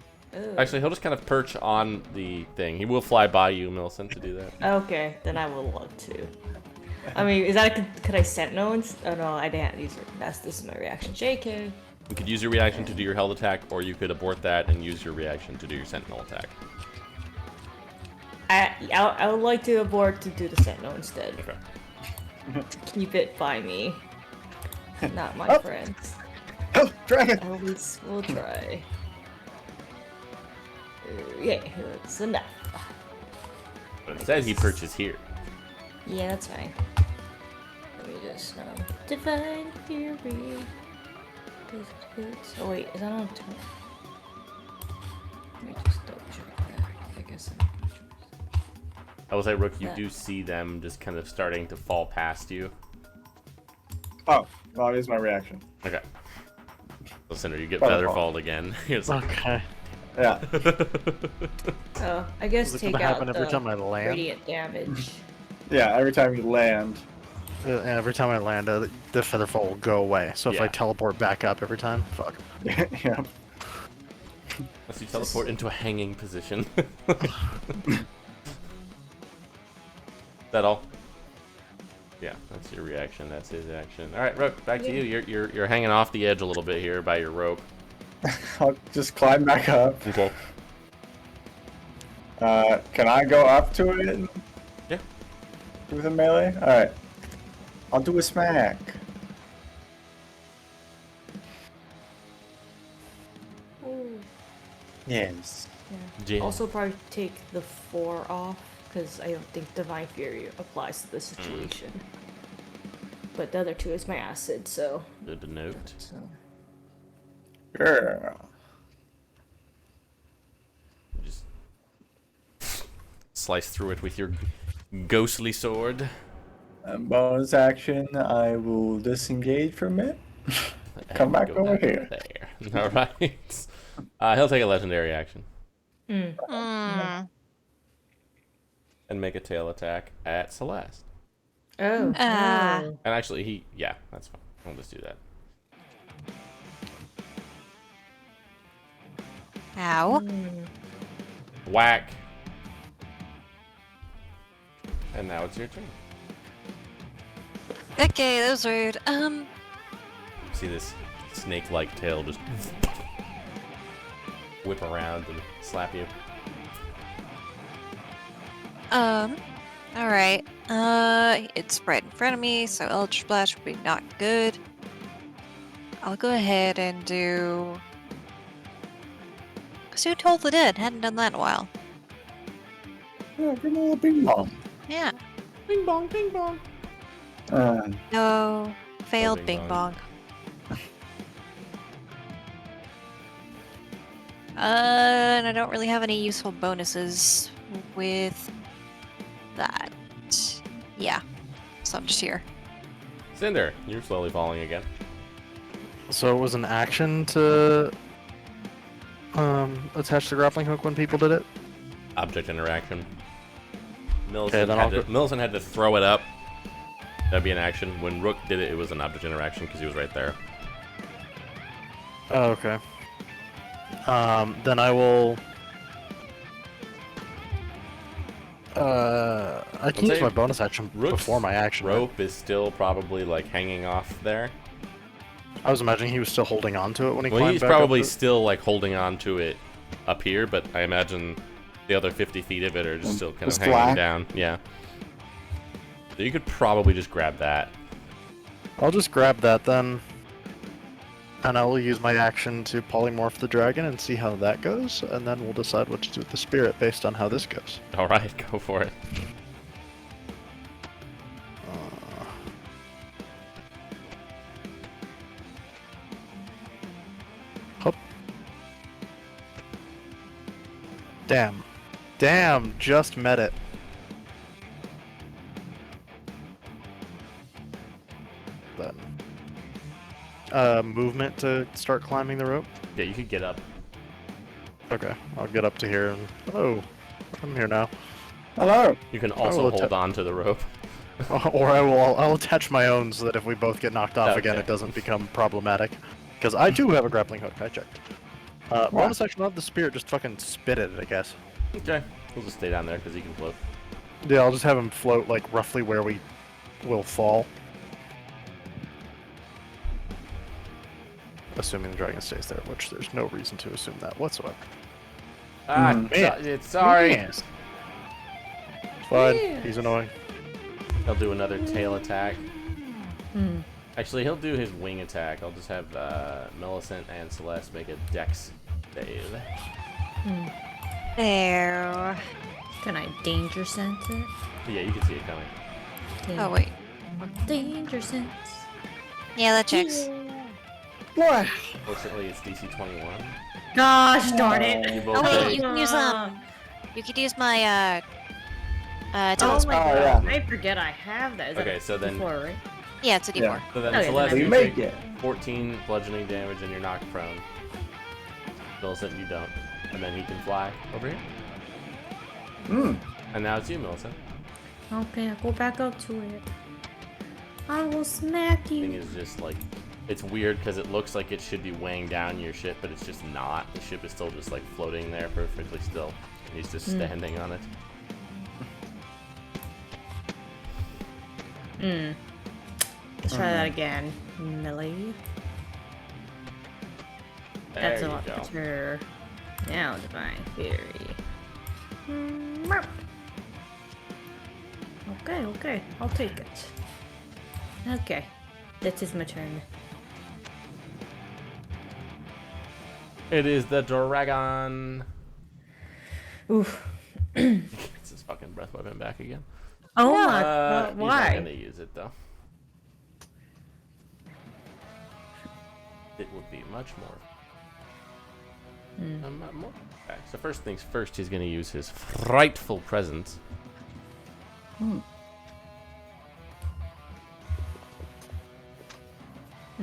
Actually, he'll just kind of perch on the thing. He will fly by you, Millicent, to do that. Okay, then I will love to. I mean, is that could I sentinel? Oh no, I didn't use it. This is my reaction. JK. You could use your reaction to do your held attack, or you could abort that and use your reaction to do your sentinel attack. I would like to abort to do the sentinel instead. Okay. Keep it by me, not my friends. Oh, dragon! At least we'll try. Yeah, that's enough. But it says he perches here. Yeah, that's fine. Let me just divine fury. Oh wait, is that on turn? Let me just double check that. I guess. I will say, Rook, you do see them just kind of starting to fall past you. Oh, well, it is my reaction. Okay. Listen, you get Featherfall. Featherfalled again. It's like, Okay. Yeah. Oh, I guess Is it take gonna out happen the every time I land? radiant damage. Yeah, every time you land. Every time I land, the featherfall will go away. So if I Yeah. teleport back up every time, fuck. Yeah. unless you teleport into a hanging position. That all? Yeah, that's your reaction. That's his action. All right, Rook, back to you. You're hanging off the edge a little bit here by your rope. I'll just climb back up. Okay. Can I go up to it and Yeah. do the melee? Alright. I'll do a smack. Yes. Yeah. Also, probably take the 4 off because I don't think divine fury applies to the situation. But the other 2 is my acid, so. Good to note. so. Yeah. Just slice through it with your ghostly sword. And bonus action, I will disengage from it. Come back Go over here. There. All right. He'll take a legendary action Hmm. and make a tail attack at Celeste. Oh. Ah. oh. And actually, yeah, that's fine. I'll just do that. Ow. Whack. And now it's your turn. Okay, that was rude. See this snake-like tail just whip around and slap you. Alright. It's right in front of me, so Eldritch Blast would be not good. I'll go ahead and do... Soon Told the Dead. Hadn't done that in a while. Yeah, give me a bing bong. Yeah. Bing bong, bing bong. No. Failed bing Bing bong. Bong. And I don't really have any useful bonuses with that. Yeah. So I'm just here. Cinder, you're slowly falling again. So it was an action to attach the grappling hook when people did it? Object interaction. Okay, then I'll Millicent had to throw it up. That'd be an action. When Rook did it, it was an object interaction because he was right there. Oh, okay. Then I will... I can Let's use say my bonus action Rook's before my action. right? Rope is still probably like hanging off there. I was imagining he was still holding on to it when he Well, climbed he's back probably up. still like holding on to it up here, but I imagine the other 50 feet of it are just still kind of Just hanging flat. down. Yeah. So you could probably just grab that. I'll just grab that then. And I will use my action to polymorph the dragon and see how that goes, and then we'll decide what to do with the spirit based on how this goes. All right, go for it. Hop. Damn. Damn, just met it. Then. Movement to start climbing the rope. Yeah, you could get up. Okay, I'll get up to here and... Oh, I'm here now. Hello. You can also will hold on to the rope. Or I'll attach my own so that if we both get knocked off again, Okay. it doesn't become problematic. Because I do have a grappling hook, I checked. Bonus action of the spirit, just fucking spit at it, I guess. Okay. We'll just stay down there because he can float. Yeah, I'll just have him float, like, roughly where we will fall. Assuming the dragon stays there, which there's no reason to assume that whatsoever. Ah, Man. it's sorry. Yes. It's fine, he's annoying. He'll do another tail attack. Hmm. Actually, he'll do his wing attack. I'll just have Millicent and Celeste make a dex save. There. Can I danger sense it? Yeah, you can see it coming. Oh, wait. Danger sense. Yeah, that checks. What? Fortunately, it's DC 21. Gosh darn it. You both Oh, wait, take- you can use, you could use my, Oh talisman. my god. yeah. I forget I have that. Is Okay, that so then- D4, right? Yeah, it's a D4. Yeah. So then, Okay, Celeste, then We you make take it. 14 bludgeoning damage and you're knocked prone. Millicent, you don't. And then he can fly over here. Hmm. And now it's you, Millicent. Okay, I'll go back up to it. I will smack Thing you. is just like, it's weird because it looks like it should be weighing down your ship, but it's just not. The ship is still just like floating there perfectly still. And he's just standing on it. Let's try that again. Millie. There That's a you lot go. better. Now, Divine Fury. Okay, I'll take it. Okay, that is my turn. It is the dragon. Oof. It's his fucking breath weapon back again. Oh my god, He's not why? gonna use it though. It would be much more. More. Okay, so first things first, he's gonna use his frightful presence. I'm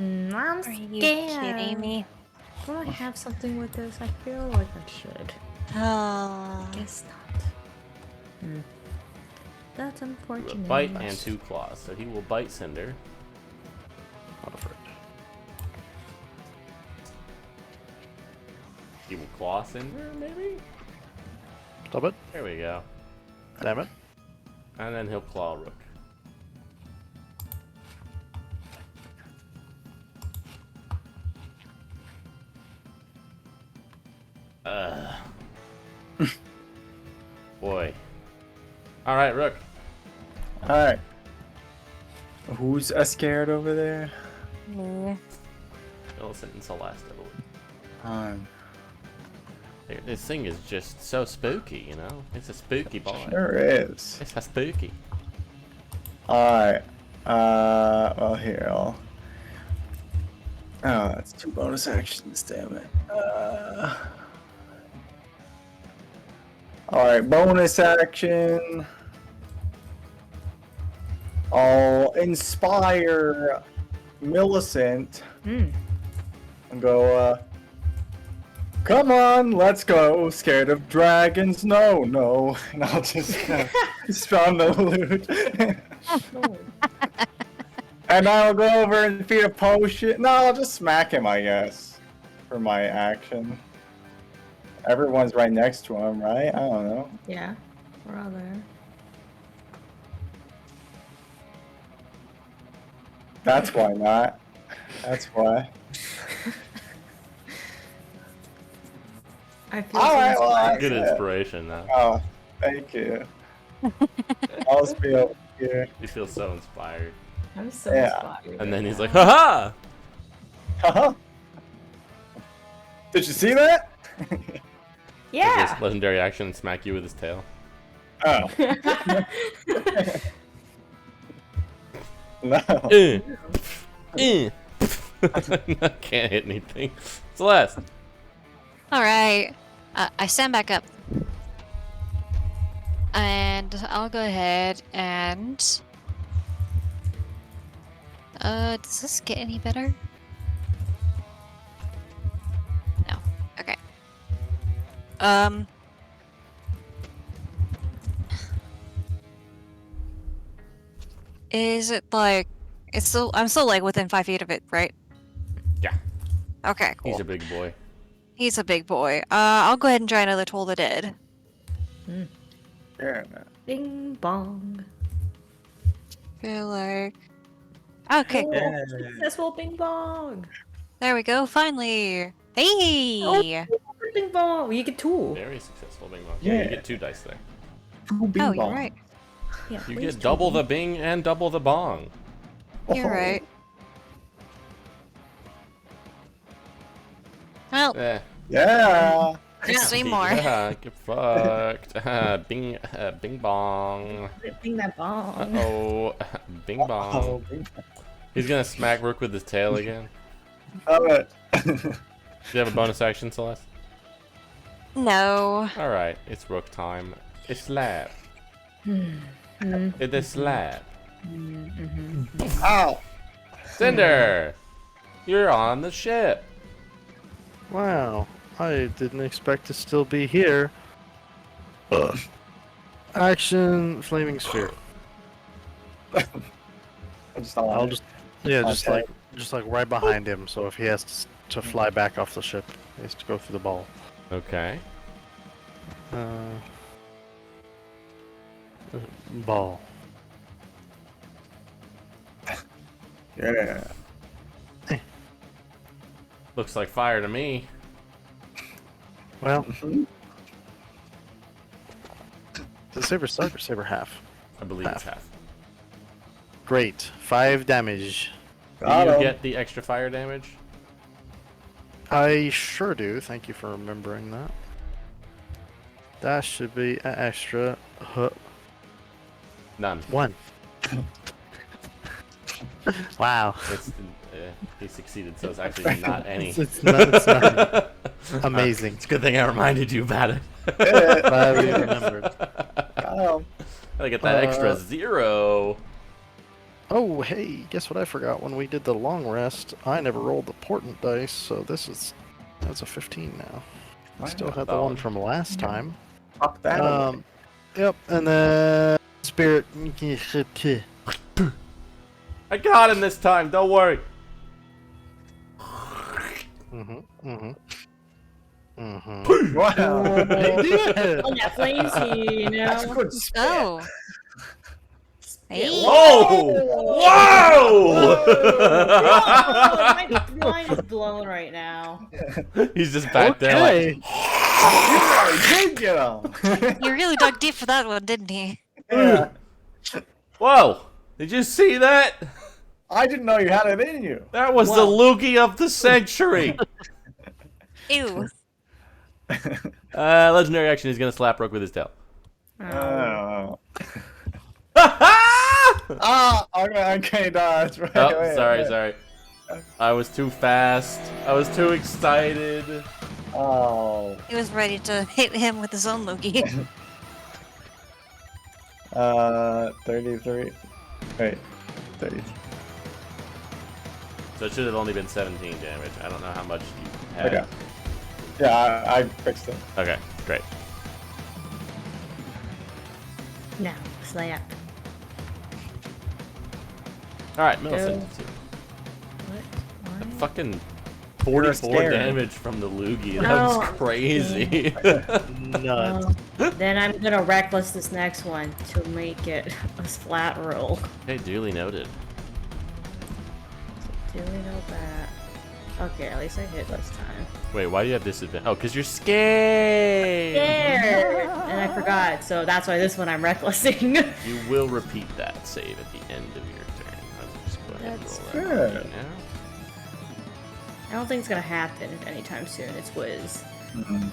Are scared. you kidding me? Do I have something with this? I feel like I should. Oh. Guess not. That's A unfortunate. bite and 2 claws. So he will bite Cinder. Not afraid. He will claw Cinder, maybe? Stop it. There we go. Damn it. And then he'll claw Rook. Boy. Alright, Rook. Alright. Who's scared over there? Me. Millicent and Celeste, I believe. Um, This thing is just so spooky, you know? It's a spooky boy. sure is. It's a spooky. Alright. Well, here, I'll... Oh, that's 2 bonus actions, damn it. Alright, bonus action. I'll inspire Millicent and go, come on, let's go. Scared of dragons? No, no. And I'll just strum the lute. And I'll go over and feed a potion. No, I'll just smack him, I guess, for my action. Everyone's right next to him, right? I don't know. Yeah, we're all there. That's why not. That's why. I feel Alright, so well, inspired. Good that's it. inspiration, though. Oh, thank you. I'll just be over here. You feel so inspired. I'm so Yeah. inspired. And then right he's now. like, haha! Haha. Did you see that? Yeah. His legendary action and smack you with his tail. Oh. No. Can't hit anything. Celeste. Alright. I stand back up. And I'll go ahead and... does this get any better? No. Okay. Is it like it's still? I'm still like within 5 feet of it, right? Yeah, Okay, cool. he's a big boy. He's a big boy. I'll go ahead and try another Toll the Dead. Yeah. Bing bong. Feel like. Okay, Oh, cool. successful bing bong. There we go. Finally. Hey. Bing bong. You get two. Very successful bing bong. Yeah, Yeah. you get 2 dice there. Two bing Oh, you're bongs. right. Yeah, You please get double the bing and double the bong. You're right. Well, Yeah. there's 3 more. Yeah, get fucked. Bing bong. Bing that bong. Uh-oh. Bing bong. Oh, bing bong. He's gonna smack Rook with his tail again. Alright. Do you have a bonus action, Celeste? No. Alright, it's Rook time. It's slap. It's a slap. Ow. Cinder! You're on the ship. Wow, I didn't expect to still be here. Action, flaming sphere. I just don't want I'll it. just Okay. just like right behind him. So if he has to fly back off the ship, he has to go through the ball. Okay. Ball. Yeah. Looks like fire to me. Well, the saber start or saber half? I believe it's half. Great, 5 damage. Do Got you him. get the extra fire damage? I sure do. Thank you for remembering that. That should be an extra None. 1. Wow. It's, he succeeded, so it's actually not any. It's not amazing. It's a good thing I reminded you about it. Glad we remembered. Got him. Gotta get that extra 0. Oh, hey, guess what I forgot when we did the long rest? I never rolled the portent dice, so that's a 15 now. I still had the one from last time. Fuck that. Yep, and then spirit. I got him this time, don't worry. Wow. Oh, yeah, flames, you That's know. good spit. Oh. Hey. Whoa! Whoa! My mind is blown right now. He's just back there like, You did get him. He really dug deep for that one, didn't he? Yeah. whoa! Did you see that? I didn't know you had it in you. That was the loogie of the century. Ew. Legendary action, he's gonna slap Rook with his tail. Oh. Okay, no, that's right. Oh, Wait, sorry, wait. sorry. I was too fast. I was too excited. Oh. He was ready to hit him with his own Loki. 33. Wait, 30. So it should have only been 17 damage. I don't know how much you had. Okay. Yeah, I fixed it. Okay, great. Now, slap. Alright, Millicent. What? Why? Fucking You're 44 scared. damage from the loogie. That No. was crazy. Nuts. Then I'm gonna reckless this next one to make it a flat roll. Okay, duly noted. Do we know that? Okay, at least I hit this time. Wait, why do you have disadvantage? Oh, because you're scared. There! And I forgot, so that's why this one I'm recklessing. You will repeat that save at the end of your turn. I'll just go ahead and That's roll that good. right now. I don't think it's gonna happen anytime soon. It's Wiz. Mhm.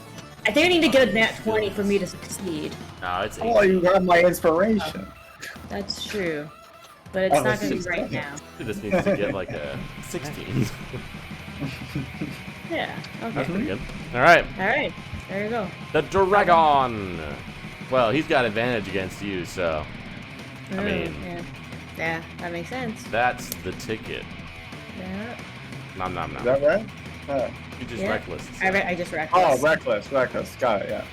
I think I need to get a nat 20 for me to succeed. No, it's 8. Oh, you got my inspiration. That's true. But it's Oh, not gonna be it's right now. It just needs to get like a 16. Yeah, That's okay. pretty good. Alright, Alright, there you go. the Dragon! Well, he's got advantage against you, so I mean- Yeah, that makes sense. that's the ticket. Yeah. Nom nom Is nom. that right? You just Yeah. reckless. I just reckless. Oh, reckless. Got it. Yeah.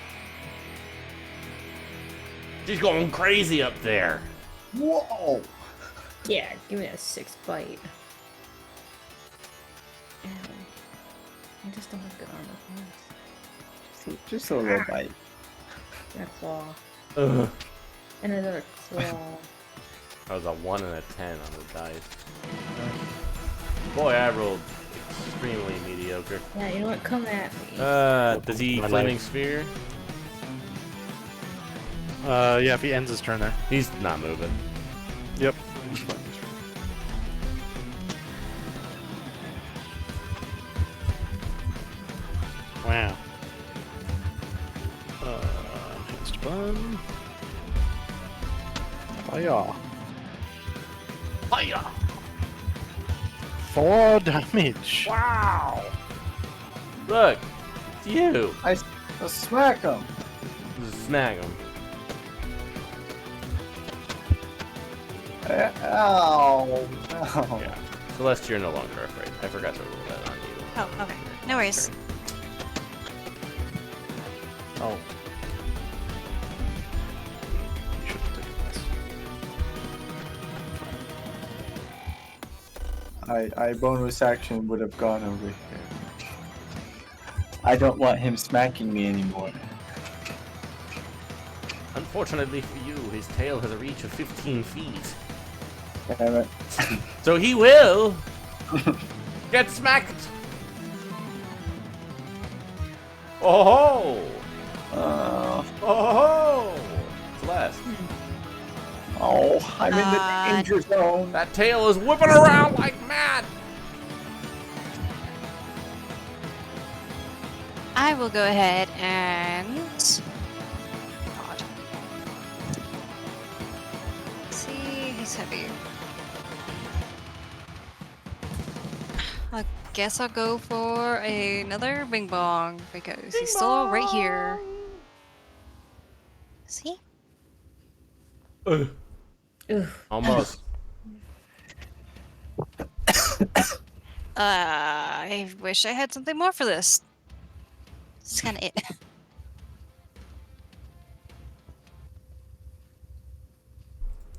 She's going crazy up there. Whoa. Yeah, give me a 6 bite. Ow. I just don't have good armor points. Just a little bite. And a claw. Ugh. And another claw. That was a 1 and a 10 on the dice. Boy, I rolled extremely mediocre. Yeah, you know what? Come at me. Does he My flaming life. sphere? Yeah, if he ends his turn there. He's not moving. Yep. Wow. Next one. Fire. Hiya! 4 damage. Wow! Look, it's you. I smack him. Just smack him. Ow. Ow. Yeah. Celeste, you're no longer afraid. I forgot to roll that on you. Oh, okay. No worries. Oh. You should have taken this. I bonus action would have gone over here. I don't want him smacking me anymore. Unfortunately for you, his tail has a reach of 15 feet. Damn it. So he will get smacked. Oh ho! Oh ho! Celeste, Oh, I'm in the danger zone. that tail is whipping around like mad. I will go ahead and. God. See, he's heavy. I guess I'll go for another bing bong because he's still right here. See? Ugh. Ugh. Almost. I wish I had something more for this. That's kind of it.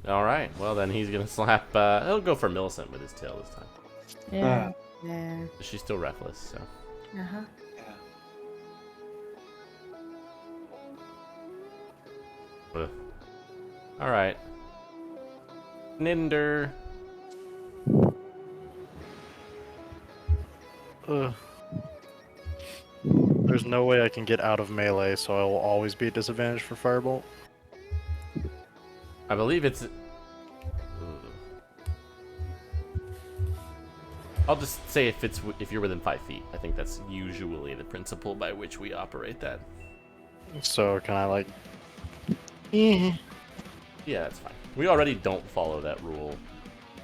All right. Well, then he's gonna slap. He'll go for Millicent with his tail this time. Yeah. Yeah. She's still reckless, so. Uh-huh. Ugh. All right. Ninder. There's no way I can get out of melee, so I will always be at disadvantage for Firebolt. I believe it's. I'll just say if you're within 5 feet. I think that's usually the principle by which we operate that. So can I like? Yeah, that's fine. We already don't follow that rule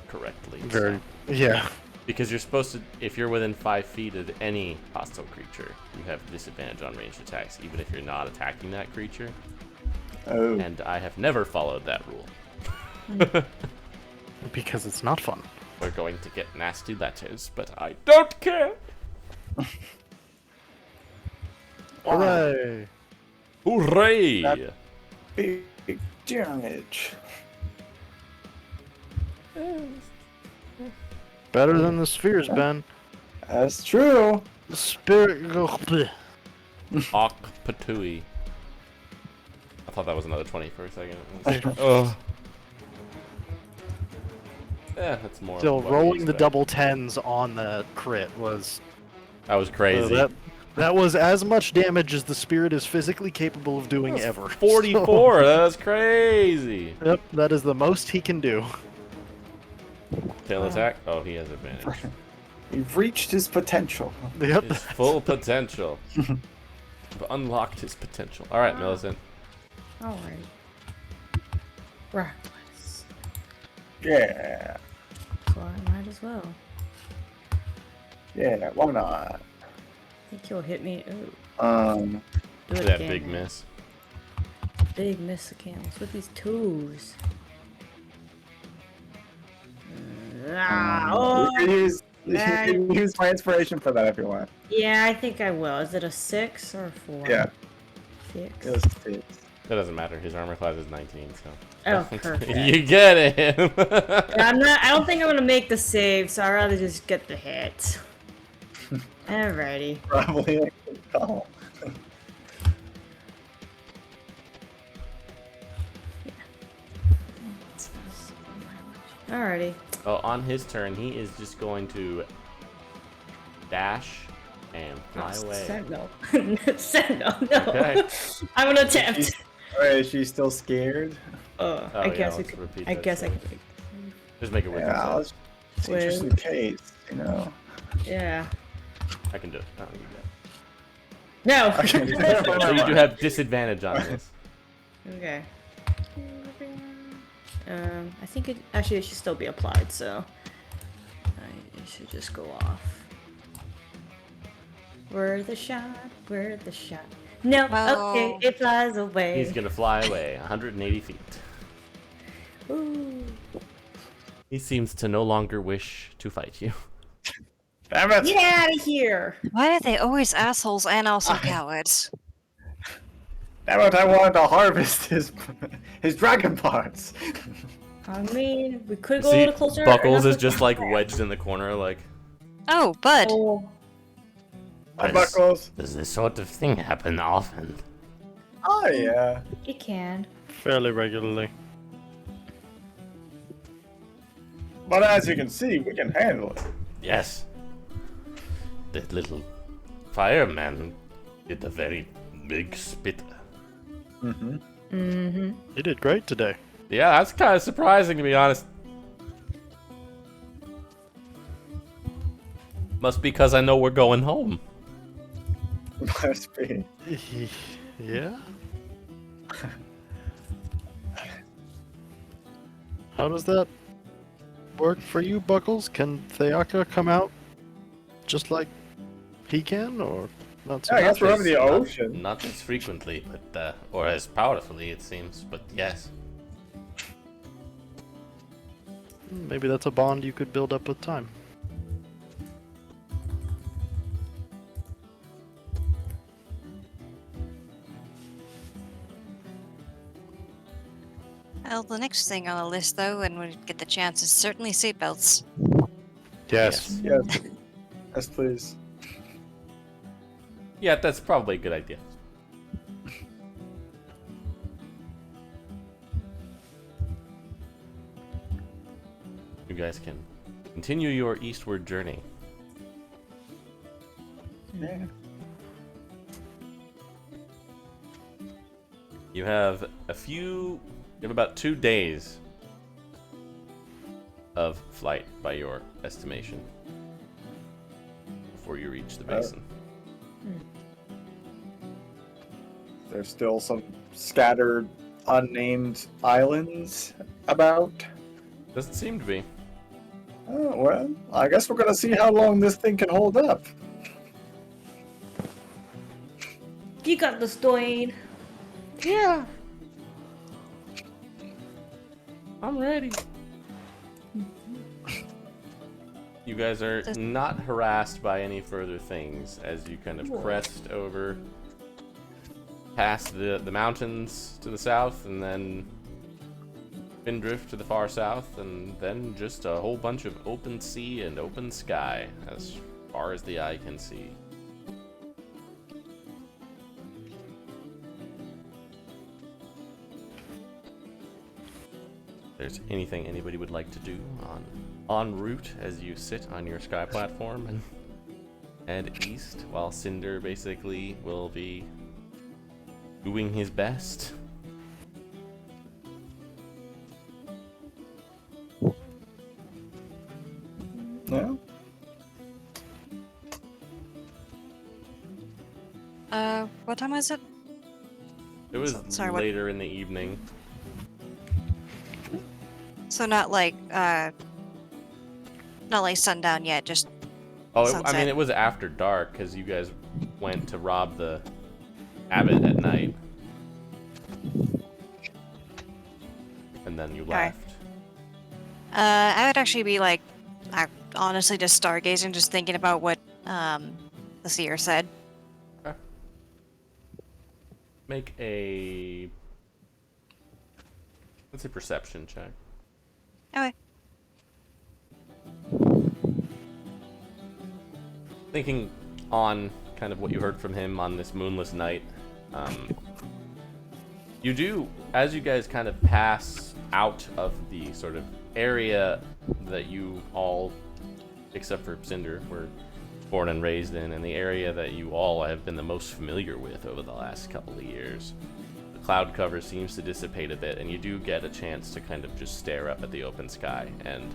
correctly. Very. so- Yeah. Because you're supposed to, if you're within 5 feet of any hostile creature, you have disadvantage on ranged attacks, even if you're not attacking that creature. Oh. And I have never followed that rule. Because it's not fun. We're going to get nasty letters, but I don't care. Hooray! Hooray! That- Big damage. Better than the spheres, Ben. That's true. The spirit. Ak Patui. I thought that was another 20 for a second. Ugh. Yeah, that's more. Still, what we rolling the expect. double tens on the crit was That was crazy. that was as much damage as the spirit is physically capable of doing ever. 44. That's crazy. So, yep, that is the most he can do. Tail attack. Oh, he has advantage. We've reached his potential. Yep. His full potential. We've unlocked his potential. All right, Millicent. Alright. Reckless. Yeah. So I might as well. Yeah, why not? I think he'll hit me. Ooh. Um, Do it That again. big miss. Big miss again. What's with these twos? look at his You can use my inspiration for that if you want. Yeah, I think I will. Is it a 6 or a 4? Yeah. 6. It was 6. That doesn't matter. His armor class is 19, so. Oh, perfect. You get him. Yeah, I'm not. I don't think I'm gonna make the save, so I'd rather just get the hit. Alrighty. Probably a good call. Alrighty. Well, on his turn, he is just going to dash and fly away. Sentinel. Sentinel, no. Okay. I'm gonna attempt. Alright, is she still scared? Oh, I yeah, guess let's it could. repeat I that guess I save. could. Just make it with Yeah, yourself. it's just in case, you know. Yeah. I can do it. Oh, you No. Okay. got it. So you do have disadvantage on this. Okay. I think it actually it should still be applied, so it should just go off. Where's the shot? Where's the shot? No. Well- Okay, it flies away. He's gonna fly away 180 feet. Ooh. He seems to no longer wish to fight you. Damn it! Get out of here! Why are they always assholes and also cowards? Damn it! I wanted to harvest his dragon parts. I mean, we could go a See, little closer. Buckles or is not just so like far. wedged in the corner, like. Oh, Bud. Oh, Hi, Buckles. Does this sort of thing happen often? Oh yeah. it can. Fairly regularly. But as you can see, we can handle it. Yes. The little fireman did a very big spit. Mm-hmm. You did great today. Yeah, that's kind of surprising to be honest. Must be because I know we're going home. Must be. Yeah? How does that work for you, Buckles? Can Theaka come out just like he can, or not so Yeah, I much? guess we're over the Not- ocean. Not as frequently, but or as powerfully it seems. But yes. Maybe that's a bond you could build up with time. Well, the next thing on the list, though, when we get the chance, is certainly seatbelts. Yes. Yes. Yes, please. Yeah, that's probably a good idea. You guys can continue your eastward journey. Yeah. You have about 2 days of flight by your estimation before you reach the basin. There's still some scattered, unnamed islands about. Doesn't seem to be. Oh, well, I guess we're gonna see how long this thing can hold up. You got this, Dwayne. Yeah. I'm ready. You guys are not harassed by any further things as you kind of crest over past the mountains to the south and then Spindrift to the far south and then just a whole bunch of open sea and open sky as far as the eye can see. There's anything anybody would like to do en route as you sit on your sky platform and head east, while Cinder basically will be doing his best. Yeah. What time is it? It was Sorry, what- later in the evening. So not like sundown yet, just Oh, I mean, sunset. it was after dark because you guys went to rob the abbot at night. And then you Alright. left. I would actually be like honestly just stargazing, just thinking about what the seer said. Okay. Make a, let's say, perception check. Okay. Thinking on kind of what you heard from him on this moonless night, you do, as you guys kind of pass out of the sort of area that you all, except for Cinder, were born and raised in, and the area that you all have been the most familiar with over the last couple of years, the cloud cover seems to dissipate a bit, and you do get a chance to kind of just stare up at the open sky. And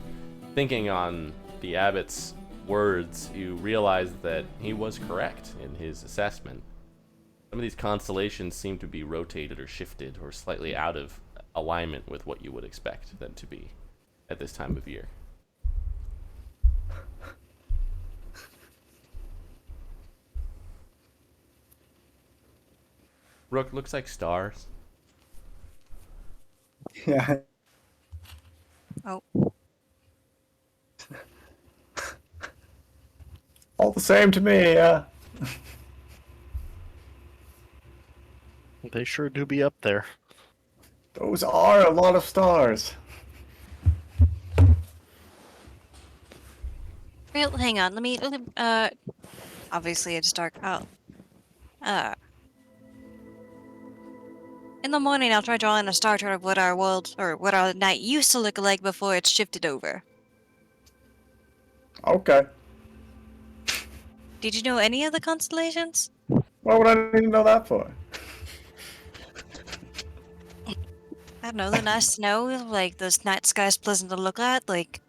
thinking on the abbot's words, you realize that he was correct in his assessment. Some of these constellations seem to be rotated or shifted or slightly out of alignment with what you would expect them to be at this time of year. Rook, looks like stars. Yeah. Oh. All the same to me, yeah. They sure do be up there. Those are a lot of stars. Real, hang on. Let me. Obviously it's dark. Oh. In the morning, I'll try drawing a star chart of what our world or what our night used to look like before it's shifted over. Okay. Did you know any of the constellations? What would I need to know that for? I don't know. They're nice to know. Like the night sky's pleasant to look at. Like,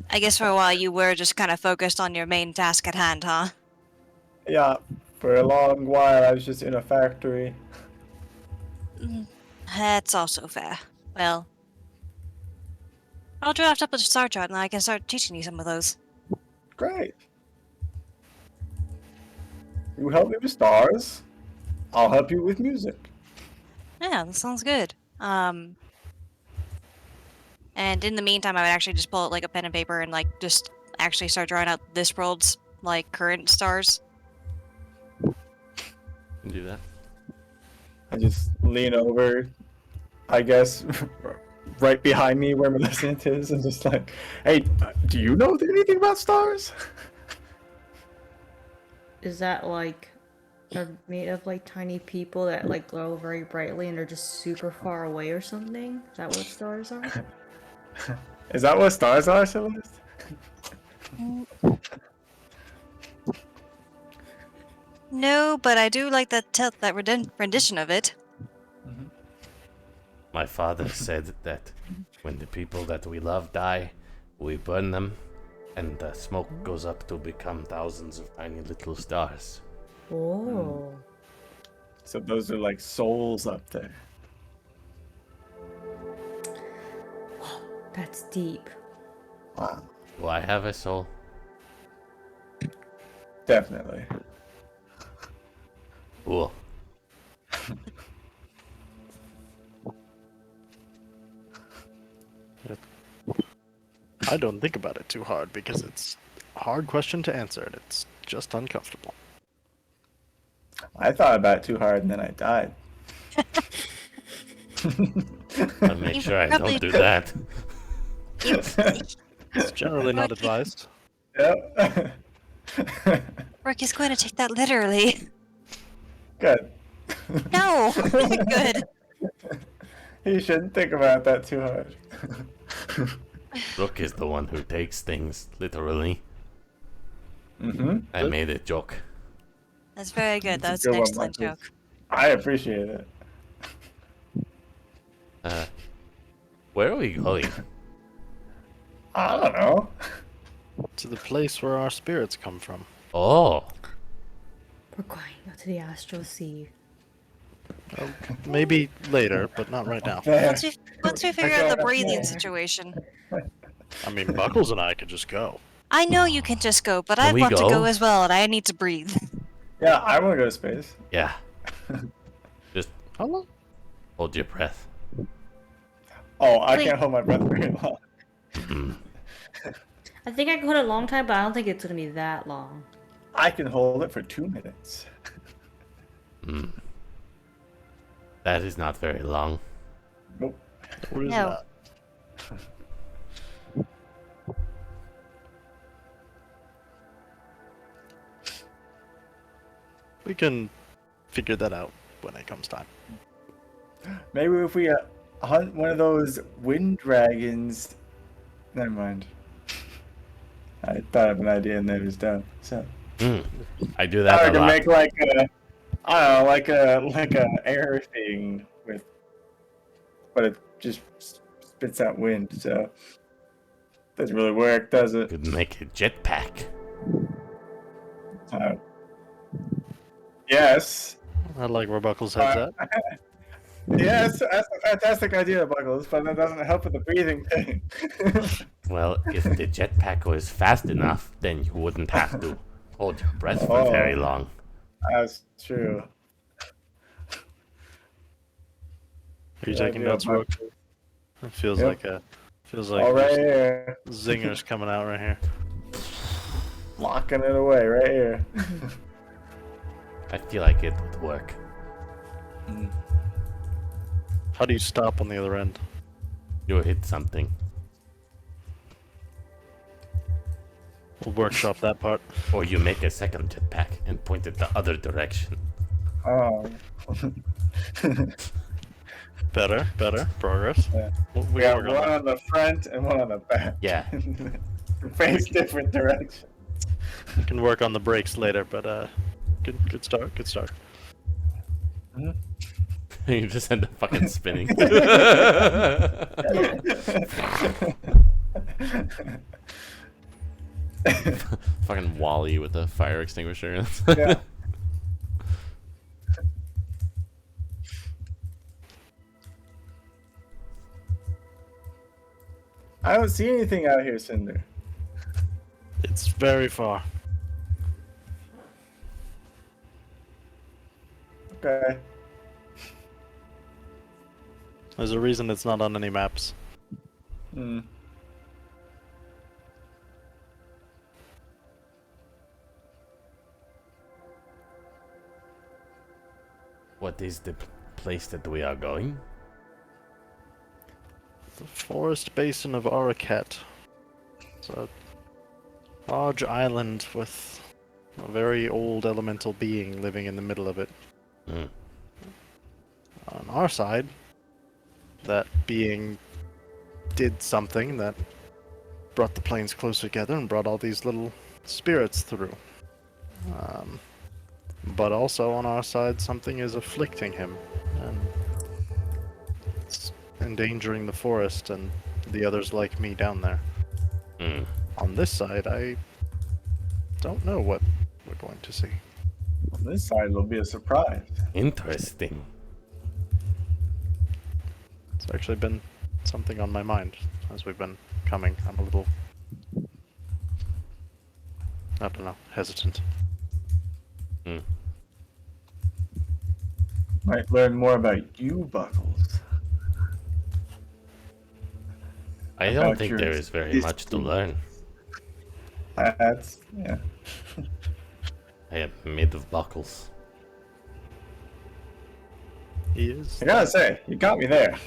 I guess for a while you were just kind of focused on your main task at hand, huh? Yeah, for a long while I was just in a factory. That's also fair. Well, I'll draft up a star chart and I can start teaching you some of those. Great. You help me with stars, I'll help you with music. Yeah, that sounds good. And in the meantime, I would actually just pull out like a pen and paper and like just actually start drawing out this world's like current stars. Can do that. I just lean over, I guess, right behind me where Millicent is, and just like, hey, do you know anything about stars? Is that like they're made of like tiny people that like glow very brightly and they're just super far away or something? Is that what stars are? Is that what stars are, Celeste? No, but I do like that rendition of it. My father said that when the people that we love die, we burn them, and the smoke goes up to become thousands of tiny little stars. Oh. So those are like souls up there. That's deep. Wow. Do I have a soul? Definitely. Cool. I don't think about it too hard because it's a hard question to answer and it's just uncomfortable. I thought about it too hard and then I died. I'll make sure I probably- don't do that. It's generally not advised. Yep. Rick is going to take that literally. Good. No! Good. You shouldn't think about that too hard. Rook is the one who takes things literally. Mm-hmm. I made a joke. That's very good. It's That's a an good one, excellent Marcus. joke. I appreciate it. Where are we going? I don't know. To the place where our spirits come from. Oh, We're going to the Astral Sea. Maybe later, but not right now. There. Once we figure out the going up breathing there. situation. I mean, Buckles and I could just go. I know you can just go, but Can I we want to go? go as well, and I need to breathe. Yeah, I want to go to space. yeah. Just How long? hold your breath. Oh, Oh, I Wait. can't hold my breath very long. I think I can hold it a long time, but I don't think it's gonna be that long. I can hold it for 2 minutes. That is not very long. Nope. Or is No. not? We can figure that out when it comes time. Maybe if we hunt one of those wind dragons. Never mind. I thought of an idea and then it was done. So I do I that a can lot. make like a, I don't know, like a air thing with, but it just spits out wind. So doesn't really work, does it? Could make a jetpack. Uh, yes. I like where Buckles heads at. Yes, that's a fantastic idea, Buggles, but that doesn't help with the breathing thing. Well, if the jetpack was fast enough, then you wouldn't have to hold your breath for very long. That's true. Are you taking notes, Rook? It feels Yep. like All right there's here. zingers coming out right here. Locking it away right here. I feel like it would work. How do you stop on the other end? You hit something. We'll workshop that part. Or you make a second jetpack and point it the other direction. Oh. Better. Progress. Yeah. We We can got work on one that. on the front and one on the back. Yeah. Face different directions. We can work on the brakes later, but good start. You just end up fucking spinning. Fucking Wally with a fire extinguisher. Yeah. I don't see anything out here, Cinder. It's very far. Okay. There's a reason it's not on any maps. Hmm. What is the place that we are going? The Forest Basin of Araket. It's a large island with a very old elemental being living in the middle of it. Mm. On our side, that being did something that brought the planes closer together and brought all these little spirits through. But also on our side, something is afflicting him, and it's endangering the forest and the others like me down there. Mm. On this side, I don't know what we're going to see. On this side, it'll be a surprise. Interesting. It's actually been something on my mind as we've been coming. I'm a little, I don't know, hesitant. Mm. Might learn more about you, Buckles. I don't About think your there is very much to history. learn. That's, yeah. I am made of buckles. He is. I gotta say, you got me there.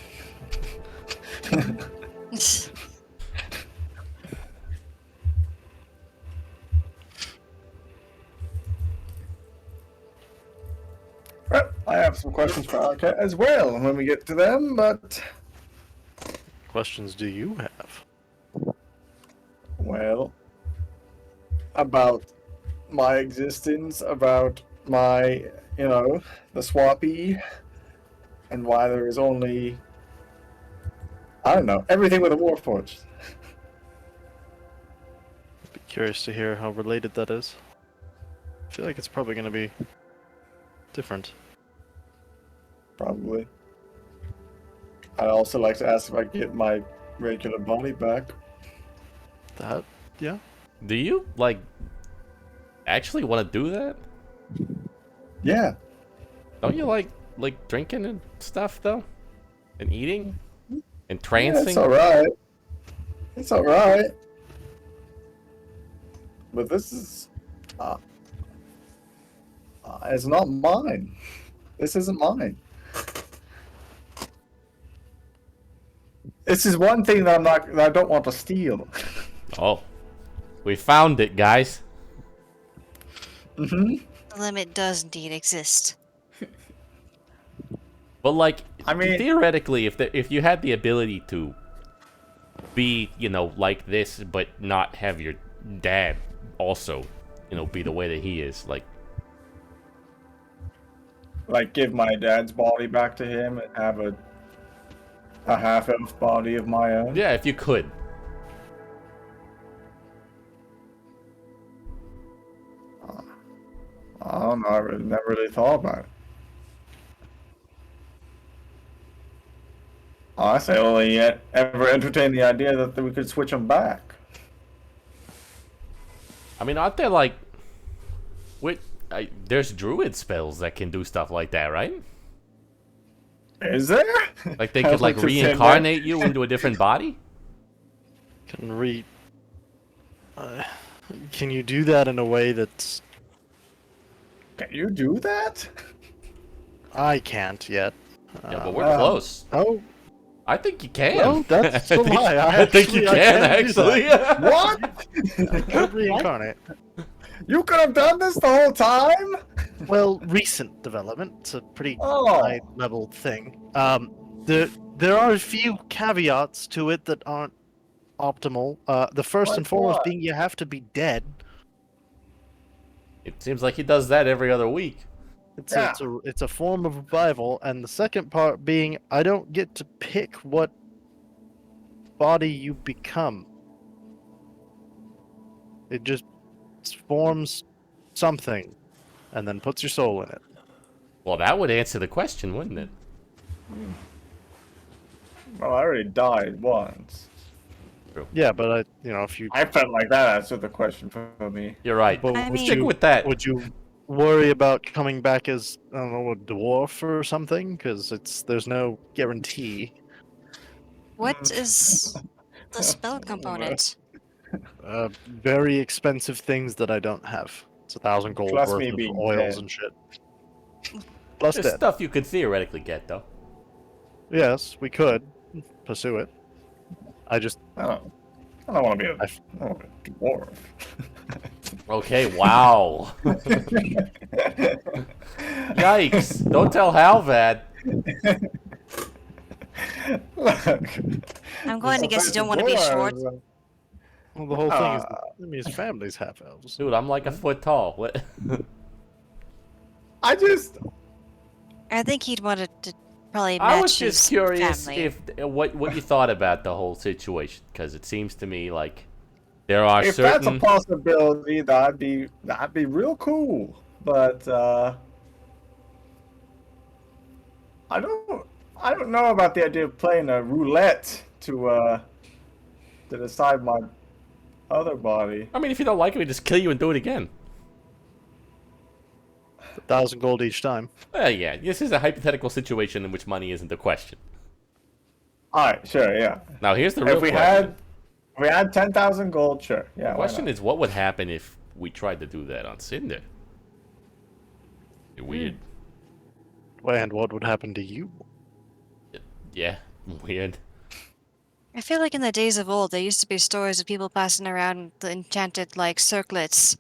Well, I have some questions for Arket as well when we get to them, but, Questions do you have? well, about my existence, about my, the swappy, and why there is only, I don't know, everything with a warforged. Be curious to hear how related that is. I feel like it's probably going to be different. Probably. I'd also like to ask if I get my regular body back. That, yeah. Do you, actually want to do that? Yeah. Don't you like drinking and stuff, though? And eating? Entrancing? it's alright. It's alright. But this is... it's not mine. This isn't mine. This is one thing that I don't want to steal. Oh. We found it, guys. Mm-hmm. The limit does indeed exist. But like, I mean- theoretically, if you had the ability to be, like this, but not have your dad also, be the way that he is, like, Like, give my dad's body back to him and have a half-elf body of my own. yeah, if you could. I don't know. I never really thought about it. Honestly, I only yet ever entertained the idea that we could switch them back. I mean, aren't there like, there's druid spells that can do stuff like that, right? Is there? Like they I could like like to say reincarnate you into a different body? Can you do that in a way that's... Can you do that? I can't yet. Yeah, but we're close. Oh, I think you can. well, that's a lie. I think you can, actually. What? I could reincarnate. You could have done this the whole time? Well, recent development. It's a pretty Oh. high-level thing. There are a few caveats to it that aren't optimal. The first and Like foremost what? being you have to be dead. It seems like he does that every other week. It's a form of revival, and the second part being I don't get to pick what body you become. It just forms something, and then puts your soul in it. Well, that would answer the question, wouldn't it? Well, I already died once. Yeah, but if you I felt like that answered the question for me. You're right. But I would mean- Stick you with that. would you worry about coming back as I don't know a dwarf or something? Because there's no guarantee. What is the spell component? Very expensive things that I don't have. It's 1,000 gold Plus worth me of being oils dead. and shit. Plus There's dead. stuff you could theoretically get, though. Yes, we could pursue it. I just I don't want to be a dwarf. Okay, wow. Yikes. Don't tell Halvad. Look, I'm going to guess you don't want to be short. well, the whole thing is his family's half elves. Dude, I'm like a foot tall. What? I think he'd want to probably match I was just his curious family. if what you thought about the whole situation, because it seems to me like there are if that's a certain. possibility, that'd be real cool. But I don't know about the idea of playing a roulette to decide my other body. I mean, if you don't like it, we just kill you and do it again. 1,000 gold each time. Yeah, this is a hypothetical situation in which money isn't the question. All right, sure, yeah. Now, here's the real If we question. had 10,000 gold, sure, yeah. The question is, what would happen if we tried to do that on Cinder? Weird. And what would happen to you? Yeah, weird. I feel like in the days of old, there used to be stories of people passing around the enchanted, like, circlets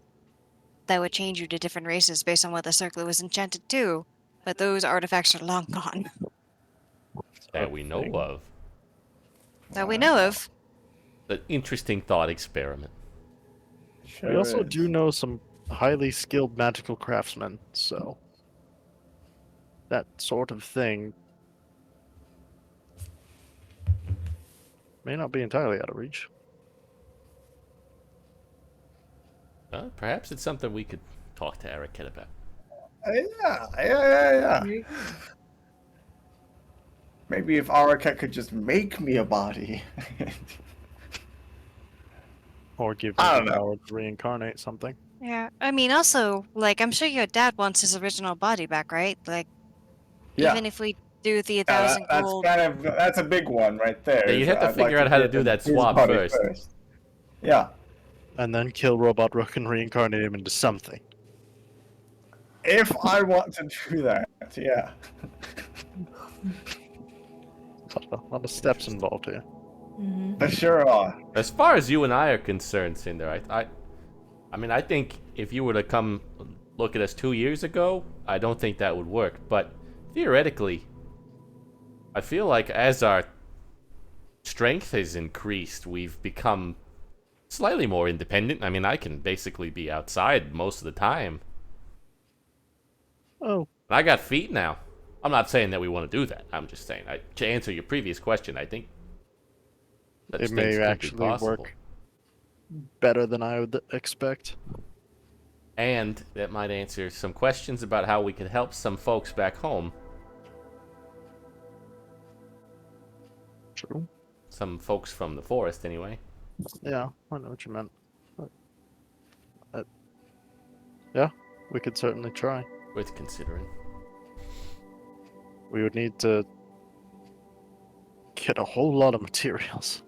that would change you to different races based on what the circlet was enchanted to. But those artifacts are long gone. That we know of. That we know of. An interesting thought experiment. Sure We also is. do know some highly skilled magical craftsmen, so that sort of thing may not be entirely out of reach. Perhaps it's something we could talk to Araket about. Yeah. Maybe if Araket could just make me a body. Or give me I the don't know. power to reincarnate something. Yeah, I mean, also, like, I'm sure your dad wants his original body back, right? Like, Yeah. even if we do the Yeah, 1,000 that's gold. that's a big one right there. Yeah, you'd is have to I'd like figure out how to get do that his swap body first. Yeah. And then kill Robot Rook and reincarnate him into something. If I want to do that, yeah. A lot of steps involved here. There sure are. As far as you and I are concerned, Cinder, I mean, I think if you were to come look at us 2 years ago, I don't think that would work. But theoretically, I feel like as our strength has increased, we've become slightly more independent. I mean, I can basically be outside most of the time. Oh, I got feet now. I'm not saying that we want to do that. I'm just saying, to answer your previous question, I think that it may actually work better than I would expect. And that might answer some questions about how we could help some folks back home. True. Some folks from the forest, anyway. Yeah, I know what you meant. But, yeah, we could certainly try. Worth considering. We would need to get a whole lot of materials.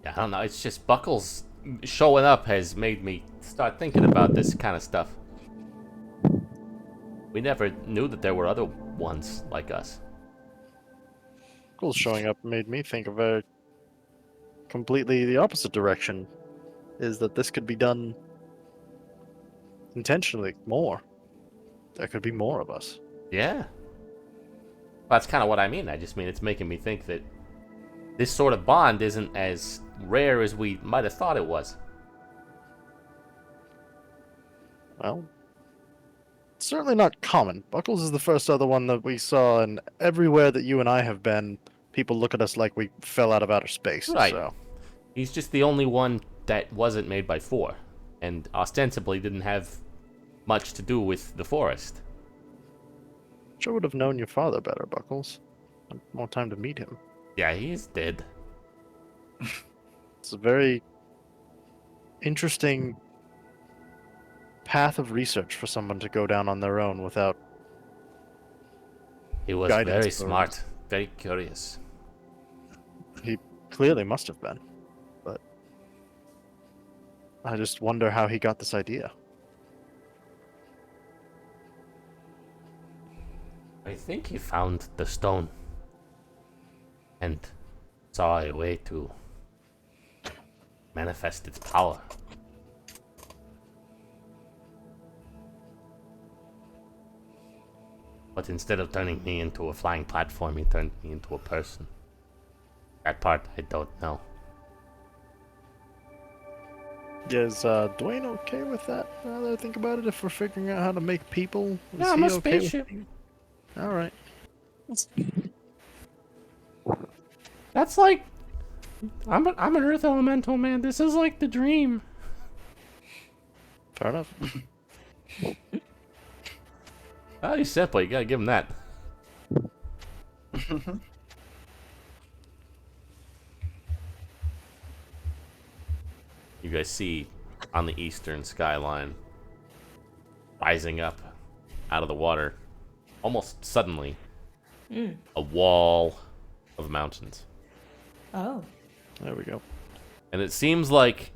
Yeah, I don't know. It's just Buckles showing up has made me start thinking about this kind of stuff. We never knew that there were other ones like us. Buckles showing up made me think of a completely the opposite direction. Is that this could be done intentionally more. There could be more of us. Yeah. That's kind of what I mean. I just mean it's making me think that this sort of bond isn't as rare as we might have thought it was. Well, it's certainly not common. Buckles is the first other one that we saw, and everywhere that you and I have been, people look at us like we fell out of outer space. Right. So. He's just the only one that wasn't made by four, and ostensibly didn't have much to do with the forest. Sure would have known your father better, Buckles. Had more time to meet him. Yeah, he's dead. It's a very interesting path of research for someone to go down on their own without He was guidance very or- smart, very curious. He clearly must have been, but I just wonder how he got this idea. I think he found the stone and saw a way to manifest its power. But instead of turning me into a flying platform, he turned me into a person. That part I don't know. Is Dwayne okay with that? Now that I think about it, if we're figuring out how to make people, is Yeah, I'm he a okay with spaceship. being- All right. That's like, I'm an Earth Elemental, man. This is like the dream. Fair enough. Oh, he's simple. You gotta give him that. You guys see on the eastern skyline, rising up out of the water, almost suddenly, a wall of mountains. Oh. There we go. And it seems like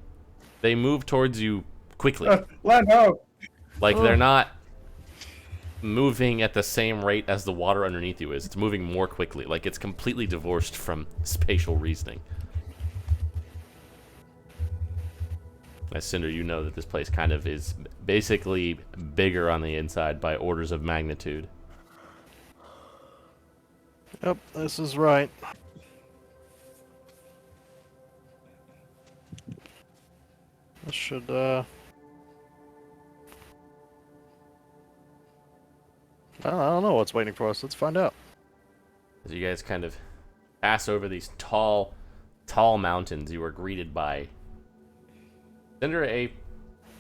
they move towards you quickly. Let go. Like they're not moving at the same rate as the water underneath you is. It's moving more quickly. Like it's completely divorced from spatial reasoning. As Cinder, you know that this place kind of is basically bigger on the inside by orders of magnitude. Yep, this is right. This should, I don't know what's waiting for us. Let's find out. As you guys kind of pass over these tall mountains, you are greeted by Cinder, a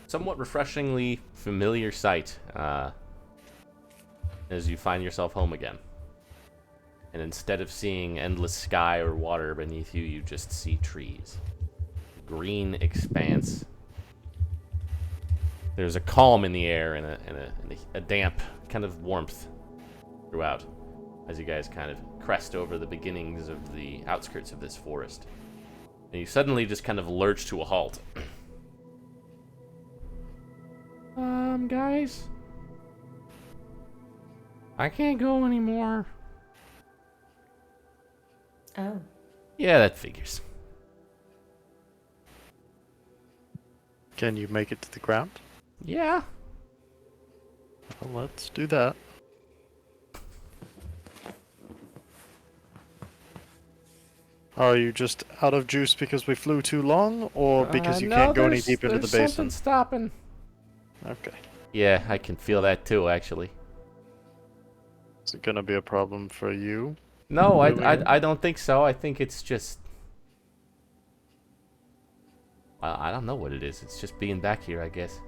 somewhat refreshingly familiar sight as you find yourself home again. And instead of seeing endless sky or water beneath you, you just see trees. Green expanse. There's a calm in the air and a damp kind of warmth throughout. as you guys kind of crest over the beginnings of the outskirts of this forest. And you suddenly just kind of lurch to a halt. Guys? I can't go anymore. Oh. Yeah, that figures. Can you make it to the ground? Yeah. Well, let's do that. Are you just out of juice because we flew too long, or because you No, can't go any there's- deeper into the there's basin? something stopping. Okay. Yeah, I can feel that too, actually. Is it gonna be a problem for you? No, Moving in? I don't think so. I think it's just... I don't know what it is. It's just being back here, I guess.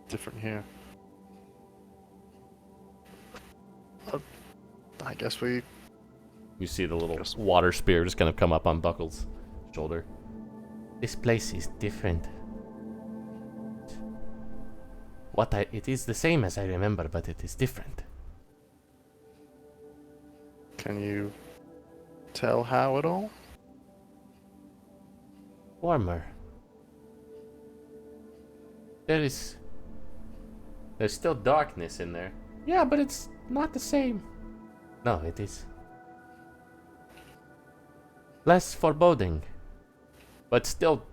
Different here. I guess we... You see the little water spear just kind of come up on Buckle's shoulder. This place is different. It is the same as I remember, but it is different. Can you tell how at all? Warmer. There's still darkness in there. Yeah, but it's not the same. No, it is. Less foreboding. But still,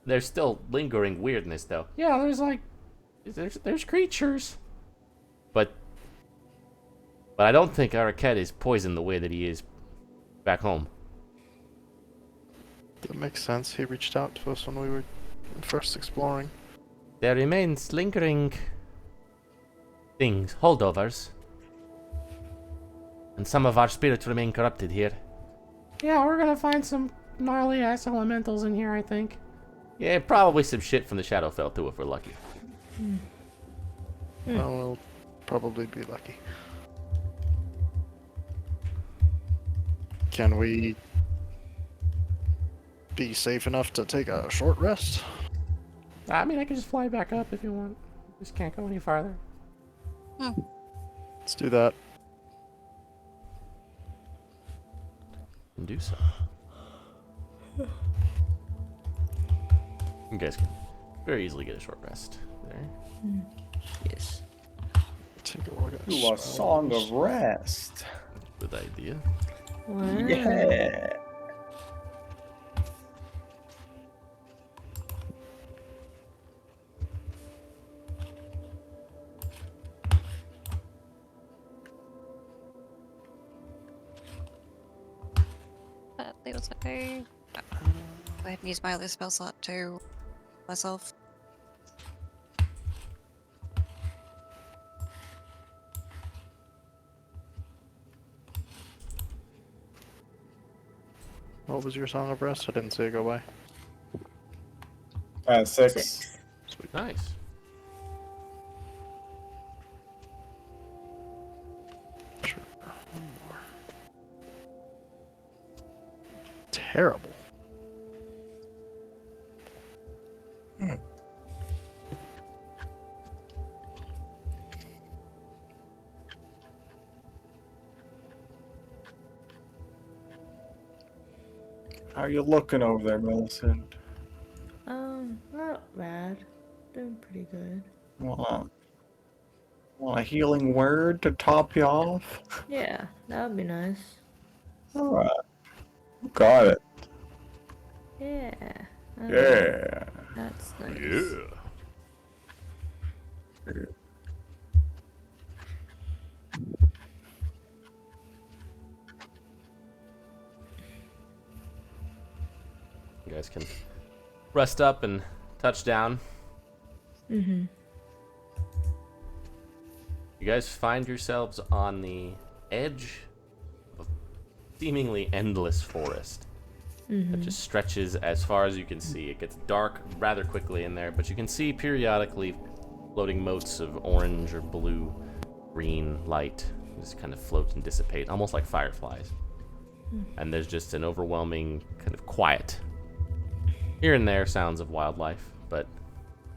there's still lingering weirdness, though. Yeah, there's creatures. But I don't think Araket is poisoned the way that he is back home. That makes sense. He reached out to us when we were first exploring. There remains lingering things, holdovers. And some of our spirits remain corrupted here. Yeah, we're gonna find some gnarly ass elementals in here, I think. Yeah, probably some shit from the Shadowfell too, if we're lucky. Well, we'll probably be lucky. Can we be safe enough to take a short rest? I mean, I can just fly back up if you want. Just can't go any farther. Let's do that. And do so. You guys can very easily get a short rest there. Yes. Take a look at Ooh, a song of rest. Good idea. Wow. Yeah. That was okay. Go ahead and use my other spell slot to myself. What was your song of rest? I didn't see it go by. 6. Nice. Sure. One more. Terrible. How are you looking over there, Millicent? Not bad. Doing pretty good. Want a healing word to top you off? Yeah, that would be nice. Alright. Got it. Yeah. Yeah. That's nice. You guys can rest up and touch down. Mm-hmm. You guys find yourselves on the edge of a seemingly endless forest that just stretches as far as you can see. It gets dark rather quickly in there, but you can see periodically floating motes of orange or blue, green light just kind of float and dissipate, almost like fireflies. And there's just an overwhelming kind of quiet. Here and there sounds of wildlife, but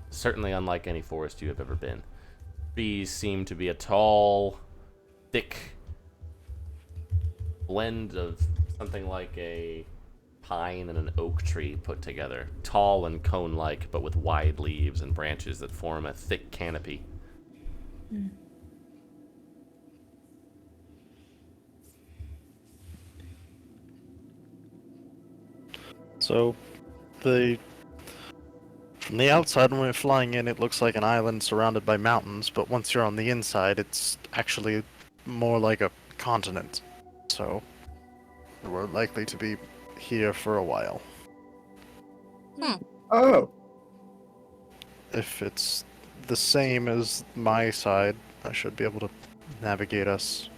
certainly unlike any forest you have ever been. Trees seem to be a tall, thick blend of something like a pine and an oak tree put together. Tall and cone-like, but with wide leaves and branches that form a thick canopy. So, from the outside when we're flying in, it looks like an island surrounded by mountains, but once you're on the inside, it's actually more like a continent. So, we're likely to be here for a while. Oh, If it's the same as my side, I should be able to navigate us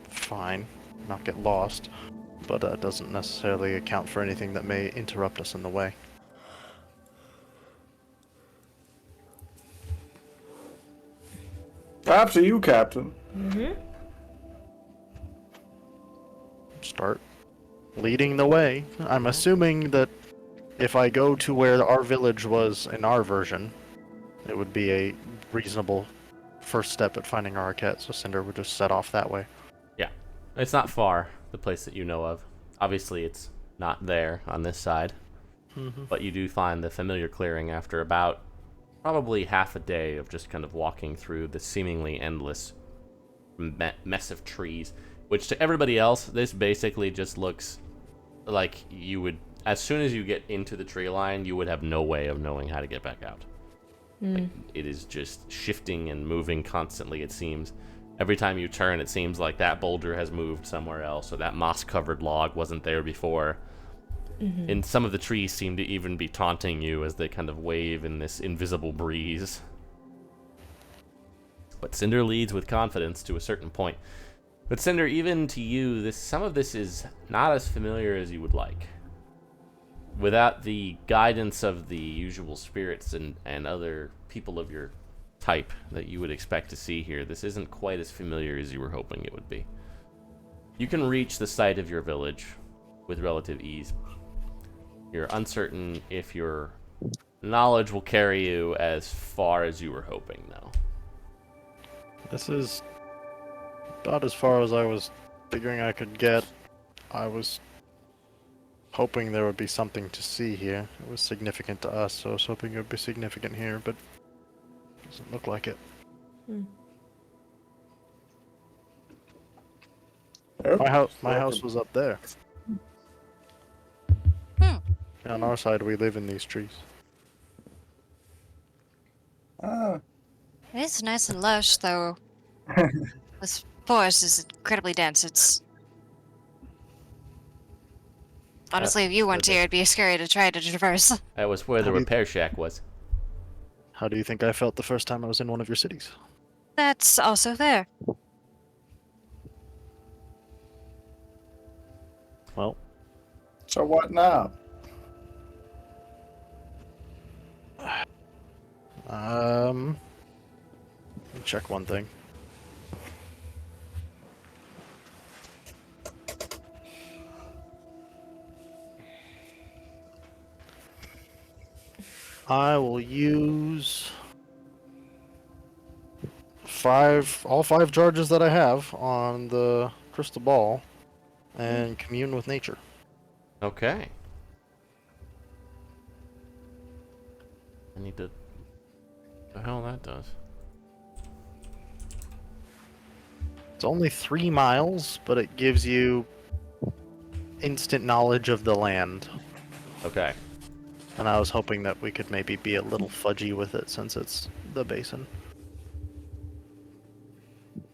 fine, not get lost, but doesn't necessarily account for anything that may interrupt us in the way. after you, Captain. Start leading the way. I'm assuming that if I go to where our village was in our version, it would be a reasonable first step at finding Araket, so Cinder would just set off that way. Yeah. It's not far, the place that you know of. Obviously, it's not there on this side. But you do find the familiar clearing after about probably half a day of just kind of walking through the seemingly endless mess of trees, which to everybody else, this basically just looks like you would, as soon as you get into the tree line, you would have no way of knowing how to get back out. Like, it is just shifting and moving constantly, it seems. Every time you turn, it seems like that boulder has moved somewhere else, or that moss-covered log wasn't there before. And some of the trees seem to even be taunting you as they kind of wave in this invisible breeze. But Cinder leads with confidence to a certain point. But Cinder, even to you, some of this is not as familiar as you would like. Without the guidance of the usual spirits and other people of your type that you would expect to see here, this isn't quite as familiar as you were hoping it would be. You can reach the site of your village with relative ease. You're uncertain if your knowledge will carry you as far as you were hoping, though. This is about as far as I was figuring I could get. I was hoping there would be something to see here. It was significant to us, so I was hoping it would be significant here, but it doesn't look like it. My house was up there. On our side, we live in these trees. Ah, It is nice and lush, though. This forest is incredibly dense. It's honestly, if you weren't here, it'd be scary to try to traverse. That was where the Have you- repair shack was. How do you think I felt the first time I was in one of your cities? That's also there. Well, so what now? let me check one thing. I will use all five charges that I have on the crystal ball and commune with nature. Okay. I need to... What the hell that does? It's only 3 miles, but it gives you instant knowledge of the land. Okay. And I was hoping that we could maybe be a little fudgy with it since it's the basin.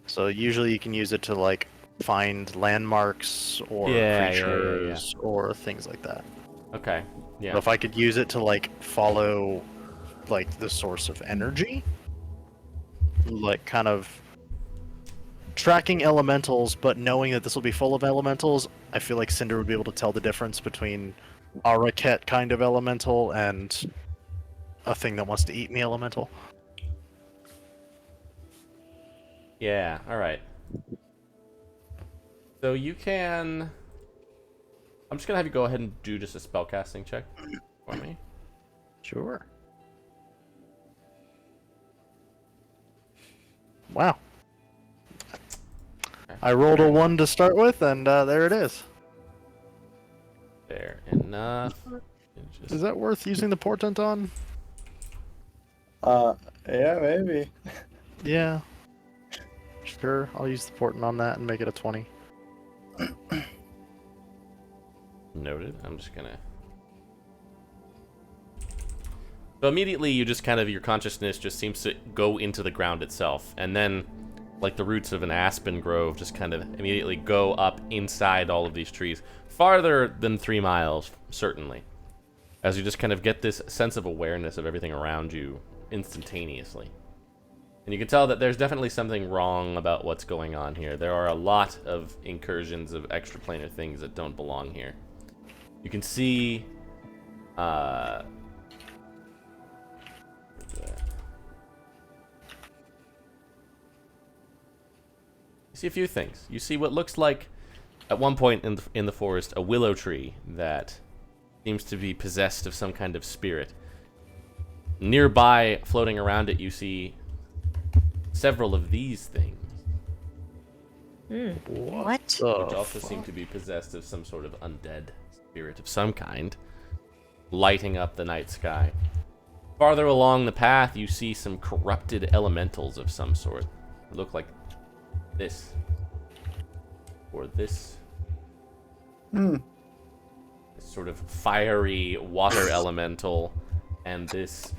So usually you can use it to like find landmarks or creatures or things like that. Okay. Yeah. But if I could use it to like follow like the source of energy, like kind of tracking elementals, but knowing that this will be full of elementals, I feel like Cinder would be able to tell the difference between Araket kind of elemental and a thing that wants to eat me elemental. Yeah, alright. So you can... I'm just gonna have you go ahead and do just a spellcasting check for me. Sure. Wow. I rolled a 1 to start with, and there it is. Fair enough. Is that worth using the portent on? Yeah, maybe. Yeah. Sure, I'll use the portent on that and make it a 20. Noted. I'm just gonna. So immediately, you just kind of your consciousness just seems to go into the ground itself, and then, like the roots of an aspen grove, just kind of immediately go up inside all of these trees, farther than 3 miles, certainly. As you just kind of get this sense of awareness of everything around you instantaneously. And you can tell that there's definitely something wrong about what's going on here. There are a lot of incursions of extraplanar things that don't belong here. You can see, you see a few things. You see what looks like, at one point in the forest, a willow tree that seems to be possessed of some kind of spirit. Nearby, floating around it, you see several of these things. What? Which also seem to be possessed of some sort of undead spirit of some kind, lighting up the night sky. Farther along the path, you see some corrupted elementals of some sort. They look like this. Or this. This sort of fiery water elemental, and this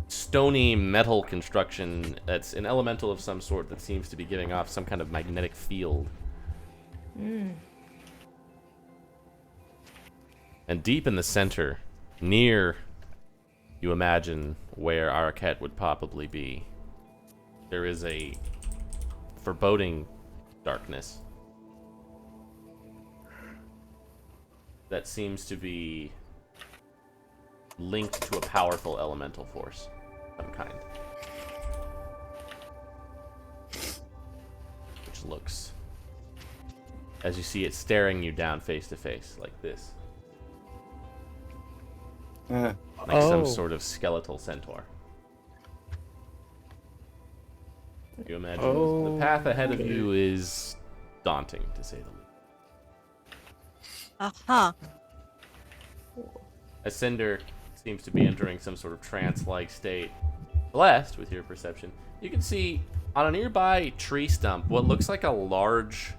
stony metal construction that's an elemental of some sort that seems to be giving off some kind of magnetic field. And deep in the center, near, you imagine, where Araket would probably be, there is a foreboding darkness that seems to be linked to a powerful elemental force of some kind. Which looks, as you see it staring you down face to face, like this. Like some sort of skeletal centaur. You imagine the path ahead of you is daunting, to say the least. Uh-huh. As Cinder seems to be entering some sort of trance-like state, blessed with your perception, you can see on a nearby tree stump what looks like a large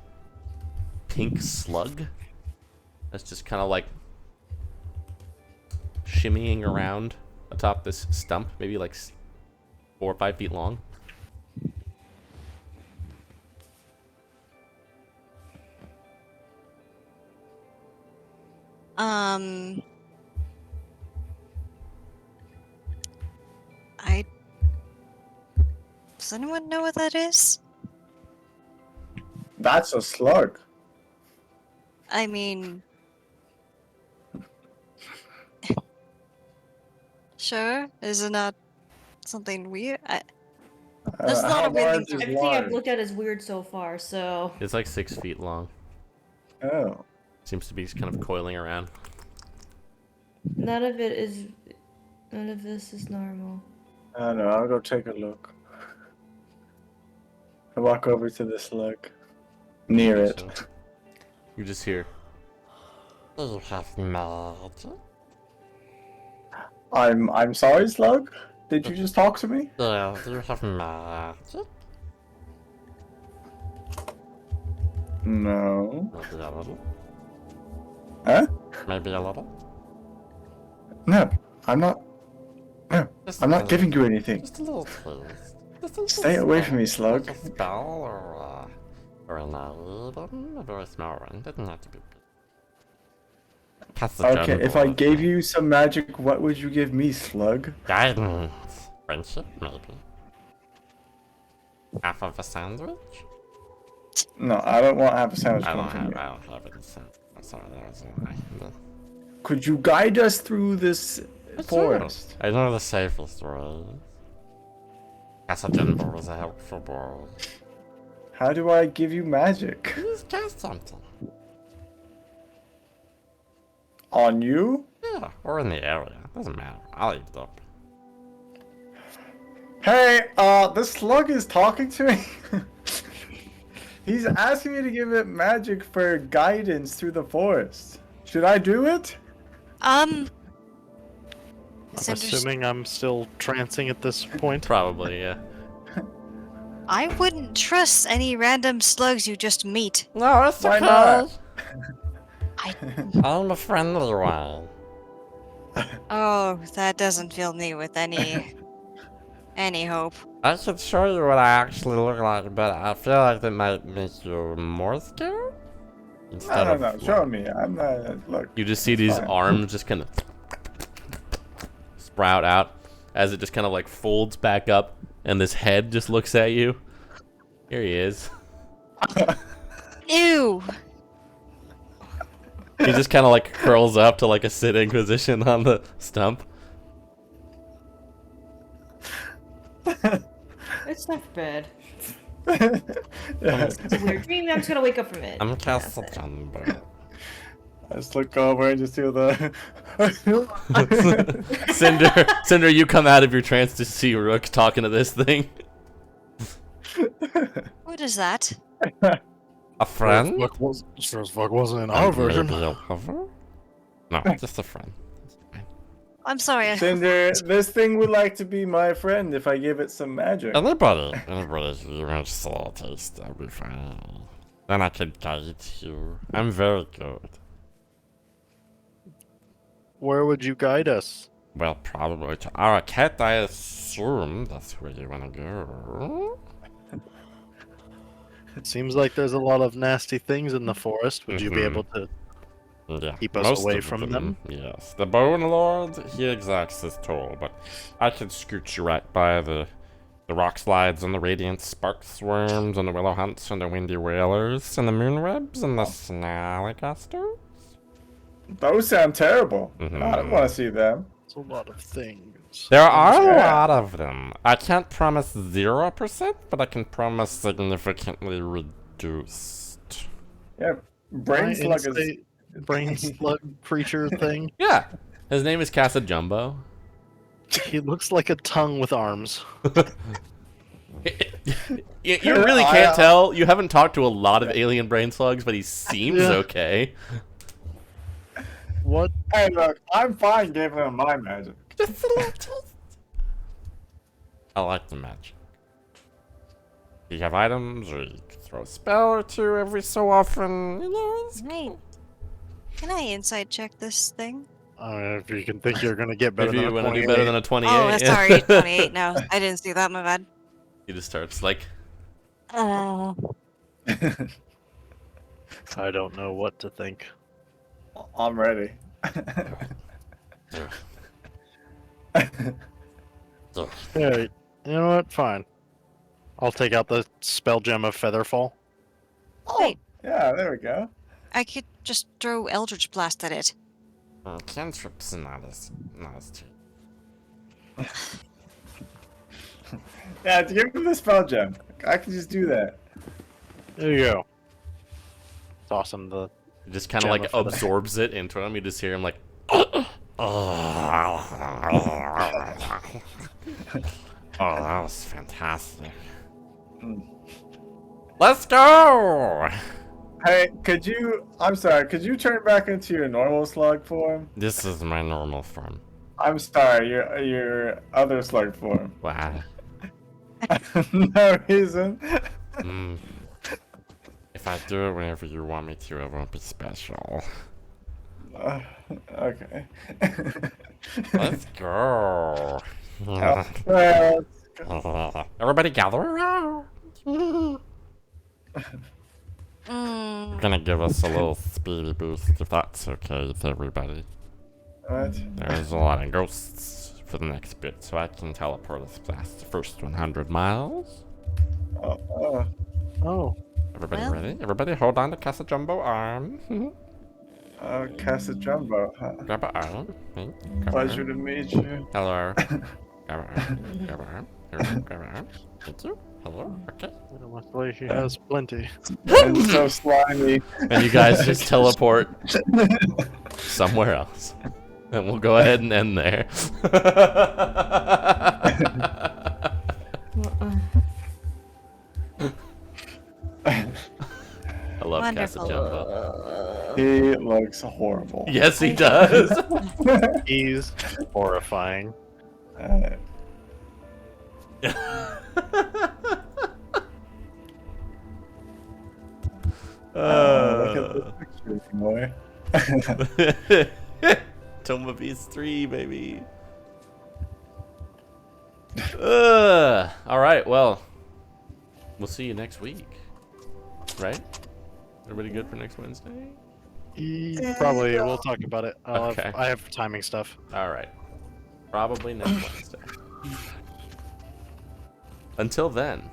pink slug that's just kind of like shimmying around atop this stump, maybe like 4 or 5 feet long. Does anyone know what that is? That's a slug. I mean... Sure, is it not something weird? That's not how a weird large thing is to... Everything I've large? looked at is weird so far, so... It's like 6 feet long. Oh. Seems to be just kind of coiling around. None of this is normal. I don't know. I'll go take a look. I walk over to the slug. Near it. So, you just hear, You have magic? I'm sorry, slug? Did you just talk to me? Yeah, do you have magic? No. Maybe a little. Huh? Maybe a little. No. I'm not. No. Just I'm a not little. giving you anything. Just a little taste. Just a little Stay away from me, spell. slug. Like a spell or an item. A very small one. Doesn't have to be big. Cast the Okay, if I jungle. gave you some magic, what would you give me, slug? Guidance. Friendship, maybe. Half of a sandwich? No, I don't want to have a sandwich I come don't from have, you. I don't have any sandwich. I'm sorry, that was a lie. But- Could you guide us through this forest? I know the safest way. Cast a jungle was a helpful boy. How do I give you magic? Just cast something. On you? Yeah, or in the area. Doesn't matter. I'll leave it up. Hey, this slug is talking to me. He's asking me to give it magic for guidance through the forest. Should I do it? I'm Cinder's- assuming I'm still trancing at this point. Probably, yeah. I wouldn't trust any random slugs you just meet. No, it's Why okay. not? I'm a friendly one. Oh, that doesn't fill me with any hope. I could show you what I actually look like, but I feel like that might make you more scared. Instead No, of show me. I'm not. Look. You just see these Fine. arms just kind of sprout out as it just kind of like folds back up, and this head just looks at you. Here he is. Ew! He just kind of like curls up to like a sitting position on the stump. It's not bad. Yeah. It's a weird dream. I'm just gonna wake up from it. I'm That's Castle it. Jumbo. I just look over and just do the. Cinder, you come out of your trance to see Rook talking to this thing. What is that? A friend? Sure as fuck wasn't in our version. Maybe a lover? No, just a friend. I'm sorry. Cinder, this thing would like to be my friend if I give it some magic. Anybody you want just a little taste, that'll be fine. Then I can guide you. I'm very good. Where would you guide us? Well, probably to Araket, I assume that's where you wanna go. It seems like there's a lot of nasty things in the forest. Would you be Mhm. able to? Yeah, Keep us most away of from them? Yes, the Bone Lord, he exacts his toll, but I could scoot you right by the rock slides and the radiant spark swarms and the willow hunts and the windy whalers and the moonwebs and the snallycasters. Those sound terrible. Mhm. I don't want to see them. It's a lot of things. There are a Yeah. lot of them. I can't promise 0%, but I can promise significantly reduced. Yeah, brain My slug is. instate brain slug creature thing. Yeah, his name is Casa Jumbo. He looks like a tongue with arms. You really can't tell. You haven't talked to a lot of alien brain slugs, but he seems Yeah. okay. What? Hey, look, I'm fine giving him my magic. Just a little taste. I like the magic. You have items, or you can throw a spell or two every so often. You know, it's Can I insight check this thing? If you can think you're gonna get better If than you a want to do 28. better than a 28. Oh, sorry, 28. No, I didn't see that. My bad. He just starts like, Oh. I don't know what to think. I'm ready. Alright, you know what? Fine. I'll take out the spell gem of Featherfall. Wait, Yeah, there we go. I could just throw Eldritch Blast at it. Cantrips are not as cheap. Yeah, to give him the spell gem. I can just do that. There you go. Toss him the. he just kind of Gem like of feather. absorbs it into him. You just hear him like, Oh, that was fantastic. Let's go! Hey, could you? I'm sorry. Could you turn back into your normal slug form? This is my normal form. I'm sorry, your other slug form. Wow. No reason. Mm. If I do it whenever you want me to, it won't be special. Okay. Let's go. Well, Everybody gather around. Mm, Gonna give us a little speedy boost if that's okay with everybody. what? There's a lot of ghosts for the next bit, so I can teleport us past the first 100 miles. Oh, Oh. Everybody Well. ready? Everybody hold on to Casa Jumbo arm. Casa Jumbo. Huh? Grab an arm. Me. Grab an Pleasure arm. to meet you. Hello. Grab an arm. Grab an arm. Here we go. Grab an arm. Thank you. Hello. Okay. Luckily, he has plenty. And so slimy. and you guys just teleport somewhere else. And we'll go ahead and end there. cast a Wonderful. jump up. He looks horrible. Yes, he does. He's horrifying. Uh, look at this picture anymore. Toma Beast 3, baby. All right, well, we'll see you next week. Right? Everybody good for next Wednesday? Probably, we'll talk about it. Okay. I have timing stuff. All right. Probably next Wednesday. Until then.